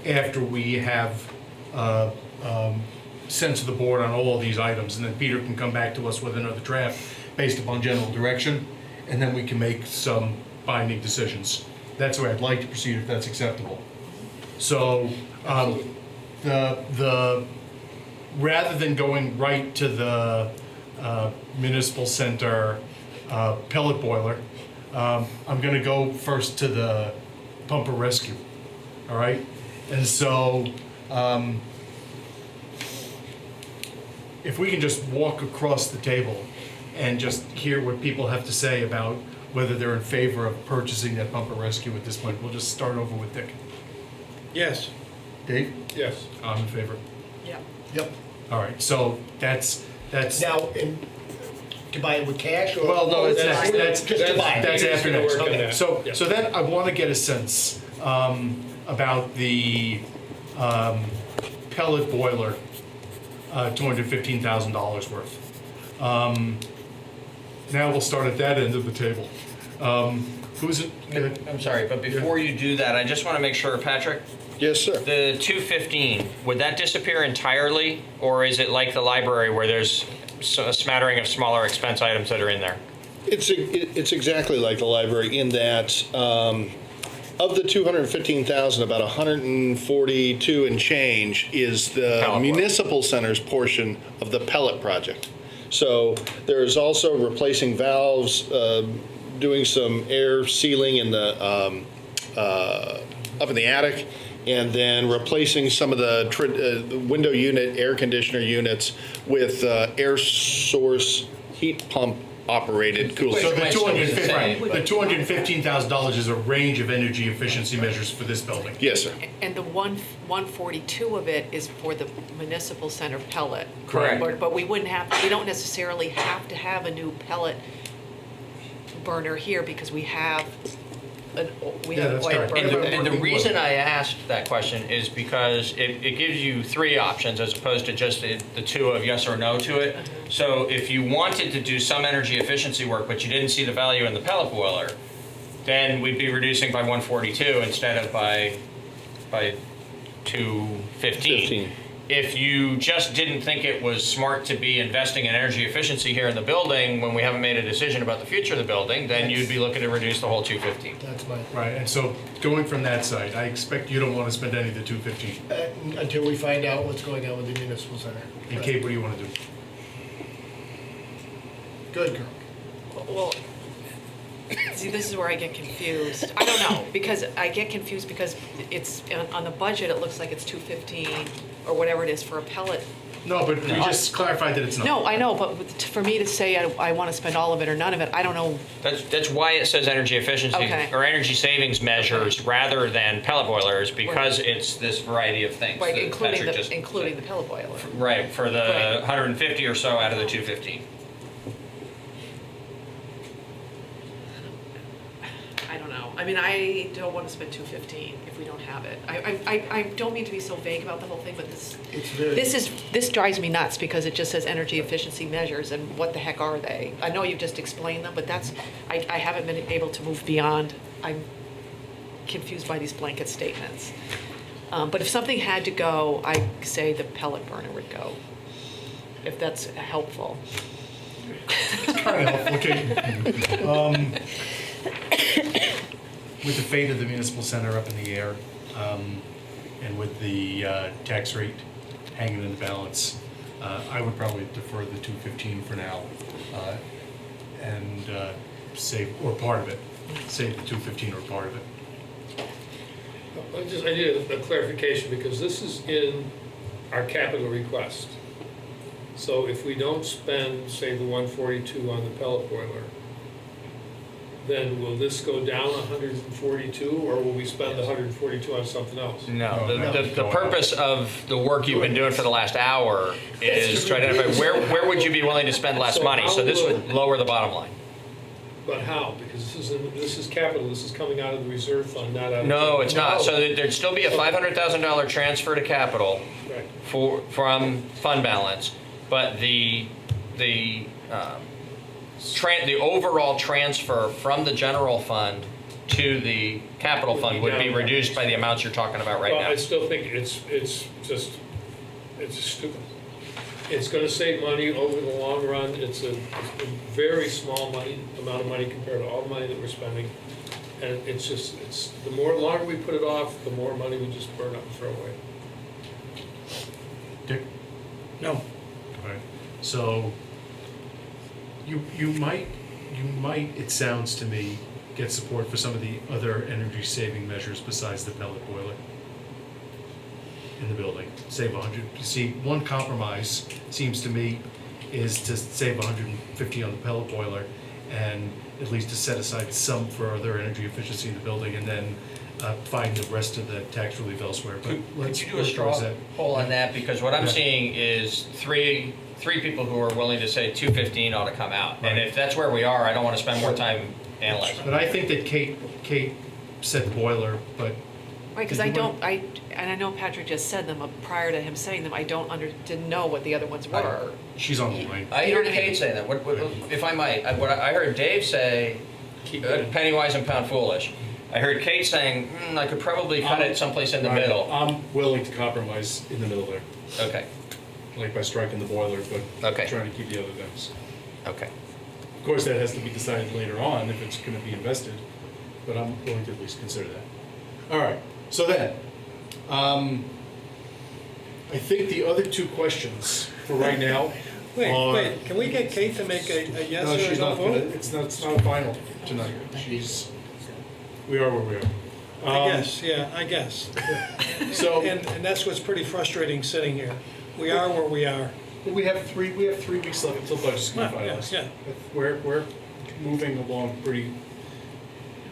after we have sense of the board on all of these items, and then Peter can come back to us with another draft based upon general direction, and then we can make some binding decisions. That's the way I'd like to proceed, if that's acceptable. So the rather than going right to the municipal center pellet boiler, I'm going to go first to the pumper rescue. All right, and so if we can just walk across the table and just hear what people have to say about whether they're in favor of purchasing that pumper rescue at this point. We'll just start over with Dick. Yes. Dave? Yes. I'm in favor. Yeah. Yep. All right, so that's. Now, to buy it with cash or? Well, no, that's just to buy. That's Peter's after gonna next. work on Okay, that. so Yeah. so then I want to get a sense about the pellet boiler, $215,000 worth. Now we'll start at that end of the table. Who's it? I'm sorry, but before you do that, I just want to make sure, Patrick, Yes, sir. the 215, would that disappear entirely, or is it like the library where there's a smattering of smaller expense items that are in there? It's exactly like the library in that of the 215,000, about 142 and change is the Pellet municipal center's portion of the pellet project. So there's also replacing valves, doing some air sealing in the up in the attic, and then replacing some of the window unit air conditioner units with air source heat pump operated cooling. So the Might still be the same, but- $215,000 is a range of energy efficiency measures for this building. Yes, sir. And the 142 of it is for the municipal center pellet. Correct. But we don't necessarily have to have a new pellet burner here because we have an that's oil correct. burner. And the reason I asked that question is because it gives you three options as opposed to just the two of yes or no to it. So if you wanted to do some energy efficiency work, but you didn't see the value in the pellet boiler, then we'd be reducing by 142 instead of by 215. 15. If you just didn't think it was smart to be investing in energy efficiency here in the building when we haven't made a decision about the future of the building, then you'd be looking to reduce the whole 215. That's my, Right, and so going from that side, I expect you don't want to spend any of the 215. until we find out what's going on with the municipal center. And Kate, what do you want to do? Good girl. Well, see, this is where I get confused. I don't know, because I get confused because it's, on the budget, it looks like it's 215 or whatever it is for a pellet. No, but we just clarified that it's not. No, I know, but for me to say I want to spend all of it or none of it, I don't know. That's why it says energy efficiency Okay. or energy savings measures rather than pellet boilers, because it's this variety of things. Right, that including Patrick the, just including said. the pellet boiler. Right, for the Right. 150 or so out of the 215. I don't know. I mean, I don't want to spend 215 if we don't have it. I don't mean to be so vague about the whole thing, but It's very. this drives me nuts because it just says energy efficiency measures, and what the heck are they? I know you've just explained them, but I haven't been able to move beyond. I'm confused by these blanket statements. But if something had to go, I say the pellet burner would go, if that's helpful. Kind of helpful, okay. With the fate of the municipal center up in the air, and with the tax rate hanging in the balance, I would probably defer the 215 for now, and save, or part of it, save the 215 or part of it. I need a clarification, because this is in our capital request. So if we don't spend, say, the 142 on the pellet boiler, then will this go down 142, or will we spend the 142 on something else? No, No, the purpose of the work you've been doing for the last hour is to identify where would you be willing to spend less So money, so this how would lower the bottom line. But how? Because this is capital, this is coming out of the reserve fund, not out of. No, it's not. So there'd still be a $500,000 transfer to capital Right. from fund balance, but the overall transfer from the general fund to the capital fund would be reduced by the amounts you're talking about right Well, I now. still think it's just stupid. It's gonna save money over the long run. It's a very small amount of money compared to all the money that we're spending. And it's the longer we put it off, the more money we just burn up and throw away. Dick? No. All right. So you might, it sounds to me, get support for some of the other energy saving measures besides the pellet boiler in the building. Save 100. You see, one compromise seems to me is to save 150 on the pellet boiler, and at least to set aside some for other energy efficiency in the building, and then find the rest of the tax relief elsewhere. But Could let's you do a work straw towards that. poll on that? Because what I'm Yeah. seeing is three people who are willing to say 215 ought to come out. And Right. if that's where we are, I don't want to spend more time analyzing. But I think that Kate said boiler, but Right, because Did you and I know Patrick just said them, prior to him saying them, didn't know what the other ones were. she's on the line. I You know heard what I mean? Kate say that. What, if I might, I heard Dave say, penny wise and pound foolish. I heard Kate saying, I could probably cut it someplace in the Right. middle. I'm willing to compromise in the middle there, Okay, like by striking the boiler, but Okay. trying to keep the other things. okay. Of course, that has to be decided later on if it's going to be invested, but I'm willing to at least consider that. All right, so then, I think the other two questions for right now are... Wait, can we get Kate to make a yes No, or she's no not gonna, vote? it's not final tonight. We are where we are. I guess. So, And that's what's pretty frustrating sitting here. We are where we are. We have 3 weeks left until budget's going to be finalized. Yeah. We're moving along pretty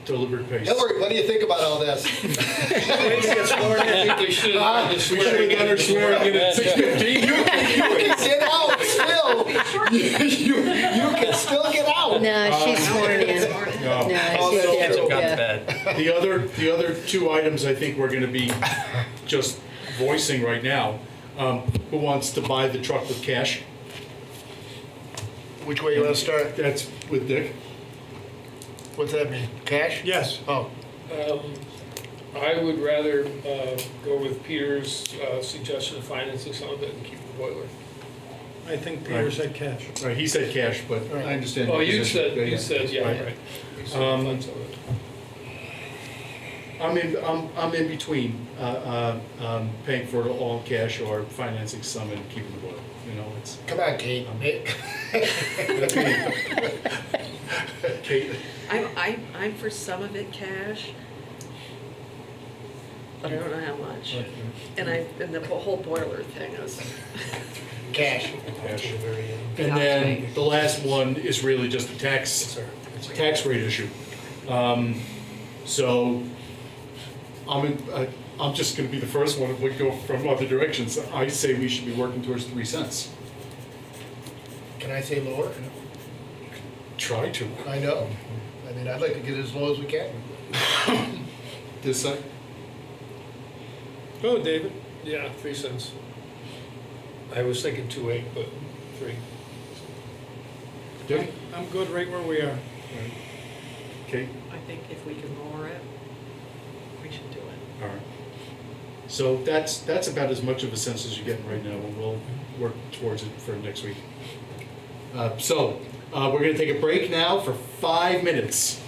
deliberate pace. Hillary, what do you think about all this? We should have got her swearing in at 6:15. You can get out still. You can still get out. No, she's sworn in. No. No, she's Kids have there. gone to Yeah. bed. The other 2 items I think we're going to be just voicing right now. Who wants to buy the truck with cash? Which way you want to start? That's with Dick. What's that mean? Cash? Yes. Oh, I would rather go with Peter's suggestion of financing some of it and keep the boiler. I think Peter said cash. Right, he said cash, but I understand. Oh, your you position. said, yeah, right. You said funds of it. I'm in between, paying for it all in cash or financing some and keeping the boiler. You know, it's. come on, Kate. Kate, I'm for some of it cash, but I don't know how much. And the whole boiler thing is, Cash. cash. And then the last one is really just a tax rate issue. So I'm just going to be the first one that would go from other directions. I say we should be working towards 3 cents. Can I say lower? Try to. I know. I mean, I'd like to get as low as we can. This side? Go, David. Yeah, 3 cents. I was thinking 2.8, but 3. Dick? I'm good right where we are. Kate? I think if we can lower it, we should do it. All right. So that's about as much of a sense as you're getting right now, and we'll work towards it for next week. We're going to take a break now for 5 minutes.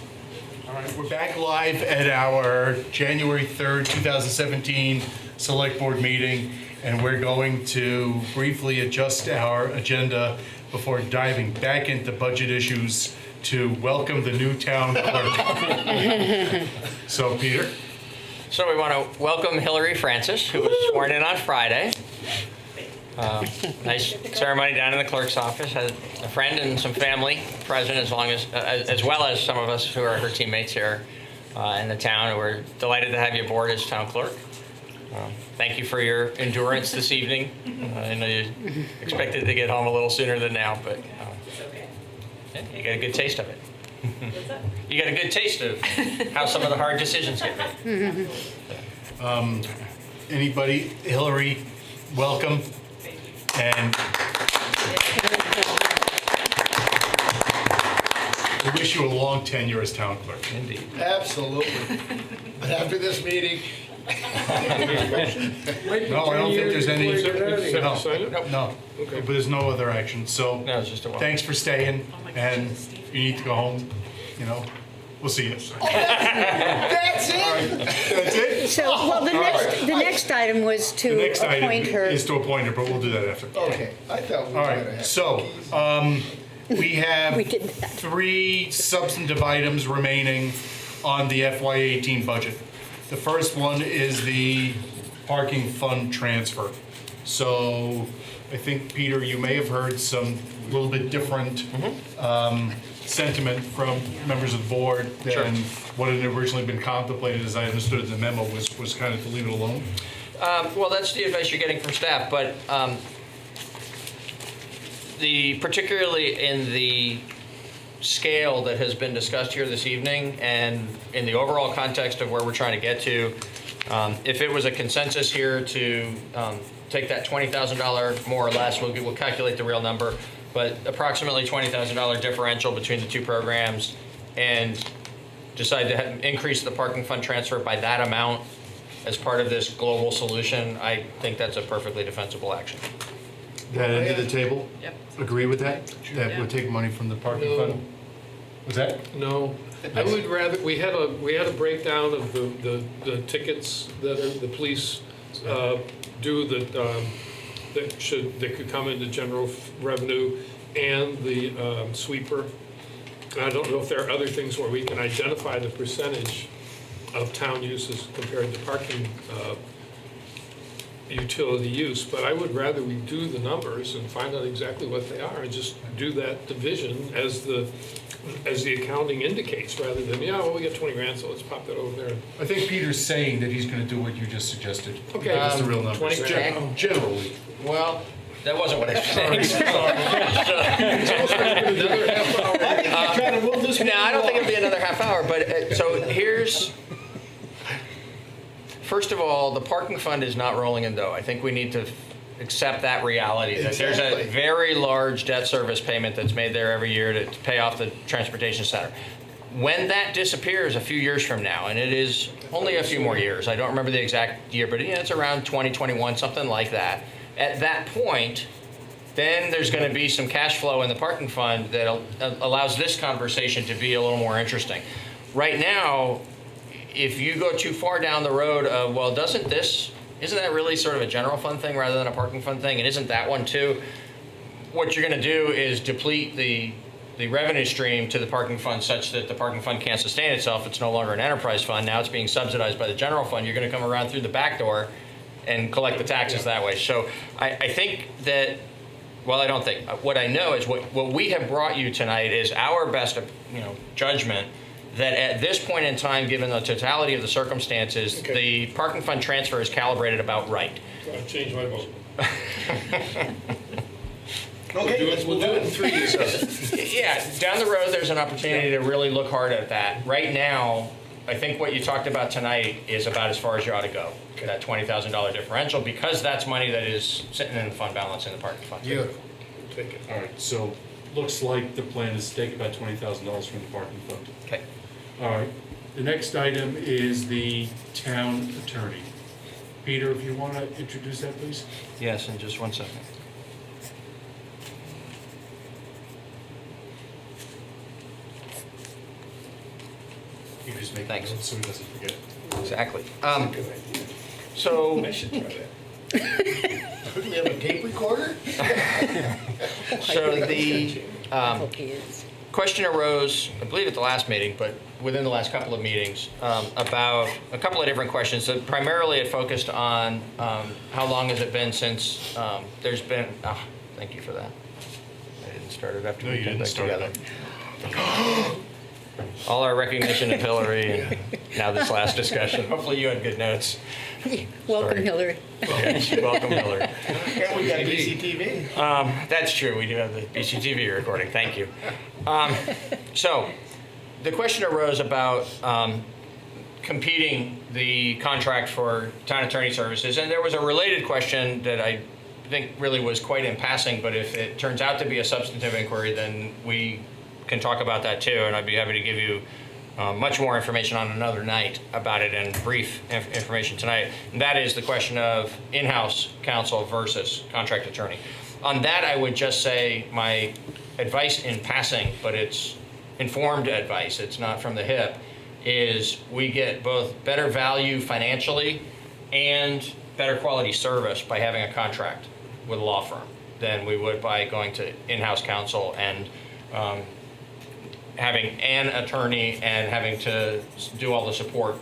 All right, we're back live at our January 3rd, 2017 Select Board meeting, and we're going to briefly adjust our agenda before diving back into budget issues to welcome the new town clerk. So, Peter? So we want to welcome Hillary Francis, who was sworn in on Friday. Nice ceremony down in the clerk's office. Had a friend and some family present, as well as some of us who are her teammates here in the town. We're delighted to have you aboard as town clerk. Thank you for your endurance this evening. I know you expected to get home a little sooner than now, but yeah, you got a good taste of it. You got a good taste of how some of the hard decisions get made. Anybody? Hillary, welcome. And we wish you a long tenure as town clerk. Indeed. Absolutely. But after this meeting, No, I don't think there's any. No. Sign it? No, Okay. but there's no other action. So No, it's just a welcome. thanks for staying, Oh my gosh, and it's Steve. if you need to go home, you know, we'll see you. that's it. That's it? So, well, the next item was The to next item appoint her. is to appoint her, but we'll do that after. Okay, I thought we were All gonna right, have. so, we have We did that. 3 substantive items remaining on the FY18 budget. The first one is the parking fund transfer. So I think, Peter, you may have heard some little bit different sentiment from members of the board than what had originally been contemplated, as I understood in the memo, was kind of to leave it alone. Well, that's the advice you're getting from staff, but particularly in the scale that has been discussed here this evening and in the overall context of where we're trying to get to, if it was a consensus here to take that $20,000 more or less, we'll calculate the real number, but approximately $20,000 differential between the 2 programs, and decide to increase the parking fund transfer by that amount as part of this global solution, I think that's a perfectly defensible action. That end of the table? Yep. Agree with that? That Yeah. would take money from the parking No. fund? Was that? No, I would rather, we had a breakdown of the tickets that the police do that could come into general revenue, and the sweeper. I don't know if there are other things where we can identify the percentage of town uses compared to parking utility use, but I would rather we do the numbers and find out exactly what they are and just do that division as the accounting indicates, rather than, yeah, well, we got 20 grand, so let's pop that over there. I think Peter's saying that he's gonna do what you just suggested. Okay. That's the real numbers. 20 grand. Generally. Well, that wasn't what I was saying. No, I don't think it'll be another half hour, but, so here's, first of all, the parking fund is not rolling in dough. I think we need to accept that reality, that there's Exactly. a very large debt service payment that's made there every year to pay off the transportation center. When that disappears a few years from now, and it is only a few more years, I don't remember the exact year, but it's around 2021, something like that. At that point, then there's going to be some cash flow in the parking fund that allows this conversation to be a little more interesting. Right now, if you go too far down the road of, well, isn't that really sort of a general fund thing rather than a parking fund thing? And isn't that one too? What you're going to do is deplete the revenue stream to the parking fund such that the parking fund can't sustain itself. It's no longer an enterprise fund. Now it's being subsidized by the general fund. You're going to come around through the back door and collect the taxes that way. So I think that, well, I don't think. What I know is what we have brought you tonight is our best, judgment that at this point in time, given the totality of the circumstances, the parking fund transfer is calibrated about right. I'll change my vote. Okay, we'll do it in 3 years. Yeah, down the road, there's an opportunity to really look hard at that. Right now, I think what you talked about tonight is about as far as you ought to go, that $20,000 differential, because that's money that is sitting in the fund balance in the parking fund. Beautiful. Take it. All right, so looks like the plan is to take about $20,000 from the parking fund. Okay. All right, the next item is the town attorney. Peter, if you want to introduce that, please. Yes, in just 1 second. You just make Thanks. notes so he doesn't forget. Exactly. So, I should try that. Do we have a tape recorder? so the Kids. question arose, I believe at the last meeting, but within the last couple of meetings, about a couple of different questions. So primarily it focused on how long has it been since there's been, thank you for that. I didn't start it after No, we you put didn't that start together. it. All our recognition of Hillary and now this last discussion. Hopefully you had good notes. Welcome, Sorry. Hillary. Yeah, welcome, Hillary. And we got BCTV. That's true. We do have the BCTV recording. Thank you. So the question arose about competing the contract for town attorney services. And there was a related question that I think really was quite in passing, but if it turns out to be a substantive inquiry, then we can talk about that too. And I'd be happy to give you much more information on another night about it and brief information tonight. And that is the question of in-house counsel versus contract attorney. On that, I would just say my advice in passing, but it's informed advice, it's not from the hip, is we get both better value financially and better quality service by having a contract with a law firm than we would by going to in-house counsel and having an attorney and having to do all the support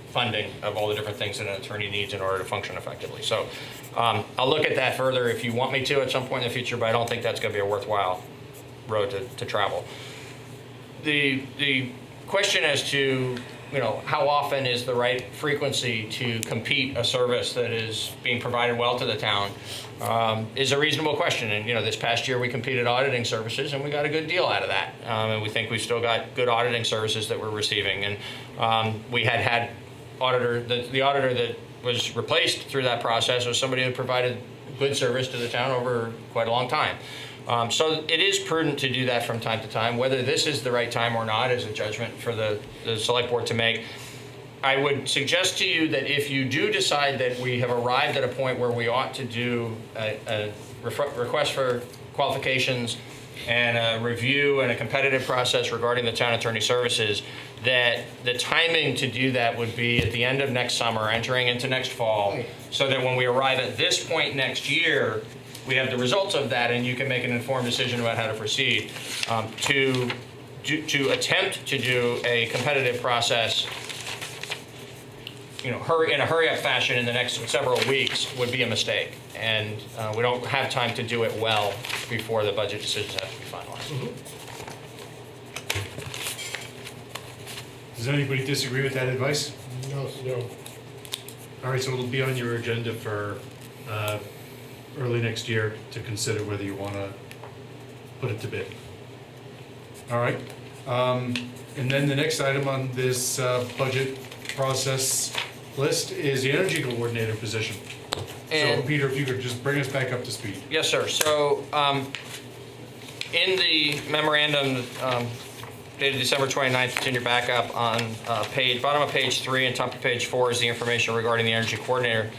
funding of all the different things that an attorney needs in order to function effectively. So I'll look at that further if you want me to at some point in the future, but I don't think that's going to be a worthwhile road to travel. The question as to how often is the right frequency to compete a service that is being provided well to the town is a reasonable question. And this past year we competed auditing services and we got a good deal out of that. And we think we've still got good auditing services that we're receiving. And we had auditor, the auditor that was replaced through that process was somebody who provided good service to the town over quite a long time. So it is prudent to do that from time to time. Whether this is the right time or not is a judgment for the select board to make. I would suggest to you that if you do decide that we have arrived at a point where we ought to do a request for qualifications and a review and a competitive process regarding the town attorney services, that the timing to do that would be at the end of next summer, entering into next fall, so that when we arrive at this point next year, we have the results of that and you can make an informed decision about how to proceed. To attempt to do a competitive process in a hurry-up fashion in the next several weeks would be a mistake. And we don't have time to do it well before the budget decisions have to be finalized. Does anybody disagree with that advice? No, no. All right, so it'll be on your agenda for early next year to consider whether you want to put it to bid. All right. And then the next item on this budget process list is the energy coordinator position. So Peter, if you could just bring us back up to speed. Yes, sir. So in the memorandum dated December 29th, it's in your backup on bottom of page 3 and top of page 4 is the information regarding the energy coordinator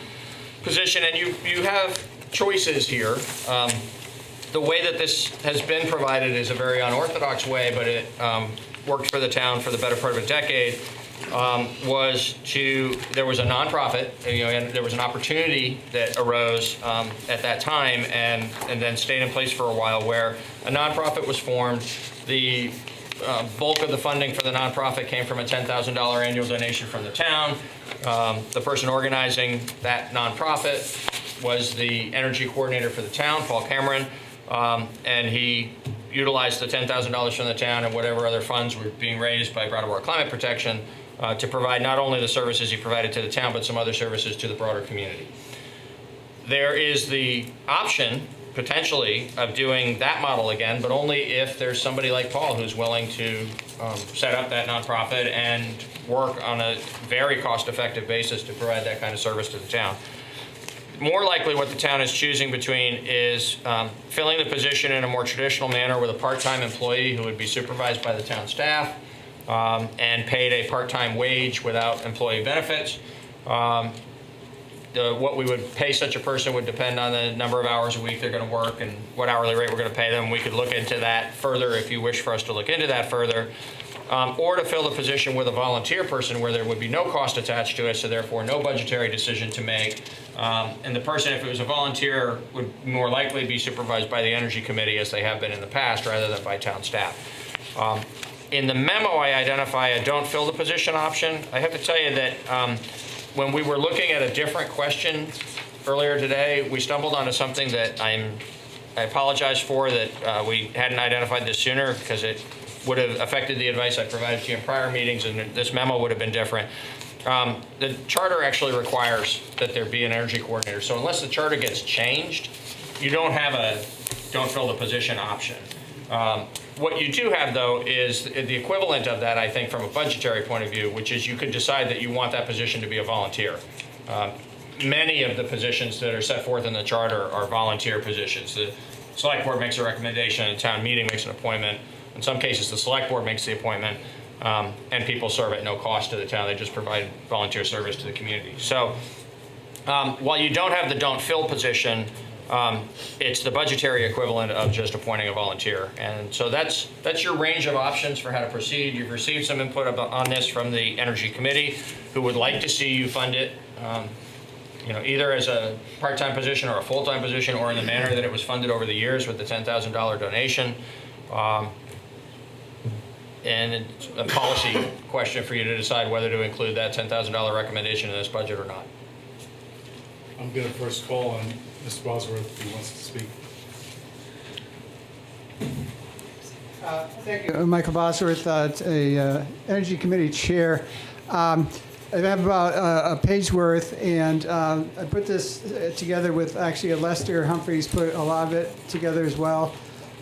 position. And you have choices here. The way that this has been provided is a very unorthodox way, but it worked for the town for the better part of a decade. There was a nonprofit, and there was an opportunity that arose at that time and then stayed in place for a while where a nonprofit was formed. The bulk of the funding for the nonprofit came from a $10,000 annual donation from the town. The person organizing that nonprofit was the energy coordinator for the town, Paul Cameron, and he utilized the $10,000 from the town and whatever other funds were being raised by Brattleboro Climate Protection to provide not only the services he provided to the town, but some other services to the broader community. There is the option, potentially, of doing that model again, but only if there's somebody like Paul who's willing to set up that nonprofit and work on a very cost-effective basis to provide that kind of service to the town. More likely what the town is choosing between is filling the position in a more traditional manner with a part-time employee who would be supervised by the town staff and paid a part-time wage without employee benefits. What we would pay such a person would depend on the number of hours a week they're going to work and what hourly rate we're going to pay them. We could look into that further if you wish for us to look into that further. Or to fill the position with a volunteer person where there would be no cost attached to it, so therefore no budgetary decision to make. And the person, if it was a volunteer, would more likely be supervised by the Energy Committee as they have been in the past rather than by town staff. In the memo, I identify a don't fill the position option. I have to tell you that when we were looking at a different question earlier today, we stumbled onto something that I apologize for that we hadn't identified this sooner because it would have affected the advice I provided to you in prior meetings, and this memo would have been different. The charter actually requires that there be an energy coordinator. So unless the charter gets changed, you don't have a don't fill the position option. What you do have, though, is the equivalent of that, I think, from a budgetary point of view, which is you could decide that you want that position to be a volunteer. Many of the positions that are set forth in the charter are volunteer positions. The select board makes a recommendation, and the town meeting makes an appointment. In some cases, the select board makes the appointment, and people serve at no cost to the town. They just provide volunteer service to the community. So while you don't have the don't fill position, it's the budgetary equivalent of just appointing a volunteer. And so that's your range of options for how to proceed. You've received some input on this from the Energy Committee, who would like to see you fund it either as a part-time position or a full-time position, or in the manner that it was funded over the years with the $10,000 donation. And it's a policy question for you to decide whether to include that $10,000 recommendation in this budget or not. I'm going to first call on Mr. Bosworth if he wants to speak. Thank you. Michael Bosworth, Energy Committee Chair. I have about a page worth, and I put this together with actually Lester Humphreys put a lot of it together as well.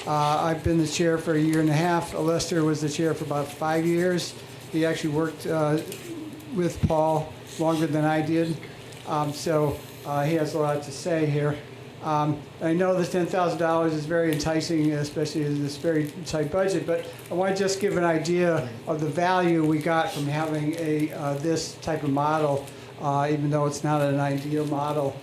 I've been the chair for 1.5 years. Lester was the chair for about 5 years. He actually worked with Paul longer than I did, so he has a lot to say here. I know this $10,000 is very enticing, especially in this very tight budget, but I want to just give an idea of the value we got from having this type of model, even though it's not an ideal model.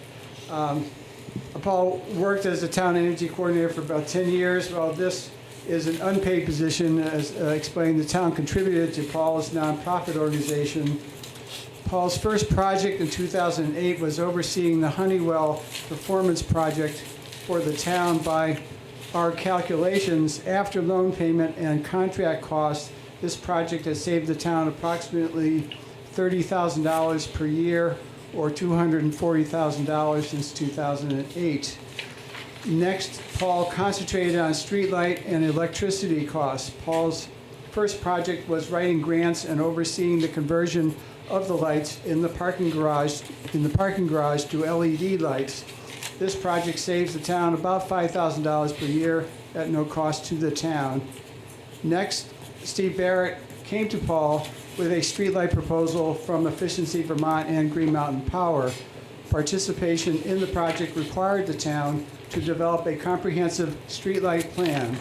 Paul worked as a town energy coordinator for about 10 years. Well, this is an unpaid position. As explained, the town contributed to Paul's nonprofit organization. Paul's first project in 2008 was overseeing the Honeywell performance project for the town. By our calculations, after loan payment and contract costs, this project has saved the town approximately $30,000 per year, or $240,000 since 2008. Next, Paul concentrated on streetlight and electricity costs. Paul's first project was writing grants and overseeing the conversion of the lights in the parking garage to LED lights. This project saves the town about $5,000 per year at no cost to the town. Next, Steve Barrett came to Paul with a streetlight proposal from Efficiency Vermont and Green Mountain Power. Participation in the project required the town to develop a comprehensive streetlight plan.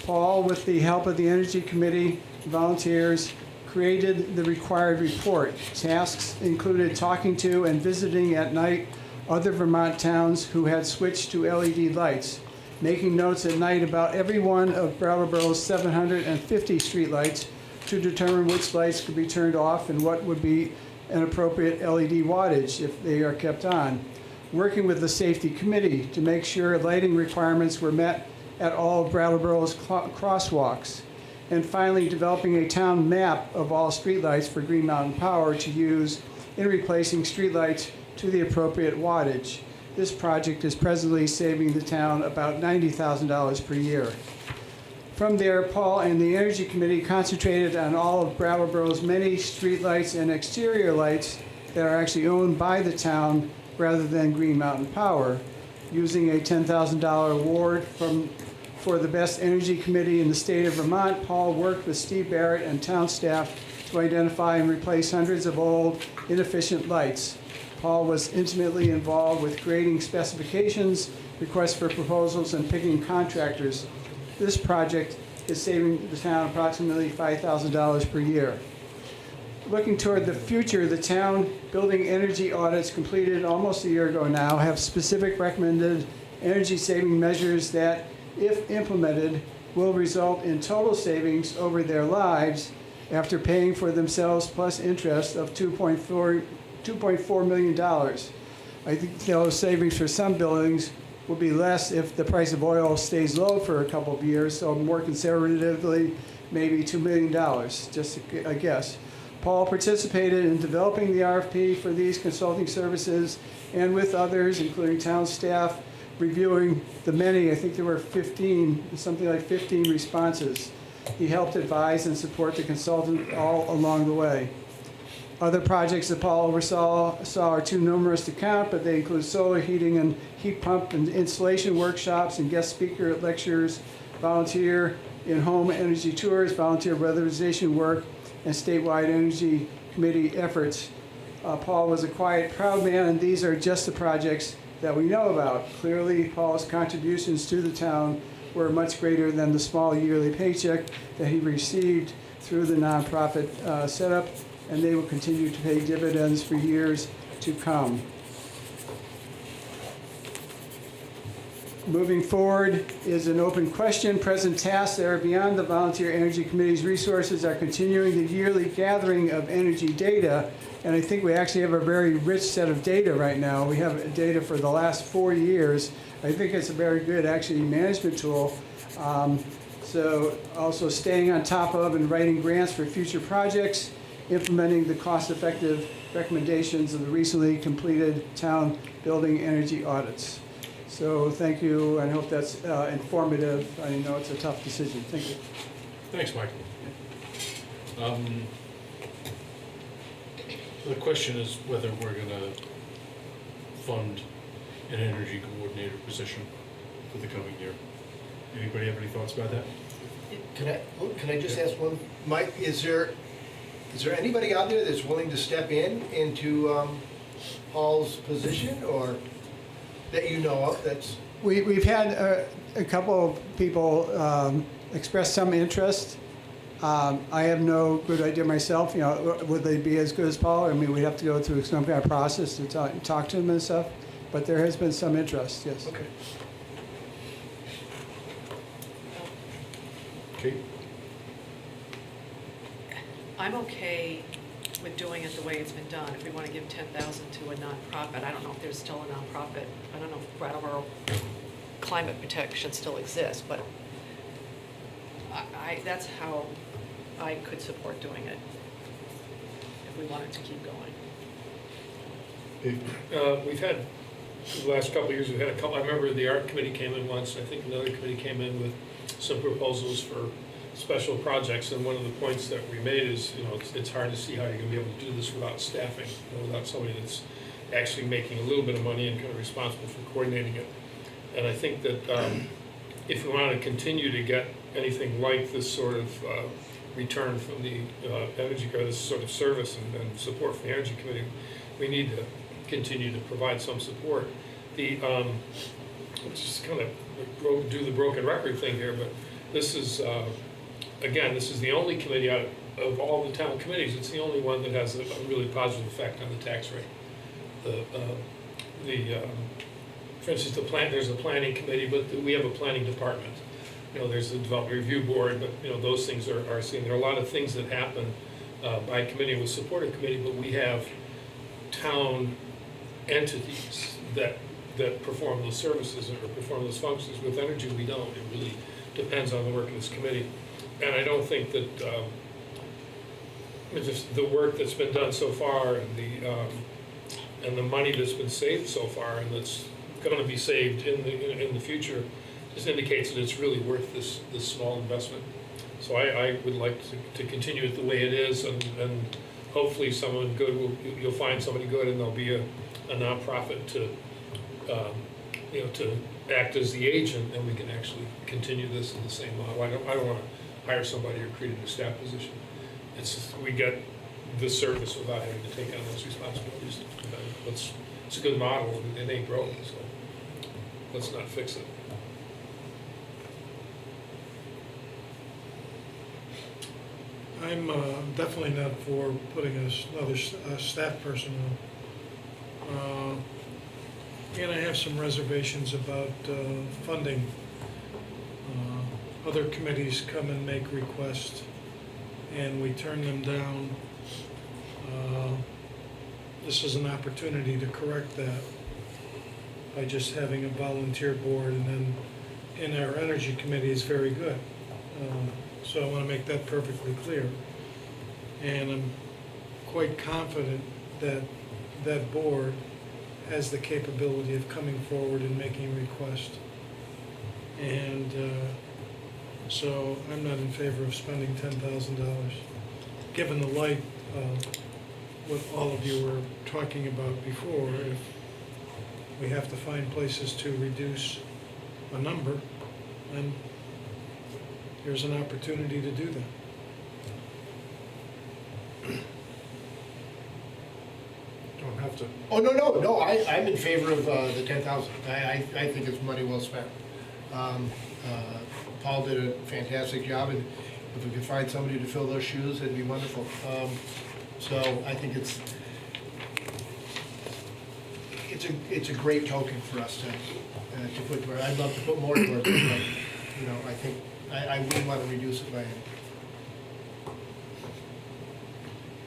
Paul, with the help of the Energy Committee, volunteers, created the required report. Tasks included talking to and visiting at night other Vermont towns who had switched to LED lights, making notes at night about every one of Brattleboro's 750 streetlights to determine which lights could be turned off and what would be an appropriate LED wattage if they are kept on. Working with the Safety Committee to make sure lighting requirements were met at all of Brattleboro's crosswalks. And finally, developing a town map of all streetlights for Green Mountain Power to use in replacing streetlights to the appropriate wattage. This project is presently saving the town about $90,000 per year. From there, Paul and the Energy Committee concentrated on all of Brattleboro's many streetlights and exterior lights that are actually owned by the town rather than Green Mountain Power. Using a $10,000 award for the best energy committee in the state of Vermont, Paul worked with Steve Barrett and town staff to identify and replace hundreds of old, inefficient lights. Paul was intimately involved with creating specifications, requests for proposals, and picking contractors. This project is saving the town approximately $5,000 per year. Looking toward the future, the town building energy audits completed almost a year ago now have specific recommended energy-saving measures that, if implemented, will result in total savings over their lives after paying for themselves plus interest of $2.4 million. I think those savings for some buildings will be less if the price of oil stays low for a couple of years, so more conservatively, maybe $2 million, just a guess. Paul participated in developing the RFP for these consulting services and with others, including town staff, reviewing the many, I think there were 15, something like 15 responses. He helped advise and support the consultant all along the way. Other projects that Paul oversaw are too numerous to count, but they include solar heating and heat pump and installation workshops and guest speaker lectures, volunteer in-home energy tours, volunteer weatherization work, and statewide energy committee efforts. Paul was a quiet, proud man, and these are just the projects that we know about. Clearly, Paul's contributions to the town were much greater than the small yearly paycheck that he received through the nonprofit setup, and they will continue to pay dividends for years to come. Moving forward is an open question. Present tasks that are beyond the Volunteer Energy Committee's resources are continuing the yearly gathering of energy data, and I think we actually have a very rich set of data right now. We have data for the last 4 years. I think it's a very good, actually, management tool. So also staying on top of and writing grants for future projects, implementing the cost-effective recommendations of the recently completed town building energy audits. So thank you, and I hope that's informative. I know it's a tough decision. Thank you. Thanks, Michael. The question is whether we're going to fund an energy coordinator position for the coming year. Anybody have any thoughts about that? Can I just ask one? Mike, is there anybody out there that's willing to step into Paul's position, or that you know of that's? We've had a couple of people express some interest. I have no good idea myself. You know, would they be as good as Paul? I mean, we'd have to go through some kind of process to talk to them and stuff. But there has been some interest, yes. Okay. Kate? I'm okay with doing it the way it's been done. If we want to give $10,000 to a nonprofit, I don't know if there's still a nonprofit. I don't know if Brattleboro Climate Protection still exists, but that's how I could support doing it. if we wanted to keep going. We've had, the last couple of years, we've had a couple, I remember the art committee came in once, I think another committee came in with some proposals for special projects, and one of the points that we made is, it's hard to see how you're gonna be able to do this without staffing, without somebody that's actually making a little bit of money and kind of responsible for coordinating it. And I think that if we want to continue to get anything like this sort of return from the energy, or this sort of service and support from the energy committee, we need to continue to provide some support. Just kind of do the broken record thing here, but this is, again, this is the only committee out of all the town committees, it's the only one that has a really positive effect on the tax rate. For instance, there's a planning committee, but we have a planning department. There's the development review board, but those things are seen. There are a lot of things that happen by committee with support of committee, but we have town entities that perform those services or perform those functions. With energy, we don't. It really depends on the work of this committee. And I don't think that just the work that's been done so far and the money that's been saved so far and that's going to be saved in the future just indicates that it's really worth this small investment. So I would like to continue it the way it is, and hopefully someone good you'll find somebody good, and there'll be a nonprofit to to act as the agent, and we can actually continue this in the same model. I don't want to hire somebody or create a new staff position. It's just, we get the service without having to take on those responsibilities. It's a good model, and it ain't broken, so let's not fix it. I'm definitely not for putting another staff person on. And I have some reservations about funding. Other committees come and make requests, and we turn them down. This is an opportunity to correct that by just having a volunteer board, and then in our energy committee is very good. So I want to make that perfectly clear. And I'm quite confident that that board has the capability of coming forward and making requests. And so I'm not in favor of spending $10,000. Given the light of what all of you were talking about before, if we have to find places to reduce a number, then there's an opportunity to do that. Don't have to. Oh, no, I'm in favor of the 10,000. I think it's money well spent. Paul did a fantastic job, and if we could find somebody to fill those shoes, it'd be wonderful. So I think it's a great token for us to put towards. I'd love to put more towards it, but I think I wouldn't want to reduce it by any.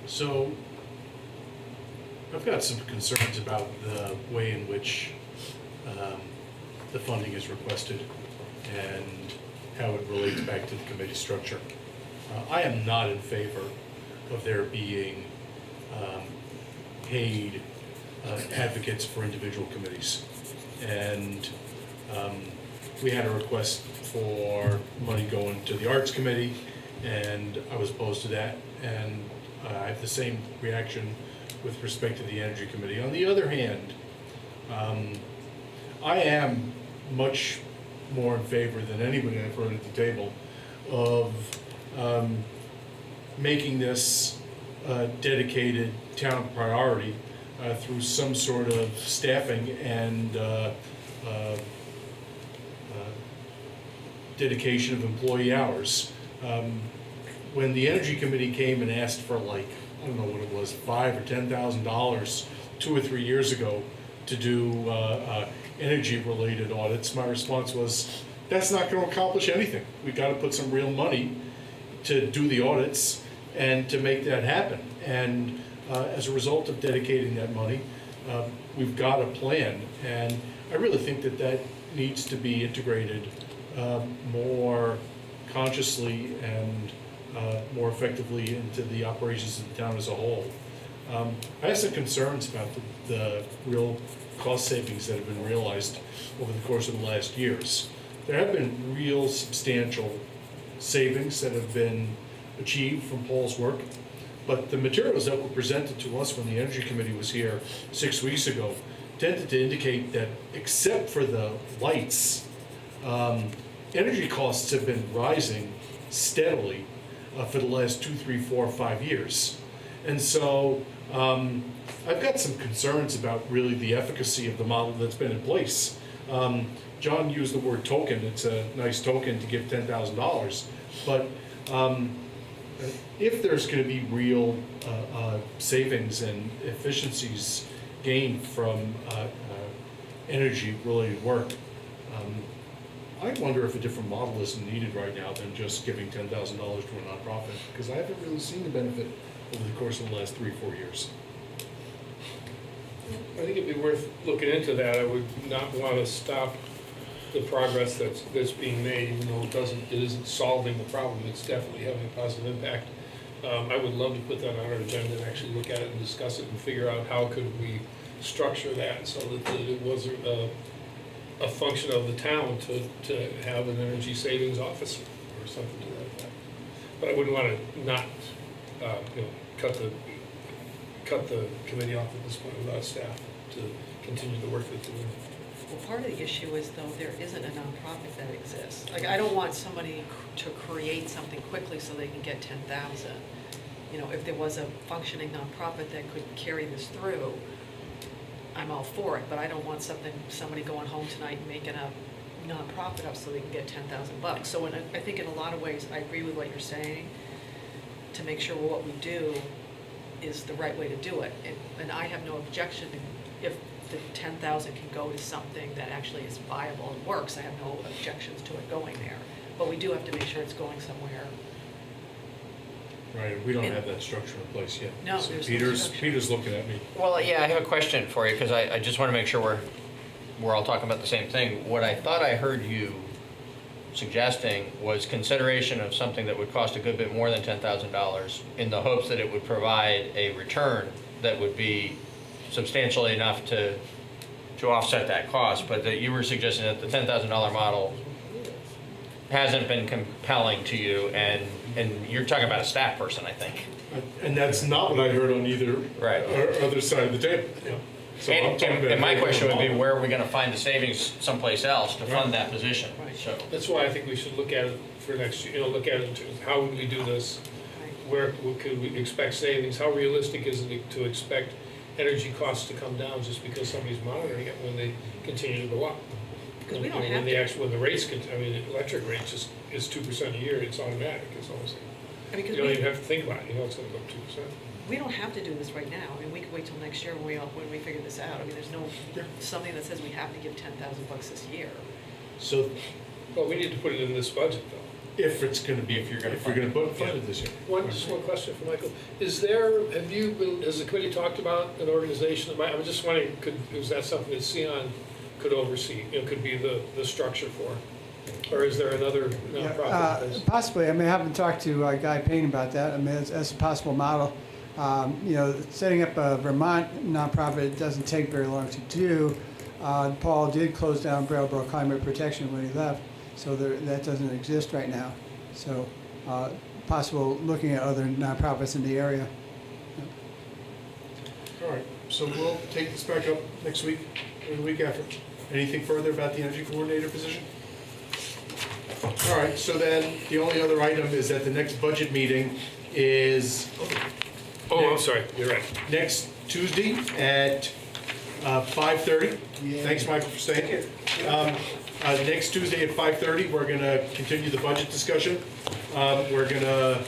So I've got some concerns about the way in which the funding is requested and how it relates back to the committee structure. I am not in favor of there being paid advocates for individual committees. And we had a request for money going to the Arts Committee, and I was opposed to that. And I have the same reaction with respect to the Energy Committee. On the other hand, I am much more in favor than anybody I've heard at the table of making this a dedicated town priority through some sort of staffing and dedication of employee hours. When the Energy Committee came and asked for, like, I don't know what it was, $5,000 or $10,000 2 or 3 years ago to do energy-related audits, my response was, that's not going to accomplish anything. We've got to put some real money to do the audits and to make that happen. And as a result of dedicating that money, we've got a plan. And I really think that that needs to be integrated more consciously and more effectively into the operations of the town as a whole. I have some concerns about the real cost savings that have been realized over the course of the last years. There have been real substantial savings that have been achieved from Paul's work, but the materials that were presented to us when the Energy Committee was here 6 weeks ago tended to indicate that except for the lights, energy costs have been rising steadily for the last 2, 3, 4, 5 years. And so I've got some concerns about really the efficacy of the model that's been in place. John used the word token. It's a nice token to give $10,000, but if there's going to be real savings and efficiencies gained from energy-related work, I wonder if a different model is needed right now than just giving $10,000 to a nonprofit, because I haven't really seen the benefit over the course of the last 3 or 4 years. I think it'd be worth looking into that. I would not want to stop the progress that's being made, even though it isn't solving the problem. It's definitely having a positive impact. I would love to put that on our agenda and actually look at it and discuss it and figure out how could we structure that so that it was a function of the town to have an energy savings officer or something to that effect. But I wouldn't want to not cut the committee off at this point without staff to continue the work that they're doing. Well, part of the issue is, though, there isn't a nonprofit that exists. Like, I don't want somebody to create something quickly so they can get 10,000. You know, if there was a functioning nonprofit that could carry this through, I'm all for it, but I don't want somebody going home tonight and making a nonprofit up so they can get $10,000. So I think in a lot of ways, I agree with what you're saying, to make sure what we do is the right way to do it. And I have no objection if the 10,000 can go to something that actually is viable and works. I have no objections to it going there. But we do have to make sure it's going somewhere. Right, we don't have that structure in place yet. No, So there's no structure. Peter's looking at me. Well, yeah, I have a question for you, because I just want to make sure we're all talking about the same thing. What I thought I heard you suggesting was consideration of something that would cost a good bit more than $10,000 in the hopes that it would provide a return that would be substantially enough to offset that cost, but that you were suggesting that the $10,000 model hasn't been compelling to you, and you're talking about a staff person, I think. And that's not what I heard on either Right. other side of the table. So I'm talking about And my a question would be, model. where are we going to find the savings someplace else to fund that position? So That's why I think we should look at it for next year, look at it in terms of how would we do this? Where could we expect savings? How realistic is it to expect energy costs to come down just because somebody's monitoring it when they continue to go up? Because we don't When have the to. when the rates, electric rates is 2% a year, it's automatic, it's almost, I mean, you don't even have to think about it, it's gonna go 2%. we don't have to do this right now. I mean, we could wait till next year when we figure this out. I mean, there's no, something that says we have to give $10,000 this year. So Well, we need to put it in this budget, though. if it's going to be, if you're going to put fund it this year. Just one question for Michael. Has the committee talked about an organization, I'm just wondering, is that something that Sion could oversee, could be the structure for? Or is there another nonprofit? Possibly. I mean, I haven't talked to Guy Payne about that. I mean, that's a possible model. Setting up a Vermont nonprofit doesn't take very long to do. Paul did close down Brattleboro Climate Protection when he left, so that doesn't exist right now. So possible looking at other nonprofits in the area. All right, so we'll take this back up next week or the week after. Anything further about the energy coordinator position? All right, so then the only other item is that the next budget meeting is Oh, I'm sorry, you're right. next Tuesday at 5:30. Thanks, Michael, for staying. Next Tuesday at 5:30, we're going to continue the budget discussion. We're going to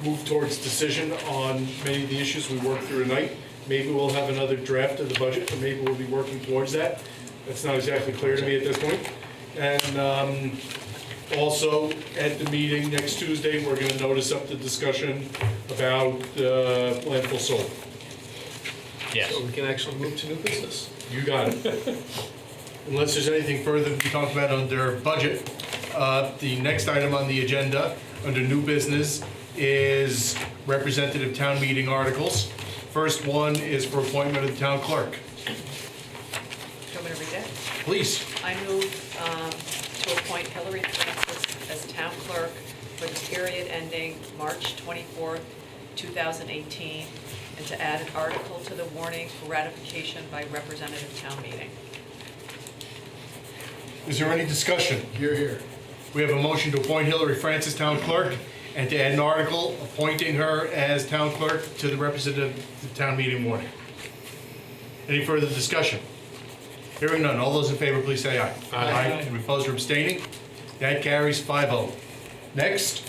move towards decision on many of the issues we worked through tonight. Maybe we'll have another draft of the budget, or maybe we'll be working towards that. That's not exactly clear to me at this point. And also, at the meeting next Tuesday, we're going to notice up the discussion about landfill solar. yes. So we can actually move to new business. You got it. Unless there's anything further to be talked about under budget, the next item on the agenda, under new business, is representative town meeting articles. First one is for appointment of the town clerk. Do you want me to read it? Please. I move to appoint Hillary Francis as town clerk for the period ending March 24th, 2018, and to add an article to the warning for ratification by representative town meeting. Is there any discussion? Here, here. We have a motion to appoint Hillary Francis town clerk and to add an article appointing her as town clerk to the representative town meeting warning. Any further discussion? Hearing none. All those in favor, please say aye. Aye. Any opposed or abstaining? That carries 5-0. Next,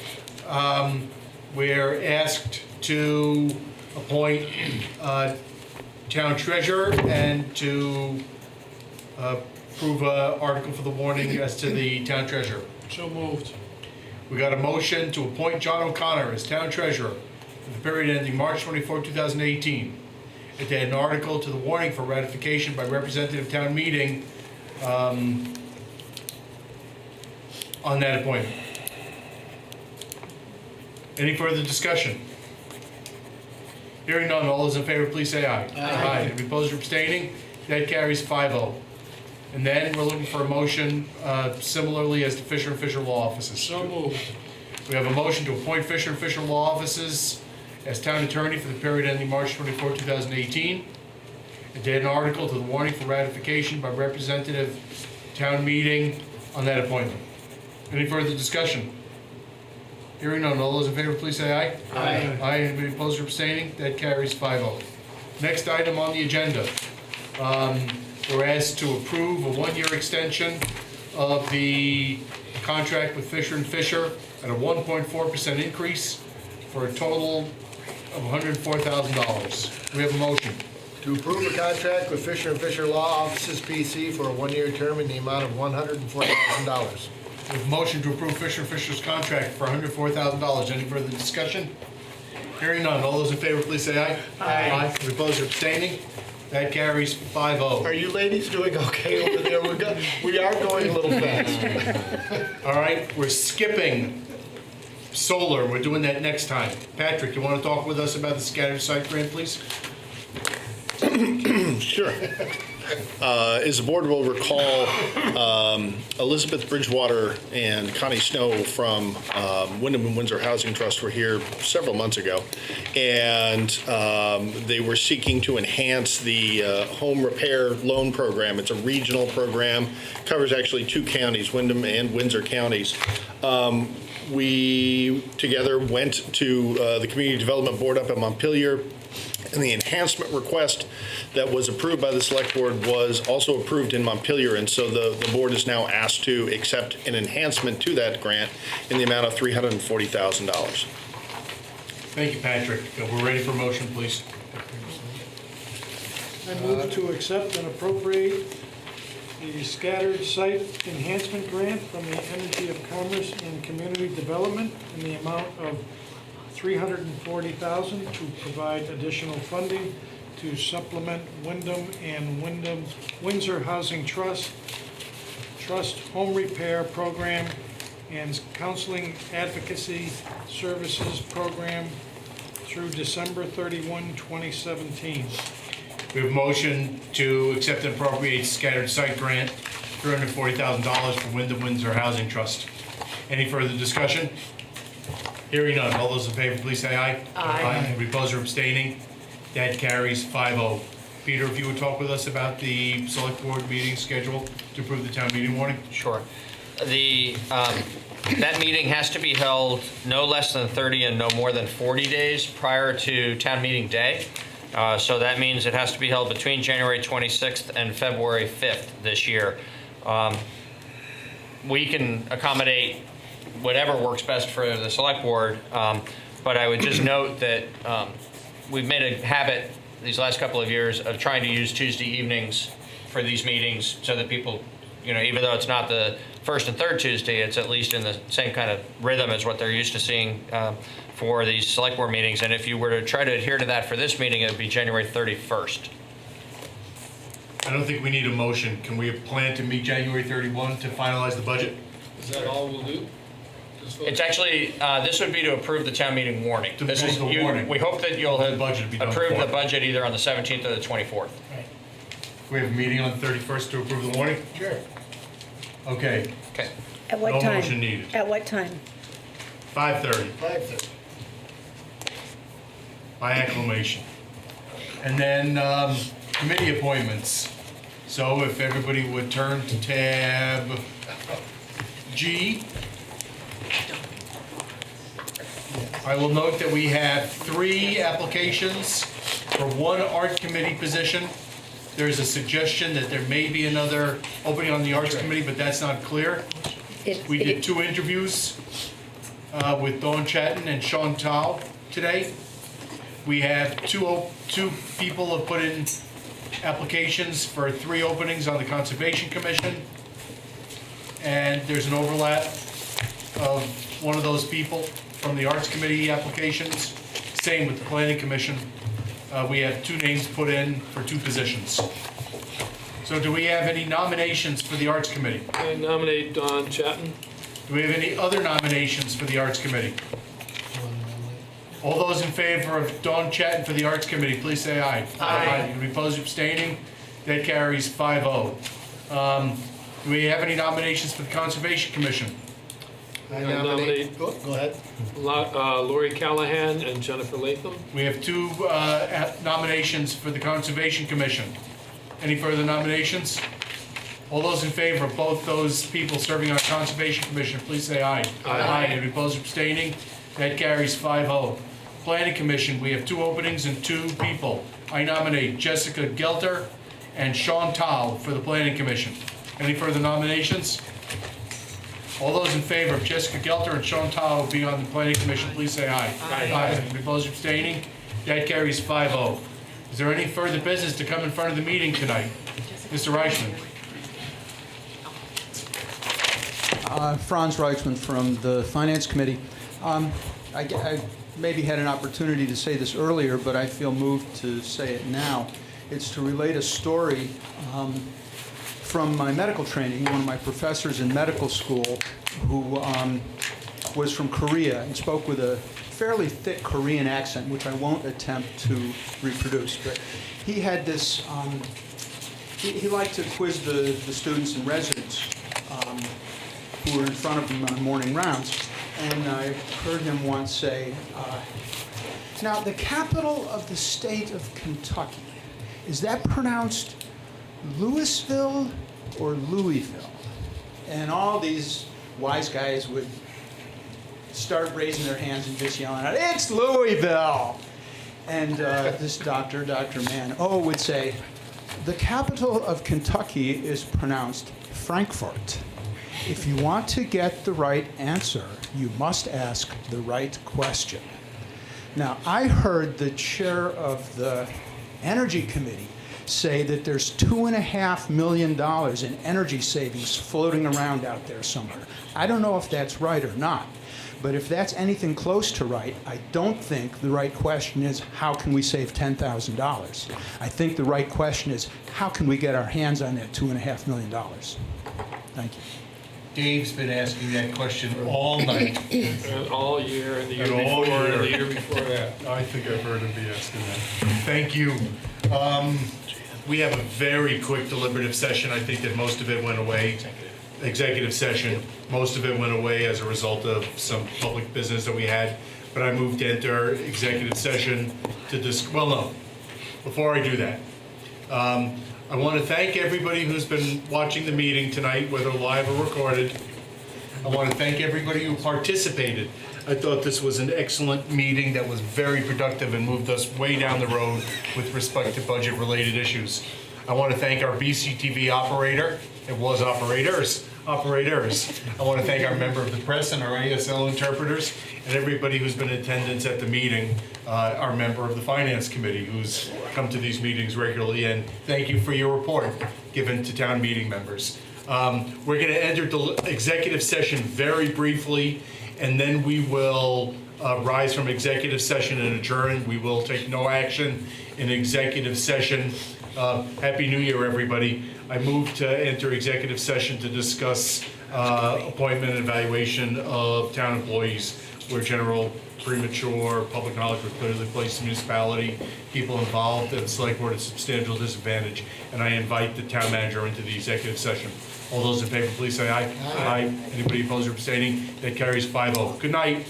we're asked to appoint town treasurer and to approve an article for the warning as to the town treasurer. So moved. We got a motion to appoint John O'Connor as town treasurer for the period ending March 24, 2018. And to add an article to the warning for ratification by representative town meeting on that appointment. Any further discussion? Hearing none, all those in favor, please say aye. Aye. Any opposed or abstaining? That carries 5-0. And then we're looking for a motion similarly as to Fisher and Fisher Law Offices. So moved. We have a motion to appoint Fisher and Fisher Law Offices as town attorney for the period ending March 24, 2018. And to add an article to the warning for ratification by representative town meeting on that appointment. Any further discussion? Hearing none, all those in favor, please say aye. Aye. Aye, anybody opposed or abstaining? That carries 5-0. Next item on the agenda. We're asked to approve a one-year extension of the contract with Fisher and Fisher at a 1.4% increase for a total of $104,000. We have a motion. To approve a contract with Fisher and Fisher Law Offices PC for a one-year term in the amount of $104,000. We have a motion to approve Fisher and Fisher's contract for $104,000. Any further discussion? Hearing none. All those in favor, please say aye. Aye. Any opposed or abstaining? That carries 5-0. Are you ladies doing okay over there? We are going a little fast. All right, we're skipping solar. We're doing that next time. Patrick, you want to talk with us about the scattered site grant, please? Sure. As the board will recall, Elizabeth Bridgewater and Connie Snow from Windham and Windsor Housing Trust were here several months ago, and they were seeking to enhance the home repair loan program. It's a regional program, covers actually 2 counties, Windham and Windsor counties. We together went to the Community Development Board up at Montpelier, and the enhancement request that was approved by the Select Board was also approved in Montpelier, and so the board is now asked to accept an enhancement to that grant in the amount of $340,000. Thank you, Patrick. We're ready for motion, please. I move to accept and appropriate the scattered site enhancement grant from the Energy of Commerce and Community Development in the amount of $340,000 to provide additional funding to supplement Windham and Windsor Housing Trust Home Repair Program and Counseling Advocacy Services Program through December 31, 2017. We have a motion to accept and appropriate scattered site grant, $340,000 for Windham Windsor Housing Trust. Any further discussion? Hearing none. All those in favor, please say aye. Aye. Any opposed or abstaining? That carries 5-0. Peter, if you would talk with us about the select board meeting schedule to approve the town meeting warning? Sure. That meeting has to be held no less than 30 and no more than 40 days prior to town meeting day. So that means it has to be held between January 26th and February 5th this year. We can accommodate whatever works best for the select board, but I would just note that we've made a habit these last couple of years of trying to use Tuesday evenings for these meetings so that people, even though it's not the first and third Tuesday, it's at least in the same kind of rhythm as what they're used to seeing for these select board meetings. And if you were to try to adhere to that for this meeting, it would be January 31st. I don't think we need a motion. Can we plan to meet January 31 to finalize the budget? Is that all we'll do? It's actually, this would be to approve the town meeting warning. To This approve is the you- warning. We hope that you'll The budget will be done approve the before. budget either on the 17th or the 24th. We have a meeting on the 31st to approve the warning? Sure. Okay, Okay. At what no time? motion needed. At what time? 5:30 5:30. by acclamation. And then committee appointments. So if everybody would turn to tab G. I will note that we have 3 applications for 1 art committee position. There's a suggestion that there may be another opening on the arts committee, but that's not clear. We did 2 interviews with Dawn Chatton and Sean Tao today. We have two people have put in applications for 3 openings on the Conservation Commission. And there's an overlap of one of those people from the Arts Committee applications. Same with the Planning Commission. We have 2 names put in for 2 positions. So do we have any nominations for the Arts Committee? I nominate Don Chatton. Do we have any other nominations for the Arts Committee? All those in favor of Dawn Chatton for the Arts Committee, please say aye. Aye. Any opposed or abstaining? That carries 5-0. Do we have any nominations for the Conservation Commission? I nominate- Oh, go ahead. Lori Callahan and Jennifer Latham. We have 2 nominations for the Conservation Commission. Any further nominations? All those in favor of both those people serving on the Conservation Commission, please say aye. Aye. Any opposed or abstaining? That carries 5-0. Planning Commission, we have 2 openings and 2 people. I nominate Jessica Gelter and Sean Tao for the Planning Commission. Any further nominations? All those in favor of Jessica Gelter and Sean Tao being on the Planning Commission, please say aye. Aye. Any opposed or abstaining? That carries 5-0. Is there any further business to come in front of the meeting tonight? Mr. Reichman? Franz Reichman from the Finance Committee. I maybe had an opportunity to say this earlier, but I feel moved to say it now. It's to relate a story from my medical training. One of my professors in medical school who was from Korea and spoke with a fairly thick Korean accent, which I won't attempt to reproduce. But he had this, he liked to quiz the students and residents who were in front of him on morning rounds. And I heard him once say, now the capital of the state of Kentucky, is that pronounced Louisville or Louisville? And all these wise guys would start raising their hands and just yelling out, it's Louisville! And this Dr. Mann, would say, the capital of Kentucky is pronounced Frankfurt. If you want to get the right answer, you must ask the right question. Now, I heard the chair of the Energy Committee say that there's $2.5 million in energy savings floating around out there somewhere. I don't know if that's right or not, but if that's anything close to right, I don't think the right question is, how can we save $10,000? I think the right question is, how can we get our hands on that $2.5 million? Thank you. Dave's been asking that question all night. And all year, and the year And all before, and the year. year before that. I think I've heard him be asking that. Thank you. We have a very quick deliberative session. I think that most of it went away. Executive session, most of it went away as a result of some public business that we had. But I moved to enter executive session to before I do that, I want to thank everybody who's been watching the meeting tonight, whether live or recorded. I want to thank everybody who participated. I thought this was an excellent meeting that was very productive and moved us way down the road with respect to budget-related issues. I want to thank our BCTV operator. It was operators. I want to thank our member of the press and our ASL interpreters and everybody who's been in attendance at the meeting, our member of the Finance Committee who's come to these meetings regularly, and thank you for your report given to town meeting members. We're going to enter executive session very briefly, and then we will rise from executive session and adjourn. We will take no action in executive session. Happy New Year, everybody. I move to enter executive session to discuss appointment and evaluation of town employees where general, premature, public knowledge would clearly place the municipality, people involved, and the select board at substantial disadvantage. And I invite the town manager into the executive session. All those in favor, please say aye. Aye. Anybody opposed or abstaining? That carries 5-0. Good night.